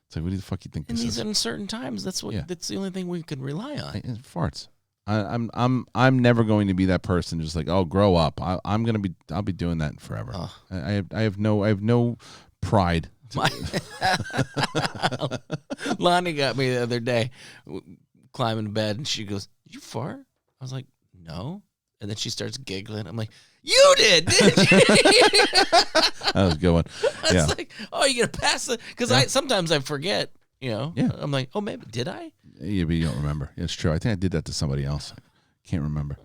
S1: It's like, what do the fuck you think?
S2: In
S1: this
S2: these
S1: is?
S2: Uncertain times, that's the only thing we can rely on.
S1: Farts. I'm never going to be that person. Just like, oh, grow up. I'll be doing that forever. Oh. I have no pride.
S2: Lonnie got me the other day, climbing to bed, and she goes, "Did you fart?" I was like, "No," and then she starts giggling. I'm like, "You did you?"
S1: That was a good one.
S2: Yeah. Like, oh, you gonna pass it? Because sometimes I forget. Yeah. I'm like, oh, maybe did I?
S1: Yeah, but you don't remember. It's true. I think I did that to somebody else. Can't remember.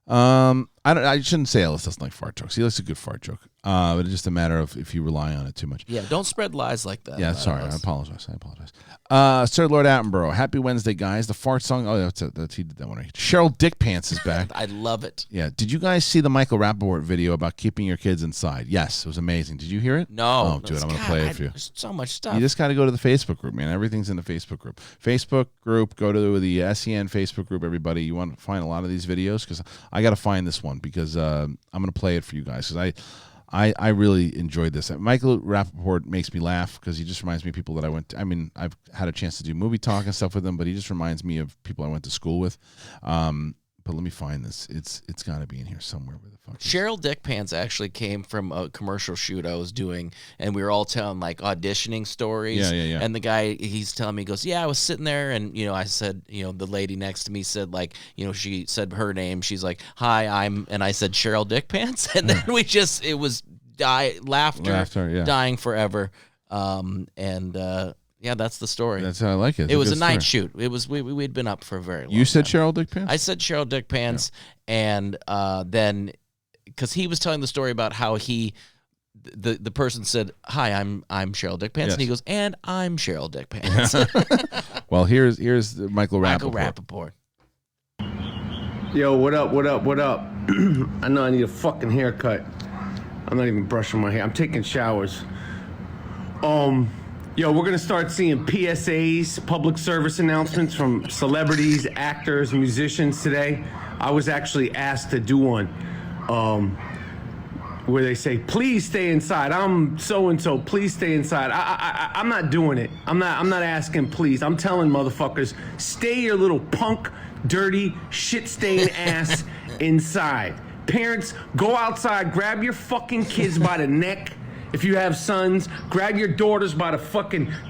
S1: I shouldn't say Ellis doesn't like fart jokes. He likes a good fart joke. But it's just a matter of if you rely on it too much.
S2: Yeah, don't spread lies like that.
S1: Yeah, sorry. I apologize. Sir Lord Attenborough, happy Wednesday, guys. The fart song. Oh, that's he did that one. Cheryl Dick Pants is back.
S2: I love it.
S1: Yeah. Did you guys see the Michael Rappaport video about keeping your kids inside? Yes, it was amazing. Did you hear it?
S2: No.
S1: Oh, dude, I'm going to play it for you.
S2: There's so much stuff.
S1: You just got to go to the Facebook group, man. Everything's in the Facebook group. Facebook group, go to the SEN Facebook group, everybody. You want to find a lot of these videos? Because I got to find this one because I'm going to play it for you guys because I really enjoyed this. Michael Rappaport makes me laugh because he just reminds me of people that I went to. I mean, I've had a chance to do movie talk and stuff with him, but he just reminds me of people I went to school with. But let me find this. It's got to be in here somewhere. Where the fuck?
S2: Cheryl Dick Pants actually came from a commercial shoot I was doing, and we were all telling like auditioning stories.
S1: Yeah.
S2: And the guy, he's telling me, he goes, "Yeah, I was sitting there, and I said, the lady next to me said like, she said her name. She's like, hi, and I said Cheryl Dick Pants, and then it was laughter, dying forever, Yeah, that's the story.
S1: That's how I like it.
S2: It was a night shoot. It was we'd been up for a very long time.
S1: You said Cheryl Dick Pants?
S2: I said Cheryl Dick Pants, and then because he was telling the story about how the person said, "Hi, I'm Cheryl Dick Pants," and he goes, "And I'm Cheryl Dick Pants."
S1: Well, here's Michael
S2: Rappaport.
S7: Yo, what up? I know I need a fucking haircut. I'm not even brushing my hair. I'm taking showers. Yo, we're gonna start seeing PSAs, public service announcements from celebrities, actors, musicians today. I was actually asked to do one, where they say, "Please stay inside. I'm so and so. Please stay inside." I'm not doing it. I'm not asking please. I'm telling motherfuckers, stay your little punk, dirty, shit-stained ass inside. Parents, go outside, grab your fucking kids by the neck. If you have sons, grab your daughters by the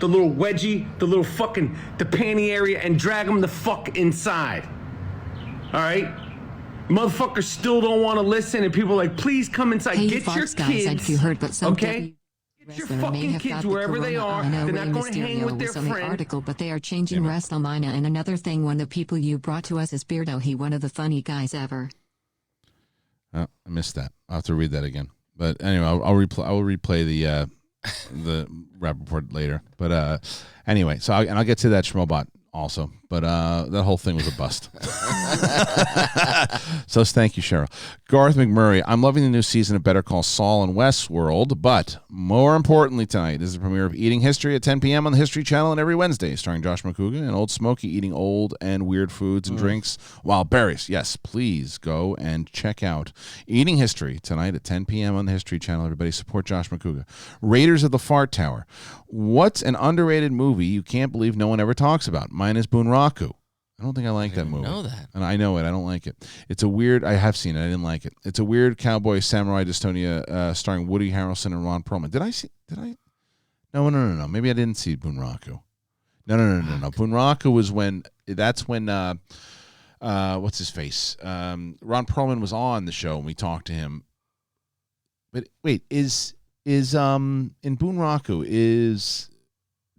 S7: little wedgie, the panty area, and drag them the fuck inside. All right? Motherfuckers still don't want to listen, and people are like, please come inside.
S4: Hey,
S7: get
S4: Fox
S7: your
S4: guys,
S7: kids.
S4: you heard, but some
S7: okay? Get your fucking kids wherever they are. They're not going to hang with their friends.
S4: Article, but they are changing WrestleMania. And another thing, one of the people you brought to us is Beardo. He one of the funny guys ever.
S1: Oh, I missed that. I'll have to read that again. But anyway, I will replay the rap report later. But anyway, so I'll get to that Schmobot also. But that whole thing was a bust. So thank you, Cheryl. Garth McMurray, I'm loving the new season of Better Call Saul and Westworld, but more importantly tonight is the premiere of Eating History at 10 p.m. on the History Channel and every Wednesday, starring Josh McCouga and Old Smokey eating old and weird foods and drinks while berries. Yes, please go and check out Eating History tonight at 10 p.m. on the History Channel. Everybody support Josh McCouga. Raiders of the Fart Tower. What's an underrated movie you can't believe no one ever talks about? Mine is Boonraku. I don't think I like that movie.
S2: Know that.
S1: And I know it. I don't like it. It's a weird. I have seen it. I didn't like it. It's a weird cowboy samurai dystonia starring Woody Harrelson and Ron Perlman. Did I see? Did I? No. Maybe I didn't see Boonraku. No. Boonraku was when. That's when. What's his face? Ron Perlman was on the show and we talked to him. But wait, is in Boonraku is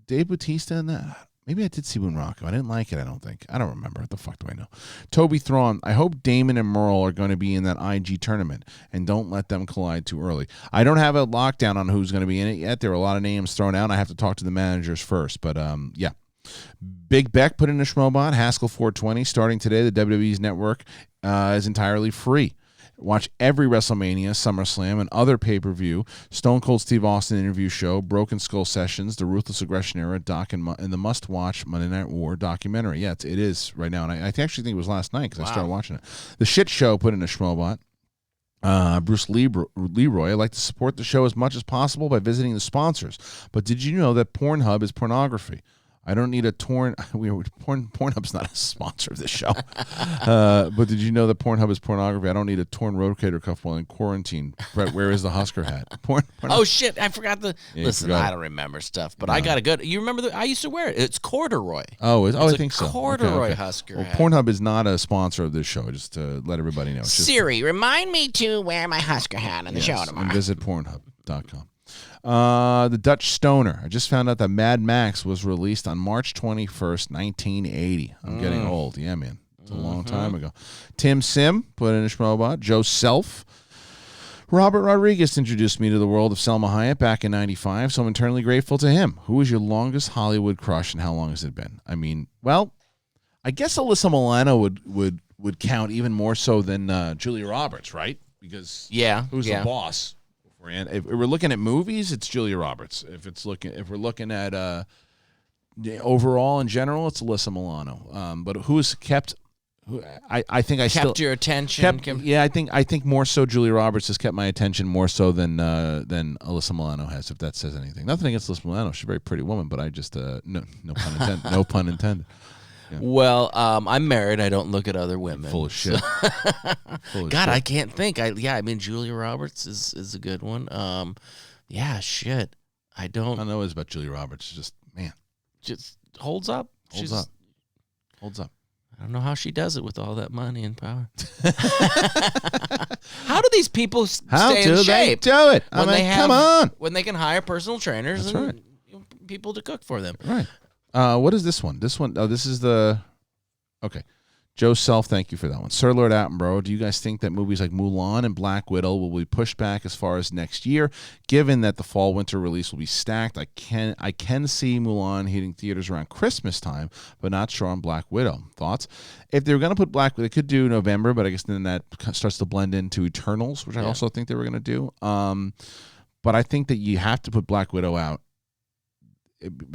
S1: Dave Bautista in that? Maybe I did see Boonraku. I didn't like it, I don't think. I don't remember. What the fuck do I know? Toby Thrawn, I hope Damon and Merle are going to be in that IG tournament, and don't let them collide too early. I don't have a lockdown on who's going to be in it yet. There are a lot of names thrown out. I have to talk to the managers first, but yeah. Big Beck put in a Schmobot, Haskell 420, starting today. The WWE's network is entirely free. Watch every WrestleMania, SummerSlam, and other pay-per-view, Stone Cold Steve Austin interview show, Broken Skull Sessions, the Ruthless Aggression Era doc, and the must-watch Monday Night War documentary. Yeah, it is right now, and I actually think it was last night because I started watching it. The Shit Show put in a Schmobot. Bruce Leroy, I like to support the show as much as possible by visiting the sponsors. But did you know that Pornhub is pornography? I don't need a Pornhub's not a sponsor of this show. But did you know that Pornhub is pornography? I don't need a torn rotator cuff while in quarantine. Brett, where is the Husker hat?
S2: Oh, shit. I forgot the... Listen, I don't remember stuff, but I got a good... You remember I used to wear it. It's corduroy.
S1: I think so.
S2: Corduroy Husker hat.
S1: Pornhub is not a sponsor of this show, just to let everybody know.
S6: Siri, remind me to wear my Husker hat on the show tomorrow.
S1: And visit Pornhub.com. The Dutch Stoner. I just found out that Mad Max was released on March 21st, 1980. I'm getting old. Yeah, man. It's a long time ago. Tim Sim put in a Schmobot. Joe Self. Robert Rodriguez introduced me to the world of Selma Hayek back in 95, so I'm eternally grateful to him. Who is your longest Hollywood crush and how long has it been? I mean, well, I guess Alyssa Milano would count even more so than Julia Roberts, right? Because who's the boss? And if we're looking at movies, it's Julia Roberts. If we're looking at overall in general, it's Alyssa Milano. But who's kept? I think I
S2: kept your attention.
S1: I think more so Julia Roberts has kept my attention more so than Alyssa Milano has. If that says anything, nothing against Alyssa Milano. She's a very pretty woman, but I just no pun intended. No pun intended. Yeah.
S2: Well, I'm married. I don't look at other women.
S1: Full of shit.
S2: God, I can't think. I mean, Julia Roberts is a good one. Shit. I don't
S1: know it's about Julia Roberts. Just
S2: holds up.
S1: Holds up.
S2: I don't know how she does it with all that money and power. How do these people stay in shape?
S1: They do it? Come on.
S2: When they can hire personal trainers
S1: That's
S2: and
S1: right.
S2: people to cook for them.
S1: Right. What is this one? This is the... Okay. Joe Self, thank you for that one. Sir Lord Attenborough, do you guys think that movies like Mulan and Black Widow will be pushed back as far as next year, given that the fall-winter release will be stacked? I can see Mulan hitting theaters around Christmas time, but not sure on Black Widow. Thoughts? If they were going to put Black Widow, they could do November, but I guess then that starts to blend into Eternals, which I also think they were going to do. But I think that you have to put Black Widow out.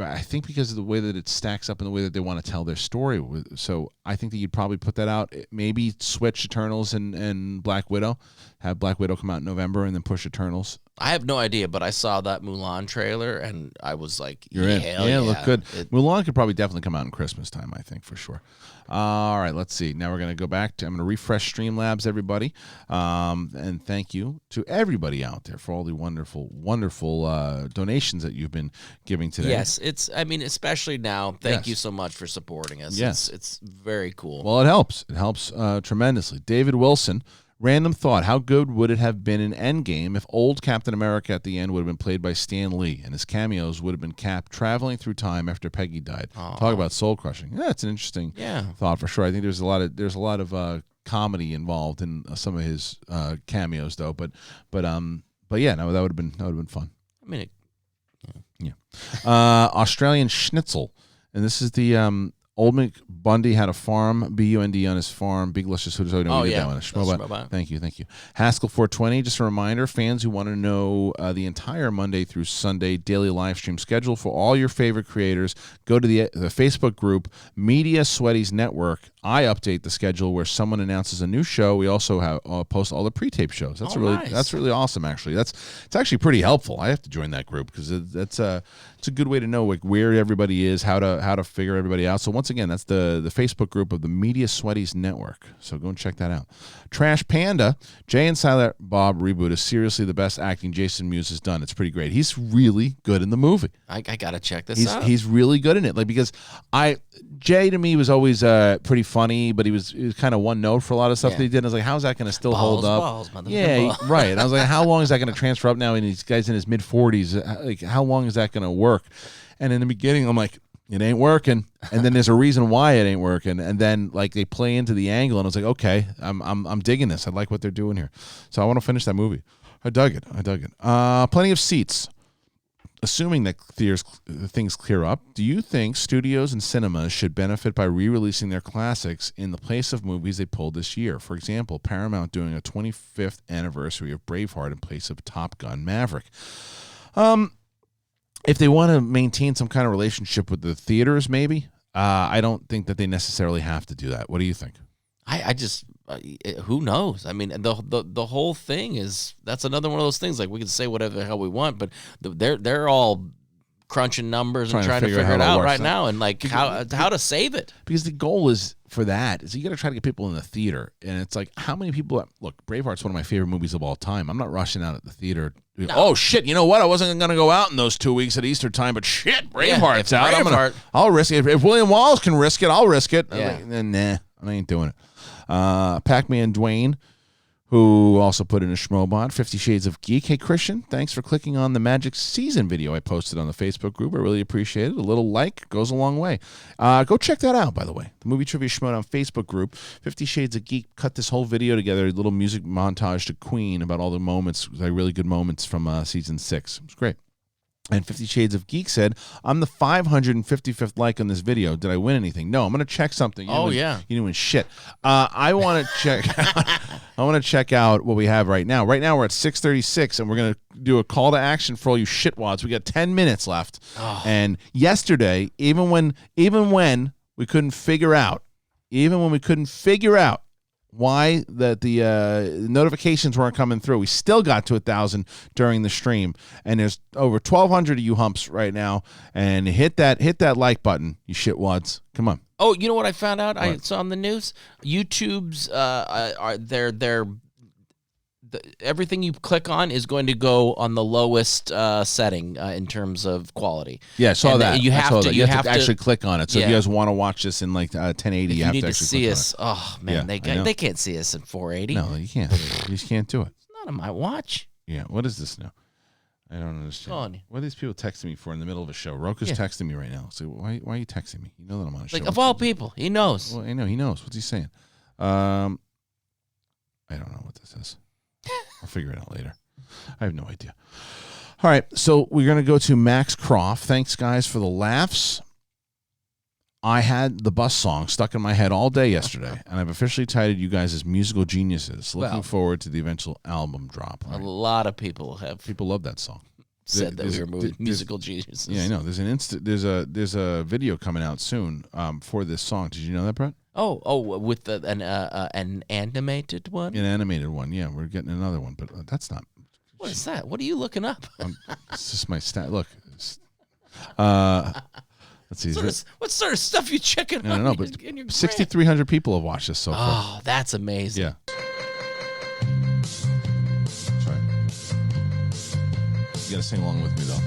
S1: I think because of the way that it stacks up and the way that they want to tell their story. So I think that you'd probably put that out. Maybe switch Eternals and Black Widow. Have Black Widow come out in November and then push Eternals.
S2: I have no idea, but I saw that Mulan trailer and I was like,
S1: You're in. Yeah, it looked good. Mulan could probably definitely come out in Christmas time, I think, for sure. All right, let's see. Now we're going to go back to, I'm going to refresh Streamlabs, everybody. And thank you to everybody out there for all the wonderful, wonderful donations that you've been giving today.
S2: Yes, especially now, thank you so much for supporting us.
S1: Yes.
S2: It's very cool.
S1: Well, it helps. It helps tremendously. David Wilson, random thought. How good would it have been in Endgame if old Captain America at the end would have been played by Stan Lee and his cameos would have been Cap traveling through time after Peggy died? Talk about soul crushing. Yeah, it's an interesting thought for sure. I think there's a lot of comedy involved in some of his cameos though. But yeah, no, that would have been fun.
S2: I mean,
S1: Yeah. Australian Schnitzel. And this is the Old McBundy had a farm, B-U-N-D on his farm. Big Luscious Hooters. Oh, no, we did that one. Schmobot. Thank you. Haskell 420. Just a reminder, fans who want to know the entire Monday through Sunday daily live stream schedule for all your favorite creators, go to the Facebook group, Media Sweaties Network. I update the schedule where someone announces a new show. We also have post all the pre-tape shows. That's that's really awesome. Actually, it's actually pretty helpful. I have to join that group because it's a good way to know like where everybody is, how to figure everybody out. So once again, that's the Facebook group of the Media Sweaties Network. So go and check that out. Trash Panda, Jay and Silent Bob reboot is seriously the best acting Jason Mewes has done. It's pretty great. He's really good in the movie.
S2: I gotta check this out.
S1: He's really good in it. Like because Jay to me was always pretty funny, but he was kind of one note for a lot of stuff that he did. And I was like, how's that going to still hold up? Right. And I was like, how long is that going to transfer up now? And these guys in his mid 40s, like how long is that going to work? And in the beginning, I'm like, it ain't working. And then there's a reason why it ain't working. And then like they play into the angle, and I was like, okay, I'm digging this. I like what they're doing here. So I want to finish that movie. I dug it. Plenty of seats. Assuming that things clear up, do you think studios and cinemas should benefit by re-releasing their classics in the place of movies they pulled this year? For example, Paramount doing a 25th anniversary of Braveheart in place of Top Gun Maverick. If they want to maintain some kind of relationship with the theaters, maybe. I don't think that they necessarily have to do that. What do you think?
S2: I just who knows? I mean, the whole thing that's another one of those things. Like we can say whatever the hell we want, but they're all crunching numbers and trying to figure it out right now, and like how to save it. Because
S1: the goal is for that is you got to try to get people in the theater, and it's like how many people look. Braveheart's one of my favorite movies of all time. I'm not rushing out at the theater. No. Oh shit! You know what? I wasn't gonna go out in those 2 weeks at Easter time, but shit, Braveheart's out. I'll risk it. If William Wallace can risk it, I'll risk it.
S2: Yeah.
S1: Like, nah, I ain't doing it. Pac-Man Dwayne, who also put in a Schmobot, 50 Shades of Geek. Hey, Christian, thanks for clicking on the Magic Season video I posted on the Facebook group. I really appreciate it. A little like goes a long way. Go check that out, by the way. The Movie Trivia Schmodown Facebook group. 50 Shades of Geek cut this whole video together, a little music montage to Queen about all the moments, like really good moments from Season 6. It was great. And 50 Shades of Geek said, I'm the 555th like on this video. Did I win anything? No, I'm going to check something. You didn't win shit. I want to check I want to check out what we have right now. Right now we're at 6:36, and we're going to do a call to action for all you shitwads. We got 10 minutes left. Oh. And yesterday, even when we couldn't figure out why the notifications weren't coming through, we still got to 1,000 during the stream, and there's over 1,200 of you humps right now. And hit that like button, you shitwads. Come on.
S2: Oh, you know what I found out? I saw on the news. YouTube's everything you click on is going to go on the lowest setting in terms of quality.
S1: Yeah, I saw that.
S2: You have to
S1: actually click on it. So if you guys want to watch this in like 1080, you have to actually
S2: see us. Oh man, they can't see us in 480.
S1: No, you can't. You just can't do it.
S2: It's not on my watch.
S1: Yeah. What is this now? I don't understand. What are these people texting me for in the middle of a show? Roka's texting me right now. So why are you texting me? You know that I'm on a show.
S2: Like of all people, he knows.
S1: Well, I know he knows. What's he saying? I don't know what this is. I'll figure it out later. I have no idea. All right, so we're going to go to Max Croft. Thanks, guys, for the laughs. I had the bus song stuck in my head all day yesterday, and I've officially titled you guys as musical geniuses. Looking forward to the eventual album drop.
S2: Right? A lot of people
S1: love that song.
S2: Said that we were musical geniuses.
S1: Yeah, I know. There's a video coming out soon for this song. Did you know that, Brett?
S2: Oh, with an animated one?
S1: An animated one, yeah. We're getting another one, but that's not.
S2: What is that? What are you looking up?
S1: It's just my stat. Look. Let's see.
S2: What sort of stuff you checking
S1: out? No, but 6,300 people have watched this so far.
S2: Oh, that's amazing.
S1: Yeah. Sorry. You gotta sing along with me, though.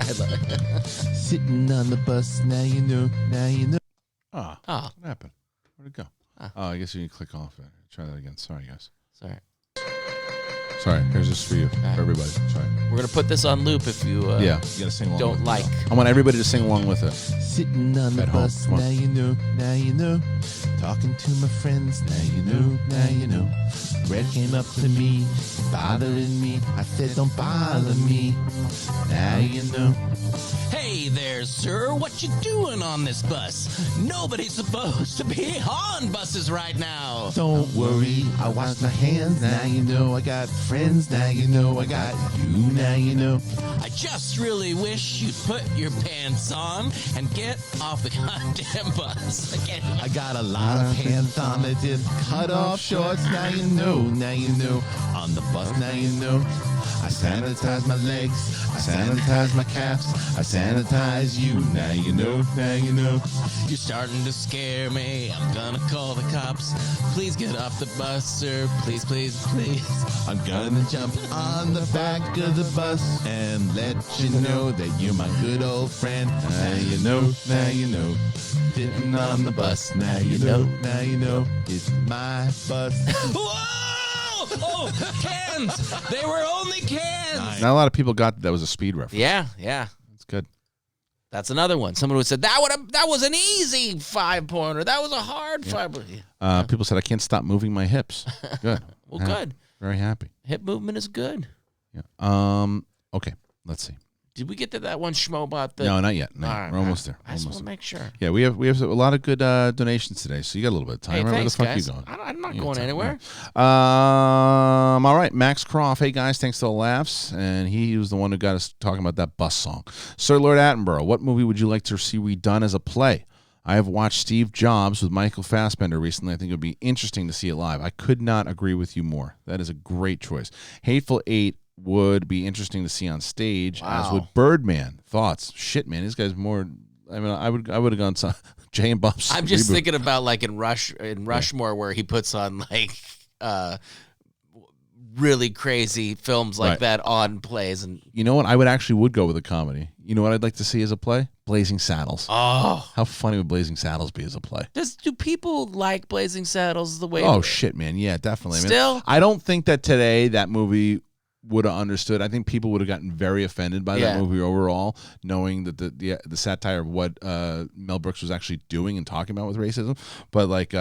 S2: I love it.
S1: Sitting on the bus, now you know. What happened? Where'd it go? Oh, I guess you can click off it. Try that again. Sorry, guys. Sorry. Here's this for you, for everybody. Sorry.
S2: We're gonna put this on loop if you
S1: you gotta sing along.
S2: Don't like.
S1: I want everybody to sing along with it.
S8: Sitting on the bus, now you know. Talking to my friends, now you know. Red came up to me, bothering me. I said, don't bother me. Now you know.
S2: Hey there, sir. What you doing on this bus? Nobody's supposed to be on buses right now.
S8: Don't worry, I wash my hands. Now you know I got friends. Now you know I got you. Now you know.
S2: I just really wish you'd put your pants on and get off the goddamn bus again.
S8: I got a lot of pants on that just cut off shorts. Now you know. Now you know. On the bus. Now you know. I sanitize my legs. I sanitize my calves. I sanitize you. Now you know. Now you know.
S2: You're starting to scare me. I'm gonna call the cops. Please get off the bus, sir. Please, please, please.
S8: I'm gonna jump on the back of the bus and let you know that you're my good old friend. Now you know. Now you know. Sitting on the bus. Now you know. Now you know. It's my bus.
S2: Whoa! Oh, cans! They were only cans!
S1: Not a lot of people got that was a speed reference.
S2: Yeah.
S1: That's good.
S2: That's another one. Someone would said that was an easy 5-pointer. That was a hard 5-pointer.
S1: People said I can't stop moving my hips. Good.
S2: Well, good.
S1: Very happy.
S2: Hip movement is good.
S1: Yeah. Okay. Let's see.
S2: Did we get to that one Schmobot?
S1: No, not yet. No,
S2: All right,
S1: we're almost there.
S2: I just want to make sure.
S1: Yeah, we have a lot of good donations today, so you got a little bit of time.
S2: Hey,
S1: Where
S2: thanks,
S1: the fuck
S2: guys.
S1: you going?
S2: I'm not going anywhere.
S1: All right, Max Croft. Hey guys, thanks to the laughs, and he was the one who got us talking about that bus song. Sir Lord Attenborough, what movie would you like to see redone as a play? I have watched Steve Jobs with Michael Fassbender recently. I think it would be interesting to see it live. I could not agree with you more. That is a great choice. Hateful Eight would be interesting to see on stage, as would Birdman. Thoughts? Shit, man, this guy's more. I mean, I would have gone some Jay and Bob's.
S2: I'm just
S1: reboot.
S2: thinking about like in Rushmore where he puts on like really crazy films like that on plays. And
S1: you know what? I would go with a comedy. You know what I'd like to see as a play? Blazing Saddles.
S2: Oh,
S1: how funny would Blazing Saddles be as a play?
S2: Do people like Blazing Saddles the way?
S1: Oh shit, man! Yeah, definitely.
S2: Still,
S1: I don't think that today that movie would have understood. I think people would have gotten very offended by that movie overall, knowing that the satire of what Mel Brooks was actually doing and talking about with racism. But like,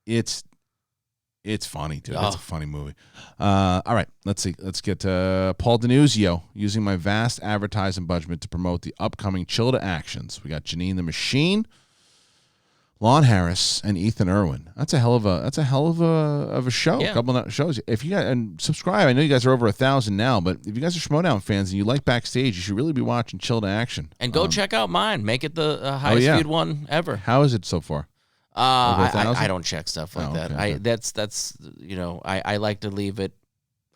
S1: it's funny, dude. It's a funny movie. All right, let's see. Let's get to Paul Denuzio, using my vast advertising budget to promote the upcoming Childa actions. We got Janine the Machine, Lon Harris, and Ethan Irwin. That's a hell of a show.
S2: Yeah.
S1: A couple of shows. If you guys and subscribe, I know you guys are over 1,000 now, but if you guys are Schmodown fans and you like Backstage, you should really be watching Childa Action.
S2: And go check out mine. Make it the highest viewed one ever.
S1: How is it so far?
S2: I don't check stuff like that.
S1: Okay.
S2: That's I like to leave it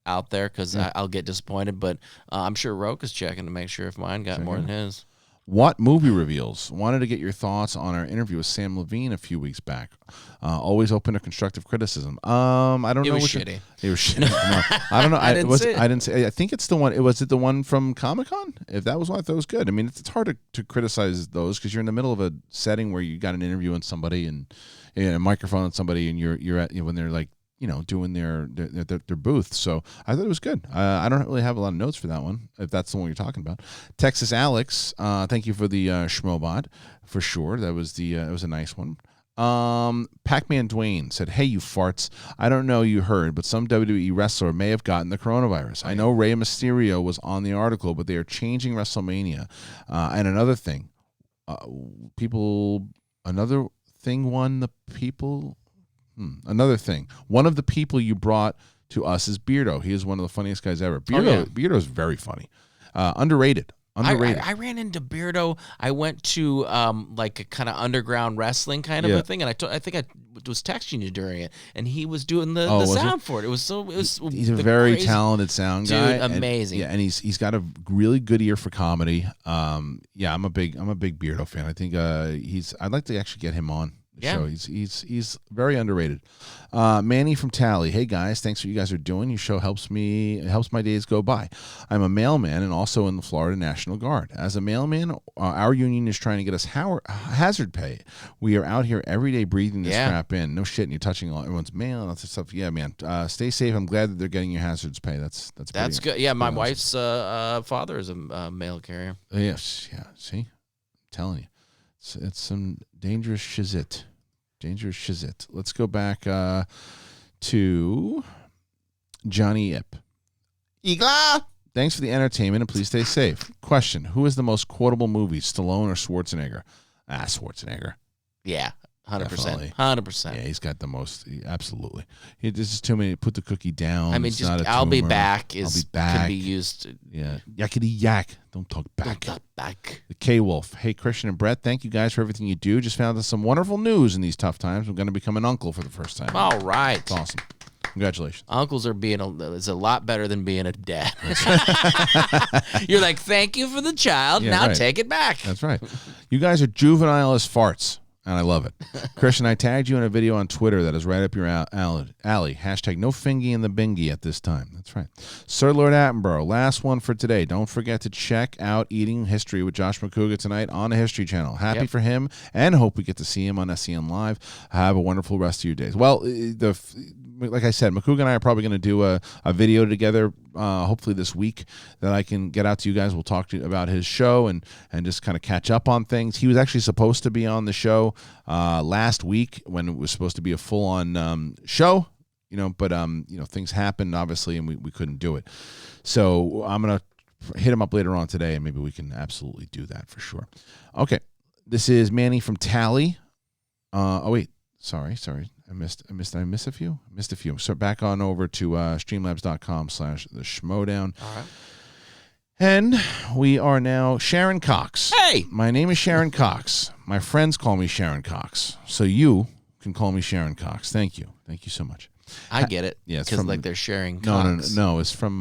S2: out there because I'll get disappointed. But I'm sure Roke is checking to make sure if mine got more than his.
S1: What movie reveals? Wanted to get your thoughts on our interview with Sam Levine a few weeks back. Always open to constructive criticism. I don't know.
S2: It was shitty.
S1: It was shitty. I don't know.
S2: I didn't see it.
S1: I think it's the one. Was it the one from Comic-Con? If that was one, I thought it was good. I mean, it's hard to criticize those because you're in the middle of a setting where you got an interview on somebody and a microphone on somebody, and you're at when they're like doing their booth. So I thought it was good. I don't really have a lot of notes for that one, if that's the one you're talking about. Texas Alex, thank you for the Schmobot, for sure. That was it was a nice one. Pac-Man Dwayne said, "Hey, you farts. I don't know you heard, but some WWE wrestler may have gotten the coronavirus. I know Rey Mysterio was on the article, but they are changing WrestleMania. And another thing, one of the people you brought to us is Beardo. He is one of the funniest guys ever. Beardo is very funny. Underrated.
S2: I ran into Beardo. I went to like a kind of underground wrestling kind of a thing, and I think I was texting you during it, and he was doing the sound for it. He's
S1: a very talented sound guy,
S2: dude, amazing.
S1: And he's got a really good ear for comedy. I'm a big Beardo fan. I think I'd like to actually get him on the show. He's very underrated. Manny from Tally. Hey guys, thanks for what you guys are doing. Your show helps my days go by. I'm a mailman and also in the Florida National Guard. As a mailman, our union is trying to get us hazard pay. We are out here every day breathing this crap in. No shit, and you're touching everyone's mail and all that stuff. Yeah, man. Stay safe. I'm glad that they're getting your hazards pay. That's
S2: good. Yeah, my wife's father is a mail carrier.
S1: Yes. Yeah. See, I'm telling you. It's some dangerous shizit. Let's go back to Johnny Ip.
S8: Igla.
S1: Thanks for the entertainment and please stay safe. Question: who is the most quotable movie, Stallone or Schwarzenegger? Schwarzenegger.
S2: Yeah, 100%.
S1: Definitely.
S2: 100%.
S1: Yeah, he's got the most. Absolutely. This is too many. Put the cookie down.
S2: I mean,
S1: It's
S2: just
S1: not a
S2: I'll be
S1: tumor.
S2: back
S1: I'll
S2: is
S1: be back.
S2: can be used.
S1: Yeah, yakety yak. Don't talk back.
S2: Don't talk back.
S1: The K Wolf. Hey, Christian and Brett, thank you guys for everything you do. Just found out some wonderful news in these tough times. I'm going to become an uncle for the first time.
S2: All right.
S1: It's awesome. Congratulations.
S2: Uncles are is a lot better than being a dad. You're like, thank you for the child.
S1: Yeah,
S2: now
S1: right.
S2: take it back.
S1: That's right. You guys are juvenile as farts, and I love it. Christian, I tagged you in a video on Twitter that is right up your alley. Hashtag no fingy in the bingy at this time. That's right. Sir Lord Attenborough, last one for today. Don't forget to check out Eating History with Josh McCouga tonight on the History Channel. Happy for him, and hope we get to see him on SEN Live. Have a wonderful rest of your days. Well, like I said, McCouga and I are probably going to do a video together, hopefully this week, that I can get out to you guys. We'll talk to you about his show and just kind of catch up on things. He was actually supposed to be on the show last week when it was supposed to be a full-on show, but things happened, obviously, and we couldn't do it. So I'm going to hit him up later on today, and maybe we can absolutely do that for sure. Okay, this is Manny from Tally. Sorry. I missed a few. So back on over to streamlabs.com/the Schmodown.
S2: All right.
S1: And we are now Sharon Cox.
S2: Hey!
S1: My name is Sharon Cox. My friends call me Sharon Cox. So you can call me Sharon Cox. Thank you. Thank you so much.
S2: I get it.
S1: Yeah, it's
S2: because
S1: from
S2: they're sharing.
S1: No. It's from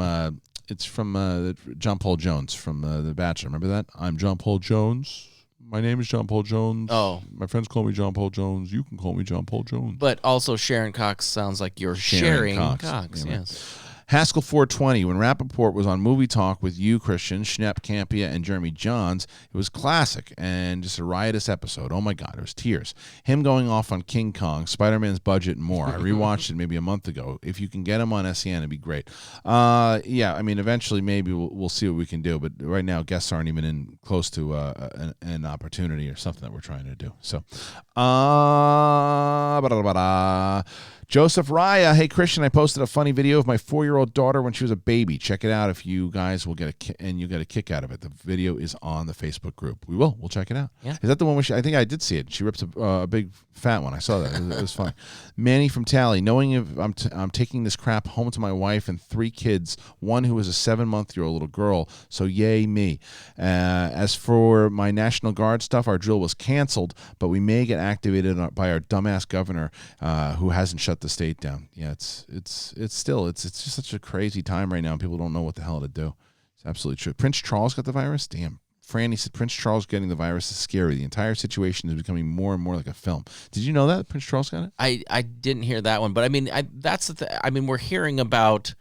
S1: John Paul Jones from The Bachelor. Remember that? I'm John Paul Jones. My name is John Paul Jones.
S2: Oh.
S1: My friends call me John Paul Jones. You can call me John Paul Jones.
S2: But also Sharon Cox sounds like you're sharing Cox.
S1: Yeah,
S2: Yes.
S1: Haskell 420, when Rappaport was on Movie Talk with you, Christian, Schnepp, Campia, and Jeremy Johns, it was classic and just a riotous episode. Oh, my God, it was tears. Him going off on King Kong, Spider-Man's budget, and more. I rewatched it maybe a month ago. If you can get him on SEN, it'd be great. Yeah, I mean, eventually maybe we'll see what we can do, but right now guests aren't even in close to an opportunity or something that we're trying to do. So, Joseph Raya, hey Christian, I posted a funny video of my 4-year-old daughter when she was a baby. Check it out if you guys will get a kick out of it. The video is on the Facebook group. We'll check it out.
S2: Yeah.
S1: Is that the one where I think I did see it. She ripped a big fat one. I saw that. It was fun. Manny from Tally, knowing if I'm taking this crap home to my wife and 3 kids, one who is a 7-month-old little girl. So yay me. As for my National Guard stuff, our drill was canceled, but we may get activated by our dumbass governor who hasn't shut the state down. Yeah, it's just such a crazy time right now, and people don't know what the hell to do. It's absolutely true. Prince Charles got the virus? Damn. Franny said Prince Charles getting the virus is scary. The entire situation is becoming more and more like a film. Did you know that Prince Charles got it?
S2: I didn't hear that one, but I mean, that's the thing. I mean, we're hearing about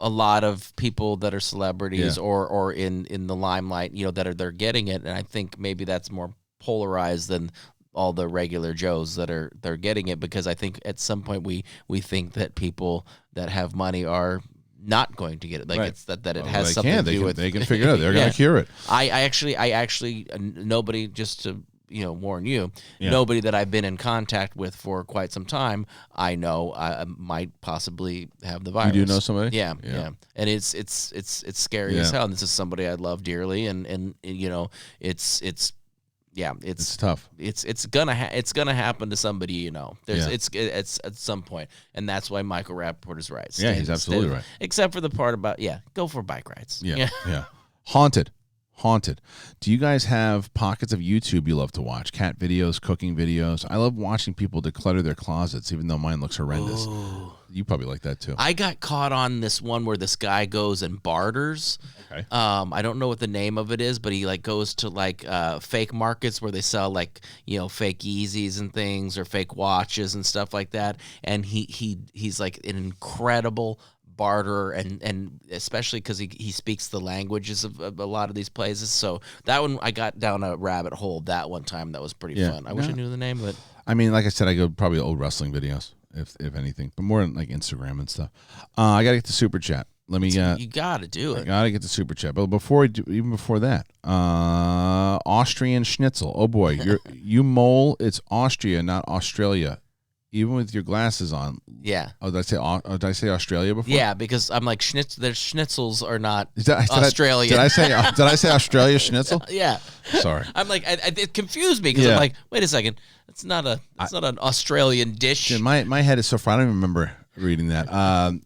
S2: a lot of people that are celebrities or in the limelight, that they're getting it, and I think maybe that's more polarized than all the regular Joes they're getting it, because I think at some point we think that people that have money are not going to get it. Like
S1: right.
S2: It's that it has something to do with.
S1: They can figure it out. They're going to cure it.
S2: I actually nobody, just to warn you, nobody that I've been in contact with for quite some time, I know might possibly have the virus.
S1: You do know somebody?
S2: Yeah. And it's scary as hell. And this is somebody I love dearly, and it's
S1: tough.
S2: It's gonna happen to somebody It's at some point, and that's why Michael Rappaport is right.
S1: He's absolutely right.
S2: Except for the part about go for bike rides.
S1: Yeah. Haunted. Do you guys have pockets of YouTube you love to watch? Cat videos, cooking videos. I love watching people declutter their closets, even though mine looks horrendous.
S2: Ooh.
S1: You probably like that too.
S2: I got caught on this one where this guy goes and barters.
S1: Okay.
S2: I don't know what the name of it is, but he goes to fake markets where they sell fake Yeezys and things, or fake watches and stuff like that. And he's like an incredible barter, and especially because he speaks the languages of a lot of these places. So that one, I got down a rabbit hole that one time. That was pretty fun. I wish I knew the name of it.
S1: I mean, like I said, I go probably old wrestling videos, if anything, but more on like Instagram and stuff. I got to get the super chat. Let me.
S2: You got to do it.
S1: I got to get the super chat. But even before that, Austrian Schnitzel. Oh boy, you mole. It's Austria, not Australia. Even with your glasses on.
S2: Yeah.
S1: Oh, did I say Australia before?
S2: Yeah, because I'm like their schnitzels are not
S1: Did I-
S2: Australian.
S1: Did I say Australia schnitzel?
S2: Yeah.
S1: Sorry.
S2: I'm like it confused me because I'm like, wait a second, it's not an Australian dish.
S1: Dude, my head is so fried. I don't even remember reading that.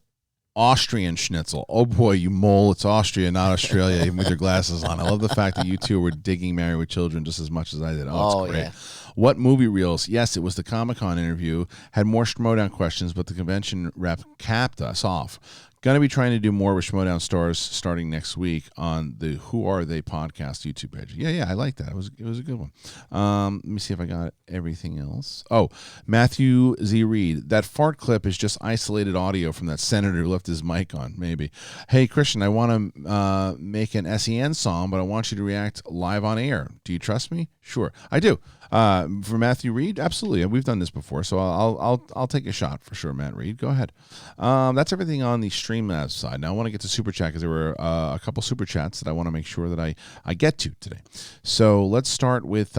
S1: Austrian schnitzel. Oh boy, you mole! It's Austria, not Australia. Even with your glasses on. I love the fact that you two were digging Married with Children just as much as I did. Oh, it's great.
S2: Yeah.
S1: What movie reels? Yes, it was the Comic-Con interview. Had more Schmodown questions, but the convention rep capped us off. Going to be trying to do more with Schmodown stars starting next week on the Who Are They podcast YouTube page. Yeah, I like that. It was a good one. Let me see if I got everything else. Oh, Matthew Z. Reed. That fart clip is just isolated audio from that senator who left his mic on, maybe. Hey, Christian, I want to make an SEN song, but I want you to react live on air. Do you trust me? Sure, I do. For Matthew Reed, absolutely. We've done this before, so I'll take a shot for sure, Matt Reed. Go ahead. That's everything on the Streamlabs side. Now I want to get to Super Chat because there were a couple Super Chats that I want to make sure that I get to today. So let's start with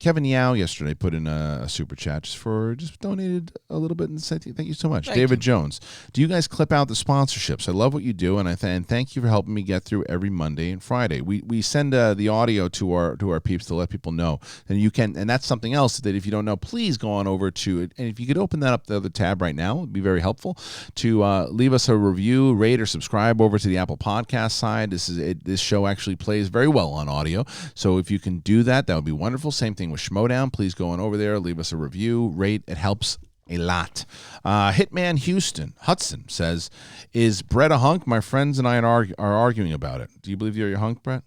S1: Kevin Yao yesterday put in a Super Chat just donated a little bit and said thank you so much. David Jones, do you guys clip out the sponsorships? I love what you do, and thank you for helping me get through every Monday and Friday. We send the audio to our peeps to let people know, and you can, and that's something else that if you don't know, please go on over to it, and if you could open that up the other tab right now, it'd be very helpful to leave us a review, rate, or subscribe over to the Apple Podcast side. This show actually plays very well on audio, so if you can do that, that would be wonderful. Same thing with Schmodown. Please go on over there, leave us a review, rate. It helps a lot. Hitman Hudson says, is Brett a hunk? My friends and I are arguing about it. Do you believe you're a hunk, Brett?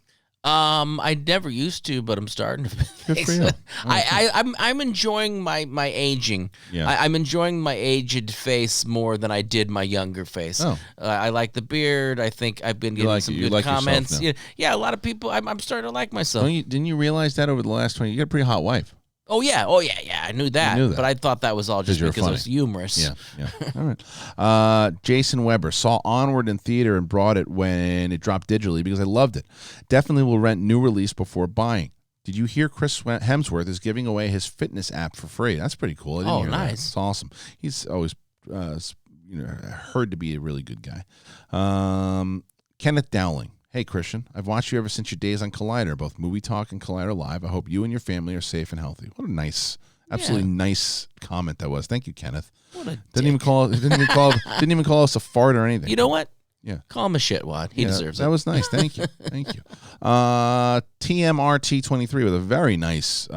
S2: I never used to, but I'm starting to.
S1: Good for you.
S2: I'm enjoying my aging.
S1: Yeah.
S2: I'm enjoying my aged face more than I did my younger face.
S1: Oh.
S2: I like the beard. I think I've been getting some good comments. Yeah, a lot of people. I'm starting to like myself.
S1: Didn't you realize that over the last 20 years? You got a pretty hot wife.
S2: Oh yeah. I knew that. But I thought that was all just because it was humorous.
S1: Yeah. All right. Jason Weber saw Onward in theater and brought it when it dropped digitally because I loved it. Definitely will rent new release before buying. Did you hear Chris Hemsworth is giving away his fitness app for free? That's pretty cool. I didn't hear that. It's awesome. He's always heard to be a really good guy. Kenneth Dowling. Hey, Christian, I've watched you ever since your days on Collider, both Movie Talk and Collider Live. I hope you and your family are safe and healthy. What a nice, absolutely nice comment that was. Thank you, Kenneth.
S2: What a
S1: didn't even call us a fart or anything.
S2: You know what?
S1: Yeah.
S2: Call him a shitwad. He deserves it.
S1: That was nice. Thank you. Thank you. TMRT23 with a very nice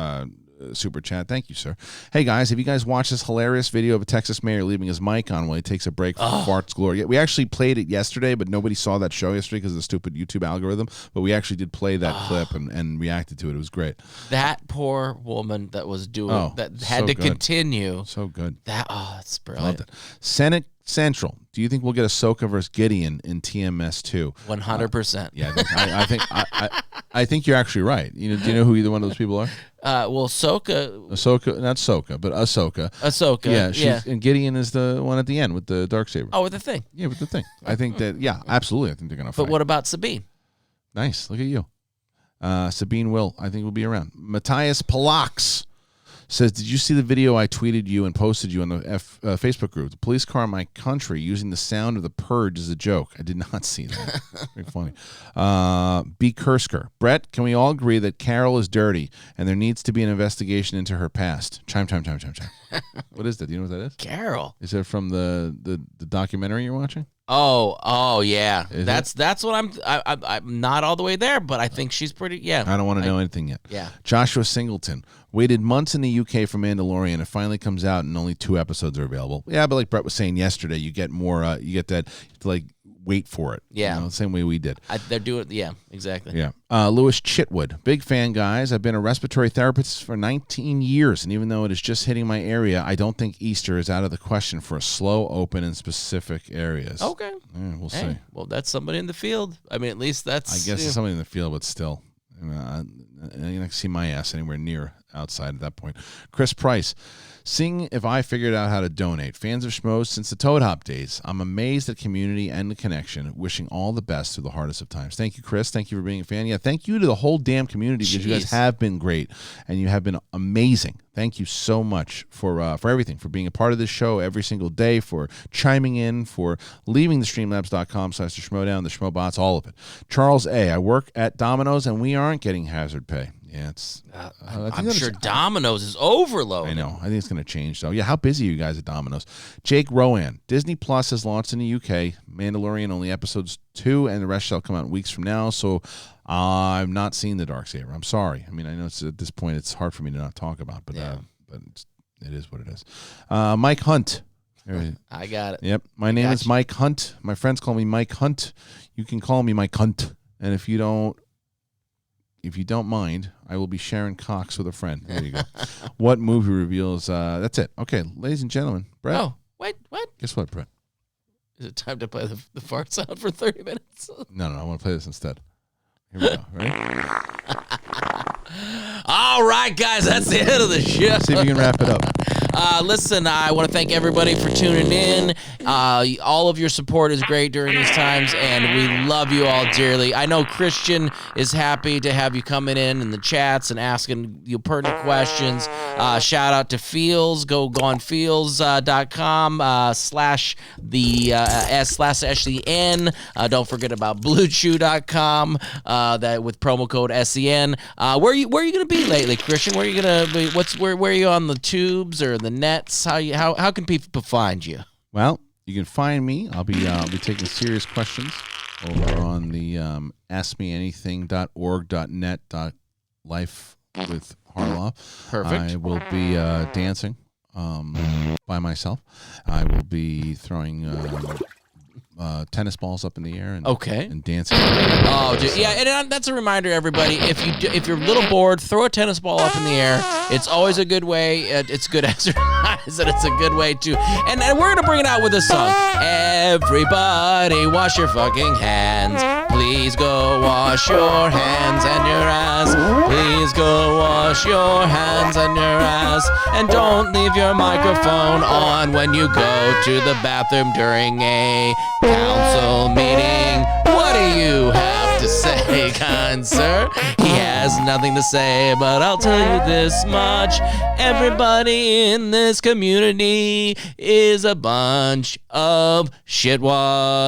S1: Super Chat. Thank you, sir. Hey, guys, have you guys watched this hilarious video of a Texas mayor leaving his mic on while he takes a break from farts glory? We actually played it yesterday, but nobody saw that show yesterday because of the stupid YouTube algorithm. But we actually did play that clip and reacted to it. It was great.
S2: That poor woman that was doing that had to continue.
S1: So good.
S2: That's brilliant.
S1: Loved it. Senate Central. Do you think we'll get Ahsoka versus Gideon in TMS 2?
S2: 100%.
S1: Yeah, I think you're actually right. Do you know who either one of those people are?
S2: Ahsoka,
S1: not Soka, but Ahsoka.
S2: Yeah,
S1: and Gideon is the one at the end with the Darksaber.
S2: Oh, with the thing.
S1: Yeah, with the thing. I think that. Yeah, absolutely. I think they're gonna fight.
S2: But what about Sabine?
S1: Nice. Look at you. Sabine I think will be around. Matthias Palax says, did you see the video I tweeted you and posted you on the Facebook group? The police car in my country using the sound of the purge as a joke. I did not see that. Very funny. B. Kursker. Brett, can we all agree that Carol is dirty and there needs to be an investigation into her past? Chime. What is that? Do you know what that is?
S2: Carol.
S1: Is it from the documentary you're watching?
S2: Oh yeah.
S1: Is
S2: that's what I'm not all the way there, but I think she's pretty. Yeah.
S1: I don't want to know anything yet.
S2: Yeah.
S1: Joshua Singleton waited months in the UK for Mandalorian. It finally comes out and only 2 episodes are available. Yeah, but like Brett was saying yesterday, you get more. You get that. You have to like wait for it.
S2: Yeah.
S1: The same way we did.
S2: They're doing. Yeah. Exactly.
S1: Yeah. Lewis Chitwood, big fan, guys. I've been a respiratory therapist for 19 years, and even though it is just hitting my area, I don't think Easter is out of the question for a slow open in specific areas.
S2: Okay.
S1: Yeah, we'll see.
S2: Well, that's somebody in the field. I mean, at least that's.
S1: I guess it's somebody in the field, but still, you're not gonna see my ass anywhere near outside at that point. Chris Price, seeing if I figured out how to donate. Fans of Schmoes since the Toad Hop days. I'm amazed at community and the connection. Wishing all the best through the hardest of times. Thank you, Chris. Thank you for being a fan. Yeah, thank you to the whole damn community because you guys have been great and you have been amazing. Thank you so much for everything, for being a part of this show every single day, for chiming in, for leaving the streamlabs.com/theschmodown, the Schmobots, all of it. Charles A., I work at Domino's and we aren't getting hazard pay. Yeah, it's.
S2: I'm sure Domino's is overloaded.
S1: I know. I think it's going to change, though. Yeah, how busy are you guys at Domino's? Jake Rowan. Disney Plus has launched in the UK. Mandalorian only episodes 2, and the rest shall come out weeks from now. So I've not seen The Darksaber. I'm sorry. I mean, I know it's, at this point it's hard for me to not talk about, but it is what it is. Mike Hunt.
S2: I got it.
S1: Yep. My name is Mike Hunt. My friends call me Mike Hunt. You can call me Mike Hunt. And if you don't mind, I will be sharing cocks with a friend. There you go. What movie reveals? That's it. Okay, ladies and gentlemen. Brett.
S2: Oh, wait, what?
S1: Guess what, Brett?
S2: Is it time to play the fart sound for 30 minutes?
S1: No, I want to play this instead. Here we go. Ready?
S2: All right, guys, that's the end of the show.
S1: See if you can wrap it up.
S2: Listen, I want to thank everybody for tuning in. All of your support is great during these times, and we love you all dearly. I know Christian is happy to have you coming in the chats and asking you pertinent questions. Shout out to Fields. Go on Fields.com /SN. Don't forget about BlueChew.com that with promo code SEN. Where are you going to be lately, Christian? Where are you going to be? Where are you on the tubes or the nets? How can people find you?
S1: Well, you can find me. I'll be taking serious questions over on the askmeanything.org.net.life with Harloff.
S2: Perfect.
S1: I will be dancing by myself. I will be throwing tennis balls up in the air and dancing.
S2: Oh, dude. Yeah, and that's a reminder, everybody. If you're a little bored, throw a tennis ball up in the air. It's always a good way. It's good exercise, and it's a good way to. And we're gonna bring it out with a song. Everybody, wash your fucking hands. Please go wash your hands and your ass. Please go wash your hands and your ass. And don't leave your microphone on when you go to the bathroom during a council meeting. What do you have to say, kind sir? He has nothing to say, but I'll tell you this much. Everybody in this community is a bunch of shitwads.